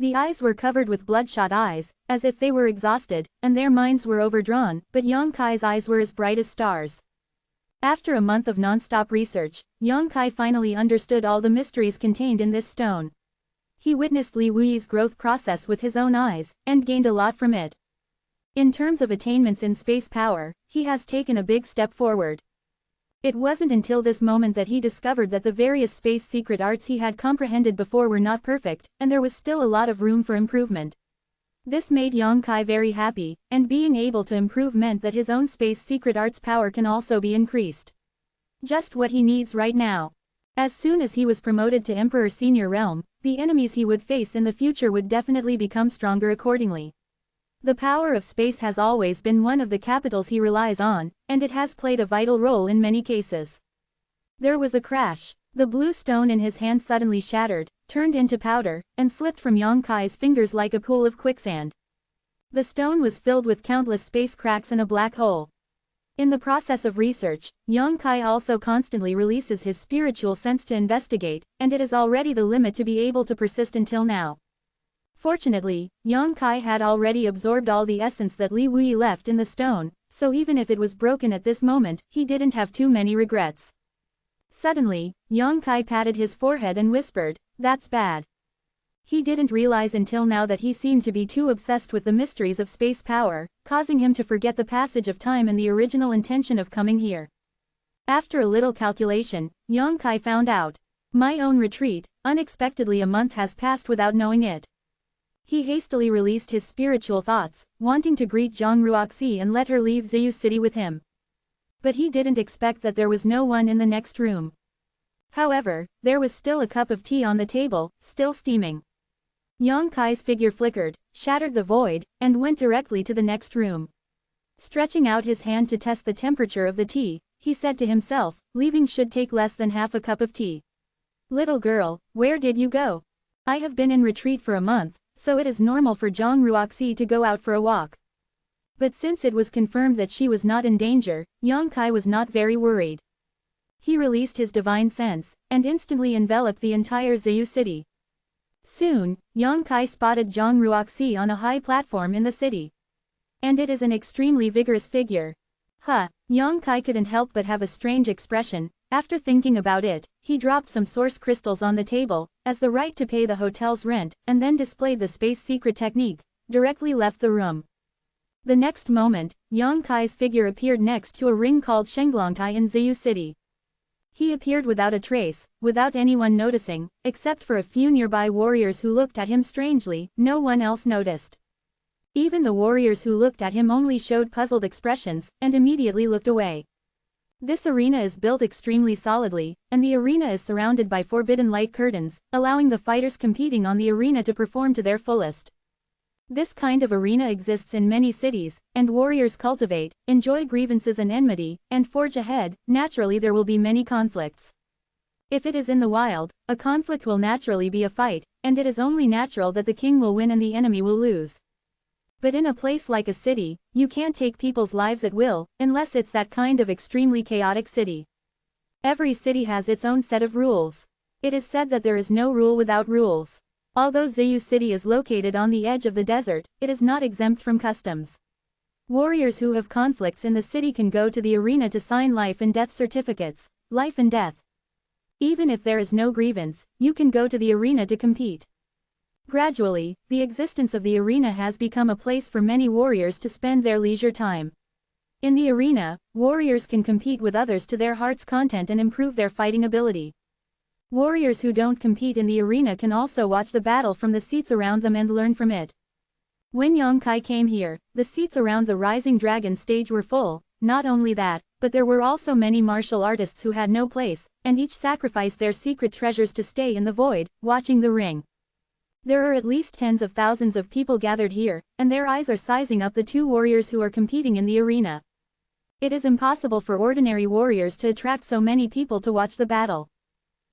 The eyes were covered with bloodshot eyes, as if they were exhausted, and their minds were overdrawn, but Yang Kai's eyes were as bright as stars. After a month of non-stop research, Yang Kai finally understood all the mysteries contained in this stone. He witnessed Li Wuyi's growth process with his own eyes, and gained a lot from it. In terms of attainments in space power, he has taken a big step forward. It wasn't until this moment that he discovered that the various space secret arts he had comprehended before were not perfect, and there was still a lot of room for improvement. This made Yang Kai very happy, and being able to improve meant that his own space secret arts power can also be increased. Just what he needs right now. As soon as he was promoted to Emperor Senior Realm, the enemies he would face in the future would definitely become stronger accordingly. The power of space has always been one of the capitals he relies on, and it has played a vital role in many cases. There was a crash. The blue stone in his hand suddenly shattered, turned into powder, and slipped from Yang Kai's fingers like a pool of quicksand. The stone was filled with countless space cracks and a black hole. In the process of research, Yang Kai also constantly releases his spiritual sense to investigate, and it is already the limit to be able to persist until now. Fortunately, Yang Kai had already absorbed all the essence that Li Wei left in the stone, so even if it was broken at this moment, he didn't have too many regrets. Suddenly, Yang Kai patted his forehead and whispered, "That's bad." He didn't realize until now that he seemed to be too obsessed with the mysteries of space power, causing him to forget the passage of time and the original intention of coming here. After a little calculation, Yang Kai found out. My own retreat, unexpectedly a month has passed without knowing it. He hastily released his spiritual thoughts, wanting to greet Zhang Ruoxi and let her leave Zhewu City with him. But he didn't expect that there was no one in the next room. However, there was still a cup of tea on the table, still steaming. Yang Kai's figure flickered, shattered the void, and went directly to the next room. Stretching out his hand to test the temperature of the tea, he said to himself, leaving should take less than half a cup of tea. Little girl, where did you go? I have been in retreat for a month, so it is normal for Zhang Ruoxi to go out for a walk. But since it was confirmed that she was not in danger, Yang Kai was not very worried. He released his divine sense, and instantly enveloped the entire Zhewu city. Soon, Yang Kai spotted Zhang Ruoxi on a high platform in the city. And it is an extremely vigorous figure. Yang Kai couldn't help but have a strange expression. After thinking about it, he dropped some source crystals on the table, as the right to pay the hotel's rent, and then displayed the space secret technique, directly left the room. The next moment, Yang Kai's figure appeared next to a ring called Shenglongtai in Zhewu City. He appeared without a trace, without anyone noticing, except for a few nearby warriors who looked at him strangely. No one else noticed. Even the warriors who looked at him only showed puzzled expressions, and immediately looked away. This arena is built extremely solidly, and the arena is surrounded by forbidden light curtains, allowing the fighters competing on the arena to perform to their fullest. This kind of arena exists in many cities, and warriors cultivate, enjoy grievances and enmity, and forge ahead. Naturally there will be many conflicts. If it is in the wild, a conflict will naturally be a fight, and it is only natural that the king will win and the enemy will lose. But in a place like a city, you can't take people's lives at will, unless it's that kind of extremely chaotic city. Every city has its own set of rules. It is said that there is no rule without rules. Although Zhewu City is located on the edge of the desert, it is not exempt from customs. Warriors who have conflicts in the city can go to the arena to sign life and death certificates. Life and death. Even if there is no grievance, you can go to the arena to compete. Gradually, the existence of the arena has become a place for many warriors to spend their leisure time. In the arena, warriors can compete with others to their heart's content and improve their fighting ability. Warriors who don't compete in the arena can also watch the battle from the seats around them and learn from it. When Yang Kai came here, the seats around the Rising Dragon stage were full. Not only that, but there were also many martial artists who had no place, and each sacrificed their secret treasures to stay in the void, watching the ring. There are at least tens of thousands of people gathered here, and their eyes are sizing up the two warriors who are competing in the arena. It is impossible for ordinary warriors to attract so many people to watch the battle.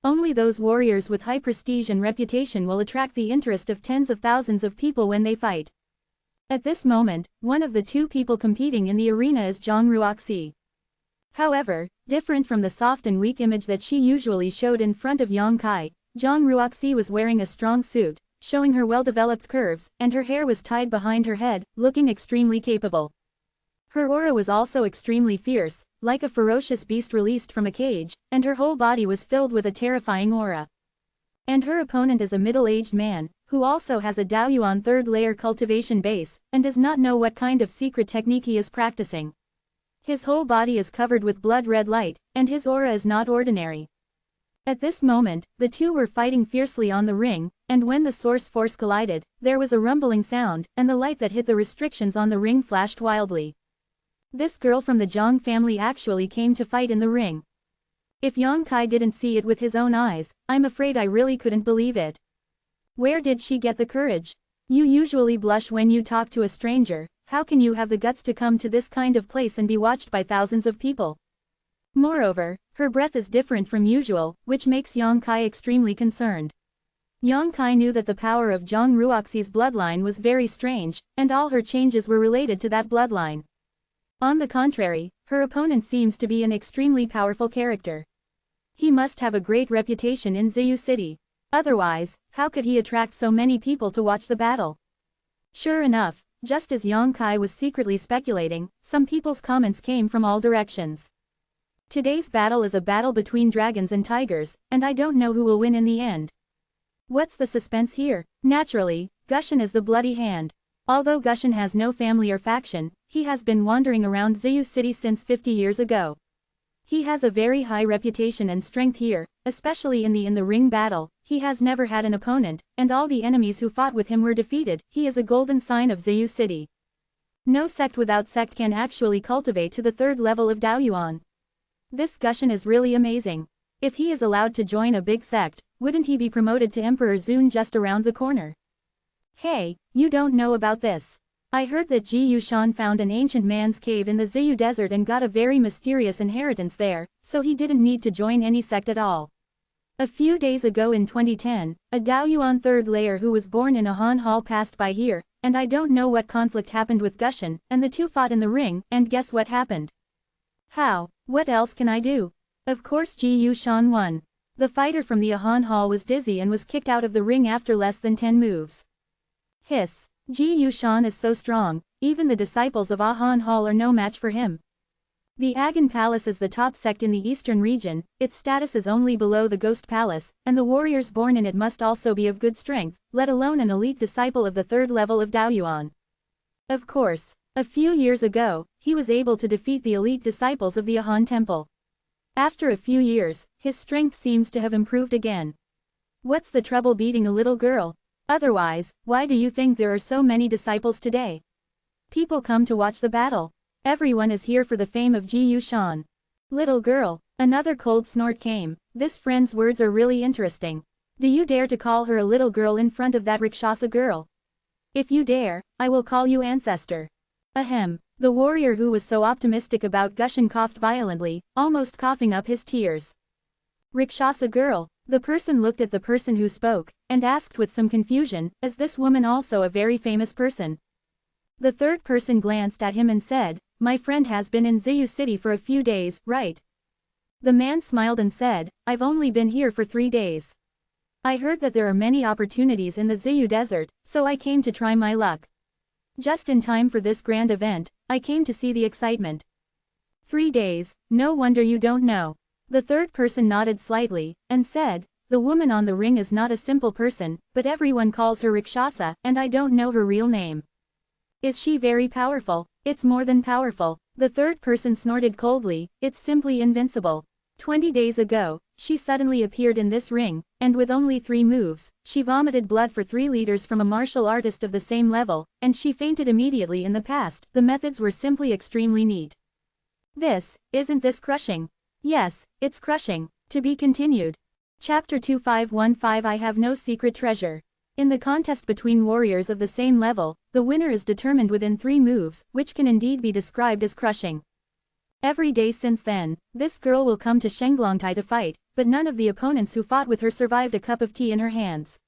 Only those warriors with high prestige and reputation will attract the interest of tens of thousands of people when they fight. At this moment, one of the two people competing in the arena is Zhang Ruoxi. However, different from the soft and weak image that she usually showed in front of Yang Kai, Zhang Ruoxi was wearing a strong suit, showing her well-developed curves, and her hair was tied behind her head, looking extremely capable. Her aura was also extremely fierce, like a ferocious beast released from a cage, and her whole body was filled with a terrifying aura. And her opponent is a middle-aged man, who also has a Daoyuan third-layer cultivation base, and does not know what kind of secret technique he is practicing. His whole body is covered with blood-red light, and his aura is not ordinary. At this moment, the two were fighting fiercely on the ring, and when the source force collided, there was a rumbling sound, and the light that hit the restrictions on the ring flashed wildly. This girl from the Zhang family actually came to fight in the ring. If Yang Kai didn't see it with his own eyes, I'm afraid I really couldn't believe it. Where did she get the courage? You usually blush when you talk to a stranger. How can you have the guts to come to this kind of place and be watched by thousands of people? Moreover, her breath is different from usual, which makes Yang Kai extremely concerned. Yang Kai knew that the power of Zhang Ruoxi's bloodline was very strange, and all her changes were related to that bloodline. On the contrary, her opponent seems to be an extremely powerful character. He must have a great reputation in Ziyu City. Otherwise, how could he attract so many people to watch the battle? Sure enough, just as Yang Kai was secretly speculating, some people's comments came from all directions. Today's battle is a battle between dragons and tigers, and I don't know who will win in the end. What's the suspense here? Naturally, Gushin is the bloody hand. Although Gushin has no family or faction, he has been wandering around Ziyu City since 50 years ago. He has a very high reputation and strength here, especially in the ring battle. He has never had an opponent, and all the enemies who fought with him were defeated. He is a golden sign of Ziyu City. No sect without sect can actually cultivate to the third level of Daoyuan. This Gushin is really amazing. If he is allowed to join a big sect, wouldn't he be promoted to Emperor Zun just around the corner? Hey, you don't know about this. I heard that Ji Yushan found an ancient man's cave in the Ziyu desert and got a very mysterious inheritance there, so he didn't need to join any sect at all. A few days ago in 2010, a Daoyuan third layer who was born in a Han Hall passed by here, and I don't know what conflict happened with Gushin, and the two fought in the ring, and guess what happened? How? What else can I do? Of course Ji Yushan won. The fighter from the Han Hall was dizzy and was kicked out of the ring after less than 10 moves. Hiss. Ji Yushan is so strong, even the disciples of Han Hall are no match for him. The Agon Palace is the top sect in the eastern region, its status is only below the Ghost Palace, and the warriors born in it must also be of good strength, let alone an elite disciple of the third level of Daoyuan. Of course, a few years ago, he was able to defeat the elite disciples of the Han Temple. After a few years, his strength seems to have improved again. What's the trouble beating a little girl? Otherwise, why do you think there are so many disciples today? People come to watch the battle. Everyone is here for the fame of Ji Yushan. Little girl. Another cold snort came. This friend's words are really interesting. Do you dare to call her a little girl in front of that Rakshasa girl? If you dare, I will call you ancestor. Ahem. The warrior who was so optimistic about Gushin coughed violently, almost coughing up his tears. Rakshasa girl. The person looked at the person who spoke, and asked with some confusion, is this woman also a very famous person? The third person glanced at him and said, my friend has been in Ziyu City for a few days, right? The man smiled and said, I've only been here for 3 days. I heard that there are many opportunities in the Ziyu desert, so I came to try my luck. Just in time for this grand event, I came to see the excitement. 3 days, no wonder you don't know. The third person nodded slightly, and said, the woman on the ring is not a simple person, but everyone calls her Rakshasa, and I don't know her real name. Is she very powerful? It's more than powerful. The third person snorted coldly, it's simply invincible. 20 days ago, she suddenly appeared in this ring, and with only 3 moves, she vomited blood for 3 liters from a martial artist of the same level, and she fainted immediately in the past. The methods were simply extremely neat. Isn't this crushing? Yes, it's crushing. To be continued. Chapter 2515 I have no secret treasure. In the contest between warriors of the same level, the winner is determined within 3 moves, which can indeed be described as crushing. Every day since then, this girl will come to Shenglongtai to fight, but none of the opponents who fought with her survived a cup of tea in her hands.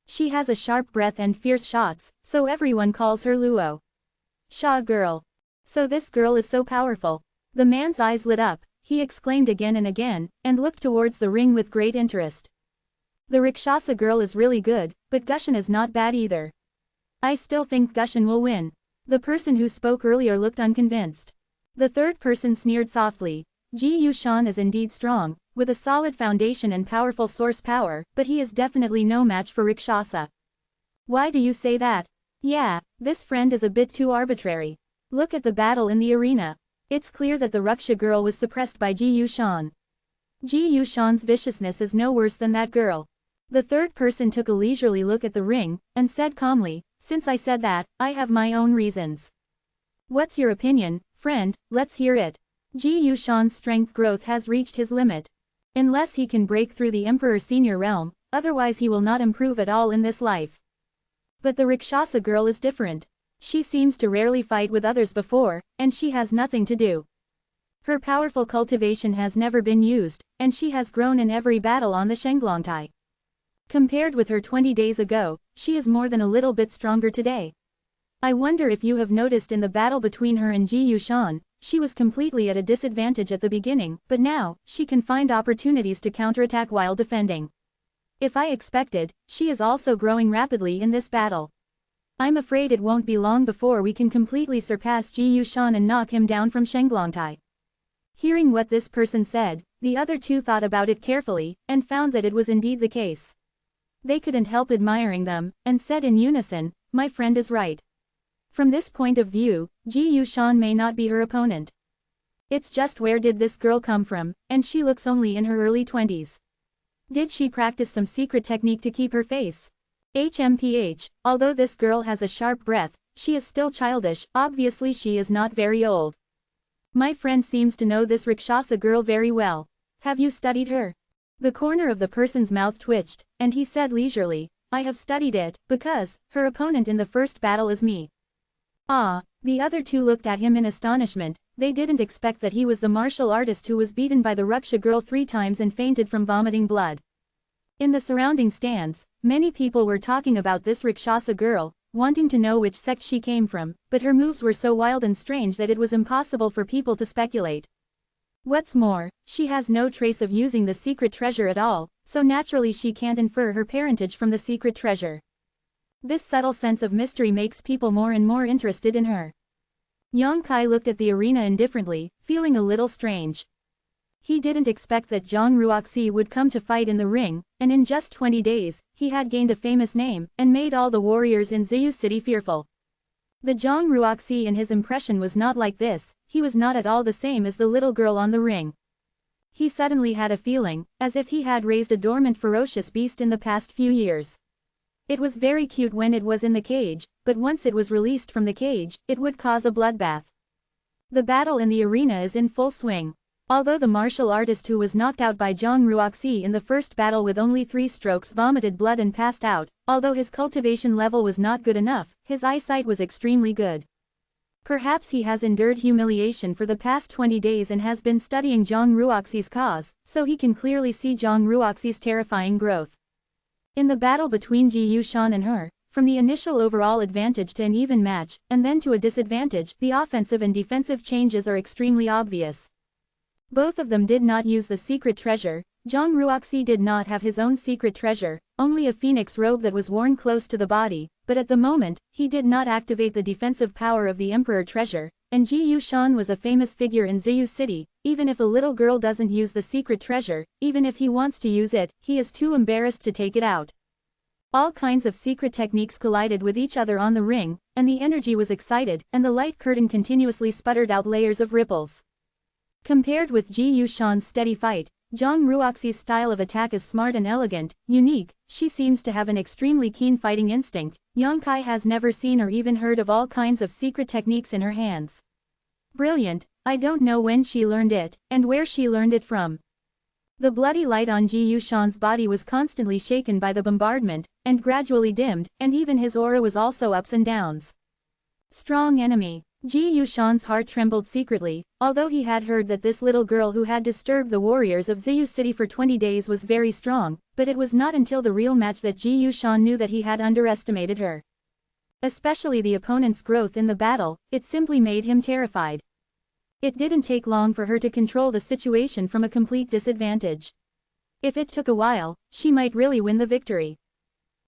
She has a sharp breath and fierce shots, so everyone calls her Luo. Sha girl. So this girl is so powerful. The man's eyes lit up. He exclaimed again and again, and looked towards the ring with great interest. The Rakshasa girl is really good, but Gushin is not bad either. I still think Gushin will win. The person who spoke earlier looked unconvinced. The third person sneered softly. Ji Yushan is indeed strong, with a solid foundation and powerful source power, but he is definitely no match for Rakshasa. Why do you say that? Yeah, this friend is a bit too arbitrary. Look at the battle in the arena. It's clear that the Raksha girl was suppressed by Ji Yushan. Ji Yushan's viciousness is no worse than that girl. The third person took a leisurely look at the ring, and said calmly, since I said that, I have my own reasons. What's your opinion, friend? Let's hear it. Ji Yushan's strength growth has reached his limit. Unless he can break through the Emperor Senior realm, otherwise he will not improve at all in this life. But the Rakshasa girl is different. She seems to rarely fight with others before, and she has nothing to do. Her powerful cultivation has never been used, and she has grown in every battle on the Shenglongtai. Compared with her 20 days ago, she is more than a little bit stronger today. I wonder if you have noticed in the battle between her and Ji Yushan, she was completely at a disadvantage at the beginning, but now, she can find opportunities to counterattack while defending. If I expected, she is also growing rapidly in this battle. I'm afraid it won't be long before we can completely surpass Ji Yushan and knock him down from Shenglongtai. Hearing what this person said, the other two thought about it carefully, and found that it was indeed the case. They couldn't help admiring them, and said in unison, "My friend is right. From this point of view, Ji Yushan may not be her opponent. It's just where did this girl come from, and she looks only in her early 20s. Did she practice some secret technique to keep her face? HMPH, although this girl has a sharp breath, she is still childish, obviously she is not very old. My friend seems to know this Rakshasa girl very well. Have you studied her?" The corner of the person's mouth twitched, and he said leisurely, "I have studied it, because, her opponent in the first battle is me." Ah, the other two looked at him in astonishment. They didn't expect that he was the martial artist who was beaten by the Raksha girl 3 times and fainted from vomiting blood. In the surrounding stands, many people were talking about this Rakshasa girl, wanting to know which sect she came from, but her moves were so wild and strange that it was impossible for people to speculate. What's more, she has no trace of using the secret treasure at all, so naturally she can't infer her parentage from the secret treasure. This subtle sense of mystery makes people more and more interested in her. Yang Kai looked at the arena indifferently, feeling a little strange. He didn't expect that Zhang Ruoxi would come to fight in the ring, and in just 20 days, he had gained a famous name, and made all the warriors in Ziyu City fearful. The Zhang Ruoxi in his impression was not like this, he was not at all the same as the little girl on the ring. He suddenly had a feeling, as if he had raised a dormant ferocious beast in the past few years. It was very cute when it was in the cage, but once it was released from the cage, it would cause a bloodbath. The battle in the arena is in full swing. Although the martial artist who was knocked out by Zhang Ruoxi in the first battle with only 3 strokes vomited blood and passed out, although his cultivation level was not good enough, his eyesight was extremely good. Perhaps he has endured humiliation for the past 20 days and has been studying Zhang Ruoxi's cause, so he can clearly see Zhang Ruoxi's terrifying growth. In the battle between Ji Yushan and her, from the initial overall advantage to an even match, and then to a disadvantage, the offensive and defensive changes are extremely obvious. Both of them did not use the secret treasure. Zhang Ruoxi did not have his own secret treasure, only a phoenix robe that was worn close to the body, but at the moment, he did not activate the defensive power of the Emperor treasure, and Ji Yushan was a famous figure in Ziyu City. Even if a little girl doesn't use the secret treasure, even if he wants to use it, he is too embarrassed to take it out. All kinds of secret techniques collided with each other on the ring, and the energy was excited, and the light curtain continuously sputtered out layers of ripples. Compared with Ji Yushan's steady fight, Zhang Ruoxi's style of attack is smart and elegant, unique. She seems to have an extremely keen fighting instinct. Yang Kai has never seen or even heard of all kinds of secret techniques in her hands. Brilliant, I don't know when she learned it, and where she learned it from. The bloody light on Ji Yushan's body was constantly shaken by the bombardment, and gradually dimmed, and even his aura was also ups and downs. Strong enemy. Ji Yushan's heart trembled secretly, although he had heard that this little girl who had disturbed the warriors of Ziyu City for 20 days was very strong, but it was not until the real match that Ji Yushan knew that he had underestimated her. Especially the opponent's growth in the battle, it simply made him terrified. It didn't take long for her to control the situation from a complete disadvantage. If it took a while, she might really win the victory.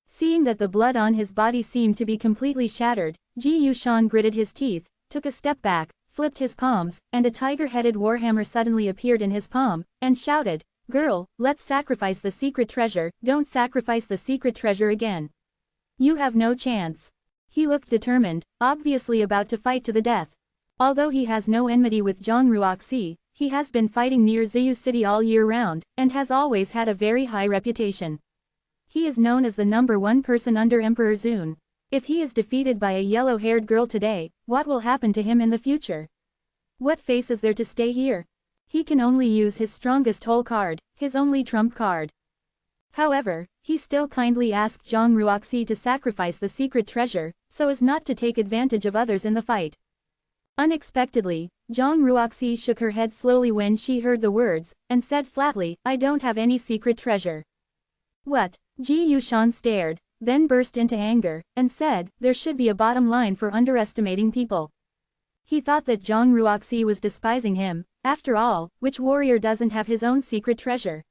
Seeing that the blood on his body seemed to be completely shattered, Ji Yushan gritted his teeth, took a step back, flipped his palms, and a tiger-headed warhammer suddenly appeared in his palm, and shouted, "Girl, let's sacrifice the secret treasure, don't sacrifice the secret treasure again. You have no chance." He looked determined, obviously about to fight to the death. Although he has no enmity with Zhang Ruoxi, he has been fighting near Ziyu City all year round, and has always had a very high reputation. He is known as the #1 person under Emperor Zun. If he is defeated by a yellow-haired girl today, what will happen to him in the future? What face is there to stay here? He can only use his strongest hole card, his only trump card. However, he still kindly asked Zhang Ruoxi to sacrifice the secret treasure, so as not to take advantage of others in the fight. Unexpectedly, Zhang Ruoxi shook her head slowly when she heard the words, and said flatly, "I don't have any secret treasure." What? Ji Yushan stared, then burst into anger, and said, "There should be a bottom line for underestimating people." He thought that Zhang Ruoxi was despising him. After all, which warrior doesn't have his own secret treasure?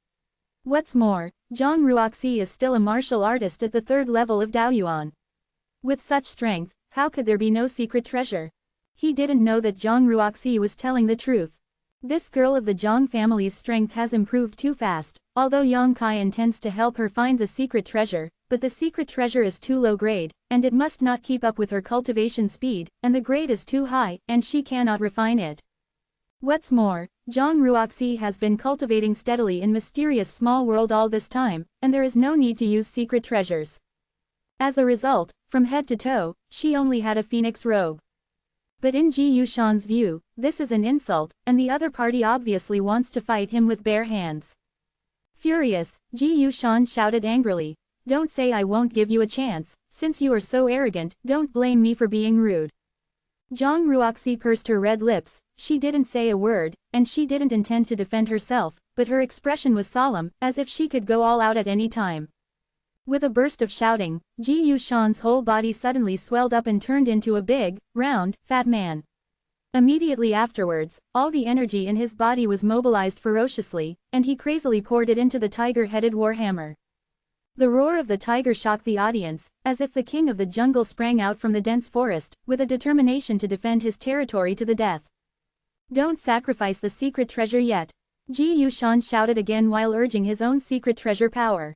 What's more, Zhang Ruoxi is still a martial artist at the 3rd level of Daoyuan. With such strength, how could there be no secret treasure? He didn't know that Zhang Ruoxi was telling the truth. This girl of the Zhang family's strength has improved too fast, although Yang Kai intends to help her find the secret treasure, but the secret treasure is too low grade, and it must not keep up with her cultivation speed, and the grade is too high, and she cannot refine it. What's more, Zhang Ruoxi has been cultivating steadily in mysterious small world all this time, and there is no need to use secret treasures. As a result, from head to toe, she only had a phoenix robe. But in Ji Yushan's view, this is an insult, and the other party obviously wants to fight him with bare hands. Furious, Ji Yushan shouted angrily, "Don't say I won't give you a chance, since you are so arrogant, don't blame me for being rude." Zhang Ruoxi pursed her red lips. She didn't say a word, and she didn't intend to defend herself, but her expression was solemn, as if she could go all out at any time. With a burst of shouting, Ji Yushan's whole body suddenly swelled up and turned into a big, round, fat man. Immediately afterwards, all the energy in his body was mobilized ferociously, and he crazily poured it into the tiger-headed warhammer. The roar of the tiger shocked the audience, as if the king of the jungle sprang out from the dense forest, with a determination to defend his territory to the death. "Don't sacrifice the secret treasure yet," Ji Yushan shouted again while urging his own secret treasure power.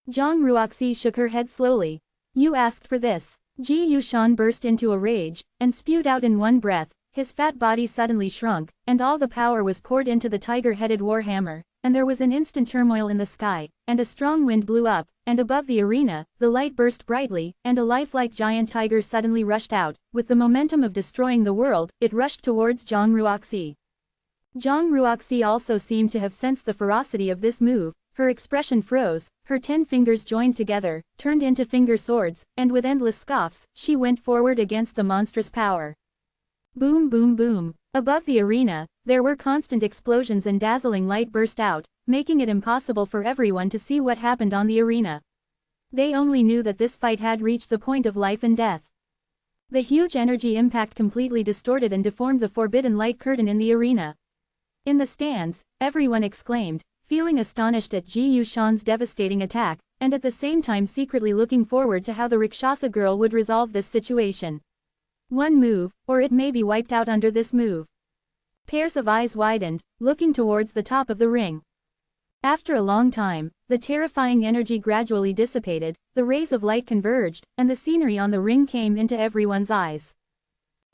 Zhang Ruoxi shook her head slowly. "You asked for this." Ji Yushan burst into a rage, and spewed out in one breath. His fat body suddenly shrunk, and all the power was poured into the tiger-headed warhammer, and there was an instant turmoil in the sky, and a strong wind blew up, and above the arena, the light burst brightly, and a lifelike giant tiger suddenly rushed out. With the momentum of destroying the world, it rushed towards Zhang Ruoxi. Zhang Ruoxi also seemed to have sensed the ferocity of this move. Her expression froze, her 10 fingers joined together, turned into finger swords, and with endless scoffs, she went forward against the monstrous power. Boom boom boom. Above the arena, there were constant explosions and dazzling light burst out, making it impossible for everyone to see what happened on the arena. They only knew that this fight had reached the point of life and death. The huge energy impact completely distorted and deformed the forbidden light curtain in the arena. In the stands, everyone exclaimed, feeling astonished at Ji Yushan's devastating attack, and at the same time secretly looking forward to how the Rakshasa girl would resolve this situation. One move, or it may be wiped out under this move. Pairs of eyes widened, looking towards the top of the ring. After a long time, the terrifying energy gradually dissipated, the rays of light converged, and the scenery on the ring came into everyone's eyes.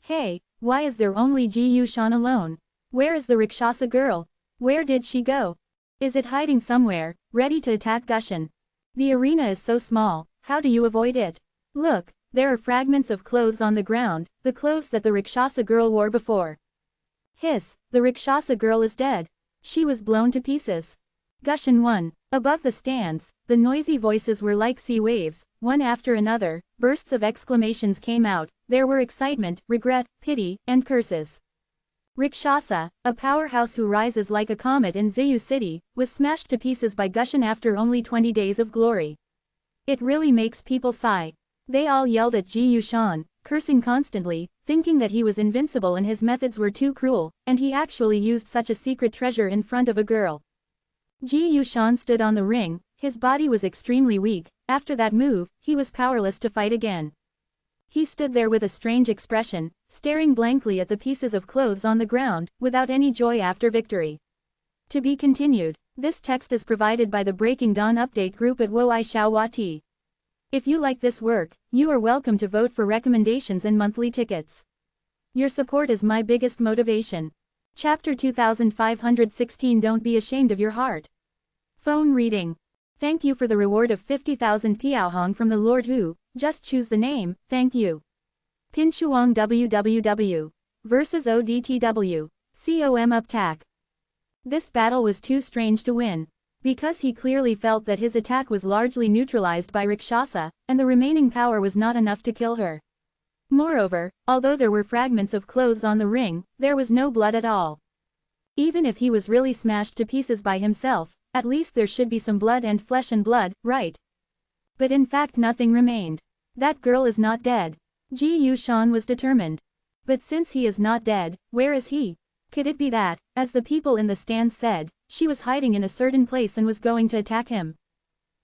Hey, why is there only Ji Yushan alone? Where is the Rakshasa girl? Where did she go? Is it hiding somewhere, ready to attack Gushan? The arena is so small, how do you avoid it? Look, there are fragments of clothes on the ground, the clothes that the Rakshasa girl wore before. Hiss, the Rakshasa girl is dead. She was blown to pieces. Gushan 1. Above the stands, the noisy voices were like sea waves, one after another, bursts of exclamations came out, there were excitement, regret, pity, and curses. Rakshasa, a powerhouse who rises like a comet in Ziyu City, was smashed to pieces by Gushan after only 20 days of glory. It really makes people sigh. They all yelled at Ji Yushan, cursing constantly, thinking that he was invincible and his methods were too cruel, and he actually used such a secret treasure in front of a girl. Ji Yushan stood on the ring, his body was extremely weak. After that move, he was powerless to fight again. He stood there with a strange expression, staring blankly at the pieces of clothes on the ground, without any joy after victory. To be continued. This text is provided by the Breaking Dawn update group at Woixiaowati. If you like this work, you are welcome to vote for recommendations and monthly tickets. Your support is my biggest motivation. Chapter 2516. Don't be ashamed of your heart. Phone reading. Thank you for the reward of 50,000 Piaohong from the Lord Hu. Just choose the name, thank you. Pinshuang WWW. Versus ODTW. COM Uptak. This battle was too strange to win. Because he clearly felt that his attack was largely neutralized by Rakshasa, and the remaining power was not enough to kill her. Moreover, although there were fragments of clothes on the ring, there was no blood at all. Even if he was really smashed to pieces by himself, at least there should be some blood and flesh and blood, right? But in fact nothing remained. That girl is not dead. Ji Yushan was determined. But since he is not dead, where is he? Could it be that, as the people in the stands said, she was hiding in a certain place and was going to attack him?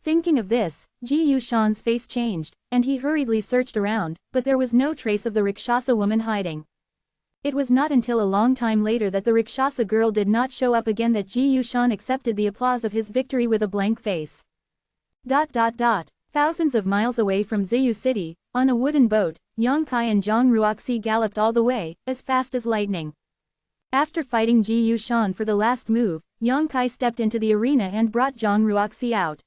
Thinking of this, Ji Yushan's face changed, and he hurriedly searched around, but there was no trace of the Rakshasa woman hiding. It was not until a long time later that the Rakshasa girl did not show up again that Ji Yushan accepted the applause of his victory with a blank face. Thousands of miles away from Ziyu City, on a wooden boat, Yang Kai and Zhang Ruoxi galloped all the way, as fast as lightning. After fighting Ji Yushan for the last move, Yang Kai stepped into the arena and brought Zhang Ruoxi out.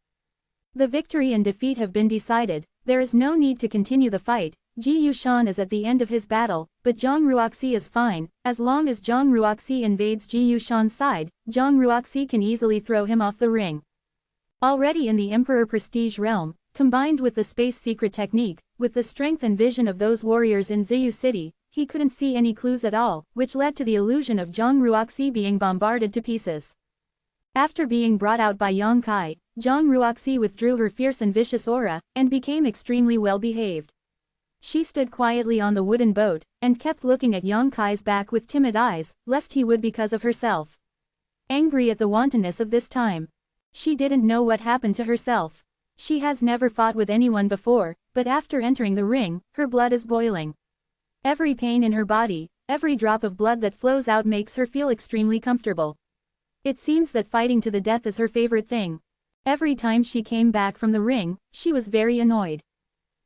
The victory and defeat have been decided, there is no need to continue the fight. Ji Yushan is at the end of his battle, but Zhang Ruoxi is fine. As long as Zhang Ruoxi invades Ji Yushan's side, Zhang Ruoxi can easily throw him off the ring. Already in the Emperor Prestige realm, combined with the space secret technique, with the strength and vision of those warriors in Ziyu City, he couldn't see any clues at all, which led to the illusion of Zhang Ruoxi being bombarded to pieces. After being brought out by Yang Kai, Zhang Ruoxi withdrew her fierce and vicious aura, and became extremely well-behaved. She stood quietly on the wooden boat, and kept looking at Yang Kai's back with timid eyes, lest he would because of herself. Angry at the wantonness of this time. She didn't know what happened to herself. She has never fought with anyone before, but after entering the ring, her blood is boiling. Every pain in her body, every drop of blood that flows out makes her feel extremely comfortable. It seems that fighting to the death is her favorite thing. Every time she came back from the ring, she was very annoyed.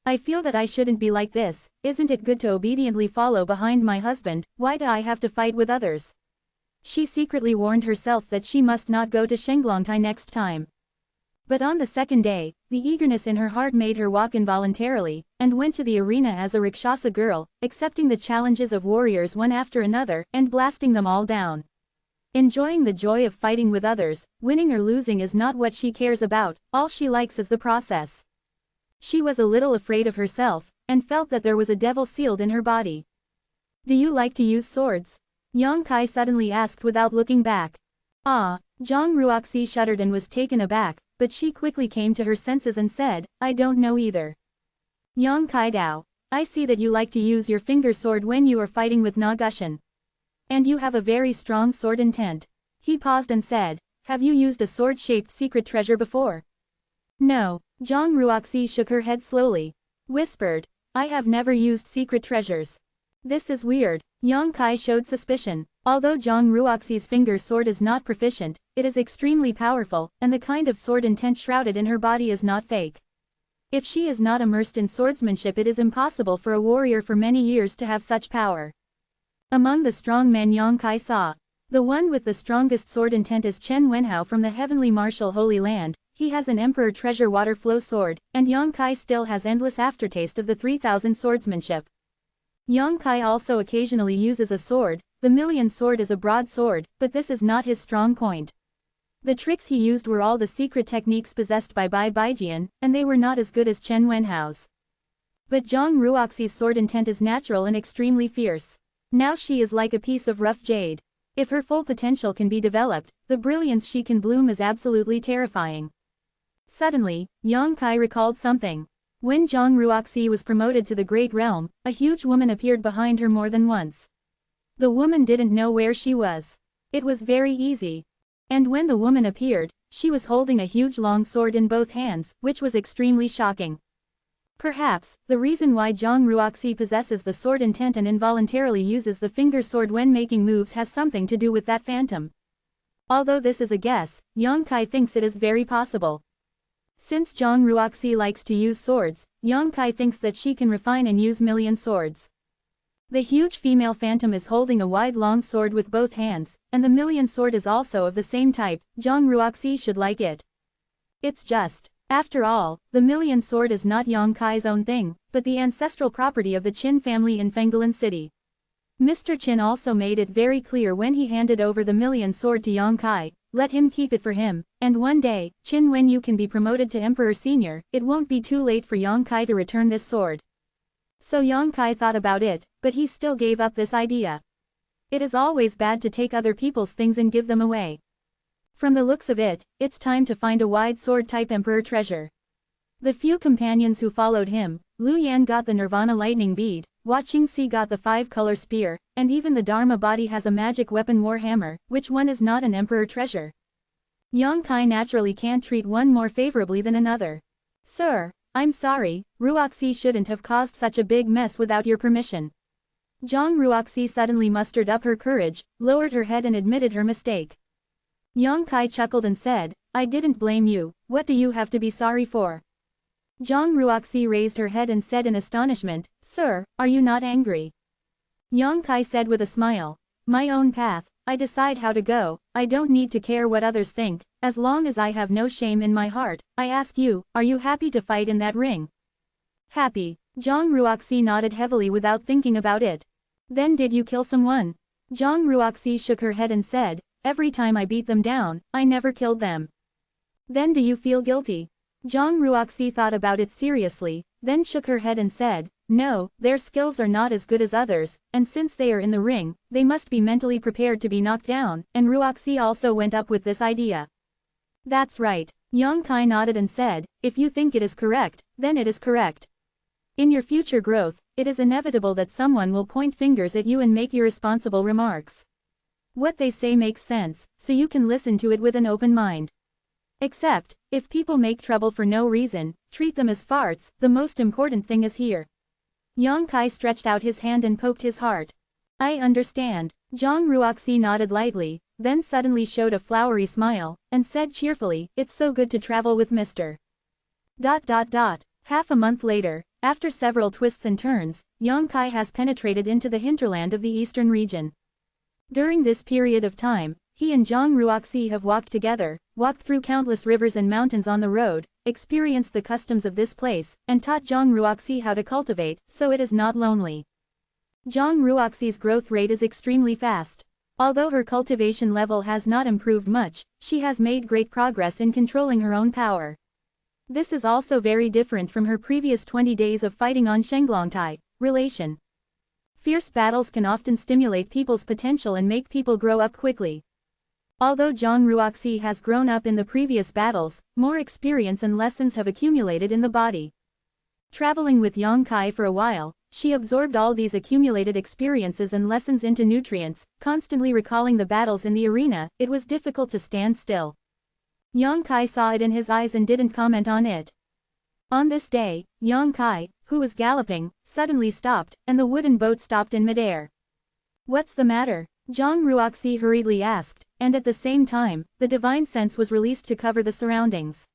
I feel that I shouldn't be like this. Isn't it good to obediently follow behind my husband? Why do I have to fight with others? She secretly warned herself that she must not go to Shenglongtai next time. But on the second day, the eagerness in her heart made her walk involuntarily, and went to the arena as a Rakshasa girl, accepting the challenges of warriors one after another, and blasting them all down. Enjoying the joy of fighting with others, winning or losing is not what she cares about, all she likes is the process. She was a little afraid of herself, and felt that there was a devil sealed in her body. Do you like to use swords? Yang Kai suddenly asked without looking back. Ah, Zhang Ruoxi shuddered and was taken aback, but she quickly came to her senses and said, I don't know either. Yang Kai Dao, I see that you like to use your finger sword when you are fighting with Nagushan. And you have a very strong sword intent. He paused and said, have you used a sword-shaped secret treasure before? No, Zhang Ruoxi shook her head slowly. Whispered, I have never used secret treasures. This is weird. Yang Kai showed suspicion. Although Zhang Ruoxi's finger sword is not proficient, it is extremely powerful, and the kind of sword intent shrouded in her body is not fake. If she is not immersed in swordsmanship, it is impossible for a warrior for many years to have such power. Among the strong men Yang Kai saw, the one with the strongest sword intent is Chen Wenhao from the Heavenly Martial Holy Land. He has an Emperor Treasure Water Flow sword, and Yang Kai still has endless aftertaste of the 3000 swordsmanship. Yang Kai also occasionally uses a sword. The Million Sword is a broadsword, but this is not his strong point. The tricks he used were all the secret techniques possessed by Bai Baijian, and they were not as good as Chen Wenhao's. But Zhang Ruoxi's sword intent is natural and extremely fierce. Now she is like a piece of rough jade. If her full potential can be developed, the brilliance she can bloom is absolutely terrifying. Suddenly, Yang Kai recalled something. When Zhang Ruoxi was promoted to the Great Realm, a huge woman appeared behind her more than once. The woman didn't know where she was. It was very easy. And when the woman appeared, she was holding a huge long sword in both hands, which was extremely shocking. Perhaps, the reason why Zhang Ruoxi possesses the sword intent and involuntarily uses the finger sword when making moves has something to do with that phantom. Although this is a guess, Yang Kai thinks it is very possible. Since Zhang Ruoxi likes to use swords, Yang Kai thinks that she can refine and use Million Swords. The huge female phantom is holding a wide long sword with both hands, and the Million Sword is also of the same type. Zhang Ruoxi should like it. It's just, after all, the Million Sword is not Yang Kai's own thing, but the ancestral property of the Qin family in Fenggalan City. Mr. Qin also made it very clear when he handed over the Million Sword to Yang Kai, let him keep it for him, and one day, Qin when you can be promoted to Emperor Senior, it won't be too late for Yang Kai to return this sword. So Yang Kai thought about it, but he still gave up this idea. It is always bad to take other people's things and give them away. From the looks of it, it's time to find a wide sword type Emperor treasure. The few companions who followed him, Lu Yan got the Nirvana lightning bead, Watching Si got the 5-color spear, and even the Dharma body has a magic weapon warhammer. Which one is not an emperor treasure? Yang Kai naturally can't treat one more favorably than another. Sir, I'm sorry, Ruoxi shouldn't have caused such a big mess without your permission. Zhang Ruoxi suddenly mustered up her courage, lowered her head and admitted her mistake. Yang Kai chuckled and said, I didn't blame you, what do you have to be sorry for? Zhang Ruoxi raised her head and said in astonishment, Sir, are you not angry? Yang Kai said with a smile, My own path, I decide how to go, I don't need to care what others think, as long as I have no shame in my heart. I ask you, are you happy to fight in that ring? Happy. Zhang Ruoxi nodded heavily without thinking about it. Then did you kill someone? Zhang Ruoxi shook her head and said, Every time I beat them down, I never killed them. Then do you feel guilty? Zhang Ruoxi thought about it seriously, then shook her head and said, No, their skills are not as good as others, and since they are in the ring, they must be mentally prepared to be knocked down, and Ruoxi also went up with this idea. That's right. Yang Kai nodded and said, If you think it is correct, then it is correct. In your future growth, it is inevitable that someone will point fingers at you and make irresponsible remarks. What they say makes sense, so you can listen to it with an open mind. Except, if people make trouble for no reason, treat them as farts. The most important thing is here. Yang Kai stretched out his hand and poked his heart. I understand. Zhang Ruoxi nodded lightly, then suddenly showed a flowery smile, and said cheerfully, It's so good to travel with Mr. ... Half a month later, after several twists and turns, Yang Kai has penetrated into the hinterland of the eastern region. During this period of time, he and Zhang Ruoxi have walked together, walked through countless rivers and mountains on the road, experienced the customs of this place, and taught Zhang Ruoxi how to cultivate, so it is not lonely. Zhang Ruoxi's growth rate is extremely fast. Although her cultivation level has not improved much, she has made great progress in controlling her own power. This is also very different from her previous 20 days of fighting on Shenglongtai. Relation. Fierce battles can often stimulate people's potential and make people grow up quickly. Although Zhang Ruoxi has grown up in the previous battles, more experience and lessons have accumulated in the body. Traveling with Yang Kai for a while, she absorbed all these accumulated experiences and lessons into nutrients, constantly recalling the battles in the arena. It was difficult to stand still. Yang Kai saw it in his eyes and didn't comment on it. On this day, Yang Kai, who was galloping, suddenly stopped, and the wooden boat stopped in midair. What's the matter? Zhang Ruoxi hurriedly asked, and at the same time, the divine sense was released to cover the surroundings.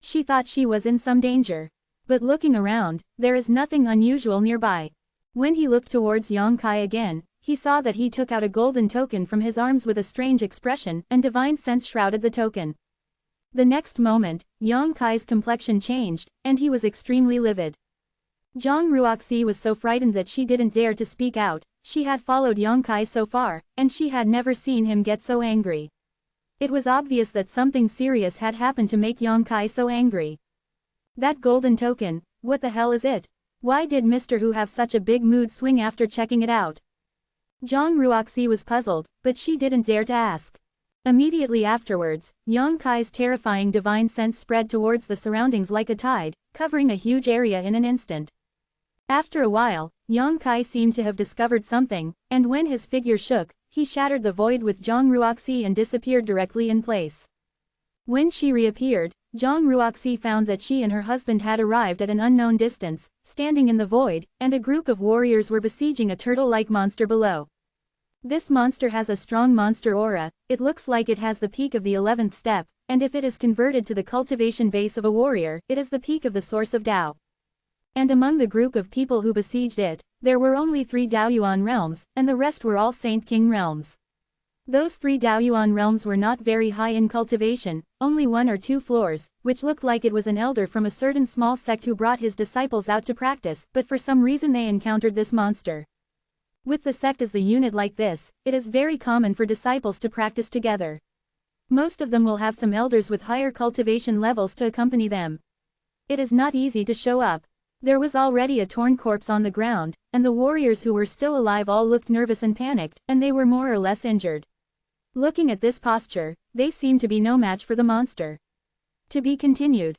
She thought she was in some danger. But looking around, there is nothing unusual nearby. When he looked towards Yang Kai again, he saw that he took out a golden token from his arms with a strange expression, and divine sense shrouded the token. The next moment, Yang Kai's complexion changed, and he was extremely livid. Zhang Ruoxi was so frightened that she didn't dare to speak out. She had followed Yang Kai so far, and she had never seen him get so angry. It was obvious that something serious had happened to make Yang Kai so angry. That golden token, what the hell is it? Why did Mr. Hu have such a big mood swing after checking it out? Zhang Ruoxi was puzzled, but she didn't dare to ask. Immediately afterwards, Yang Kai's terrifying divine sense spread towards the surroundings like a tide, covering a huge area in an instant. After a while, Yang Kai seemed to have discovered something, and when his figure shook, he shattered the void with Zhang Ruoxi and disappeared directly in place. When she reappeared, Zhang Ruoxi found that she and her husband had arrived at an unknown distance, standing in the void, and a group of warriors were besieging a turtle-like monster below. This monster has a strong monster aura. It looks like it has the peak of the 11th step, and if it is converted to the cultivation base of a warrior, it is the peak of the source of Tao. And among the group of people who besieged it, there were only 3 Daoyuan realms, and the rest were all Saint King realms. Those 3 Daoyuan realms were not very high in cultivation, only 1 or 2 floors, which looked like it was an elder from a certain small sect who brought his disciples out to practice, but for some reason they encountered this monster. With the sect as the unit like this, it is very common for disciples to practice together. Most of them will have some elders with higher cultivation levels to accompany them. It is not easy to show up. There was already a torn corpse on the ground, and the warriors who were still alive all looked nervous and panicked, and they were more or less injured. Looking at this posture, they seemed to be no match for the monster. To be continued.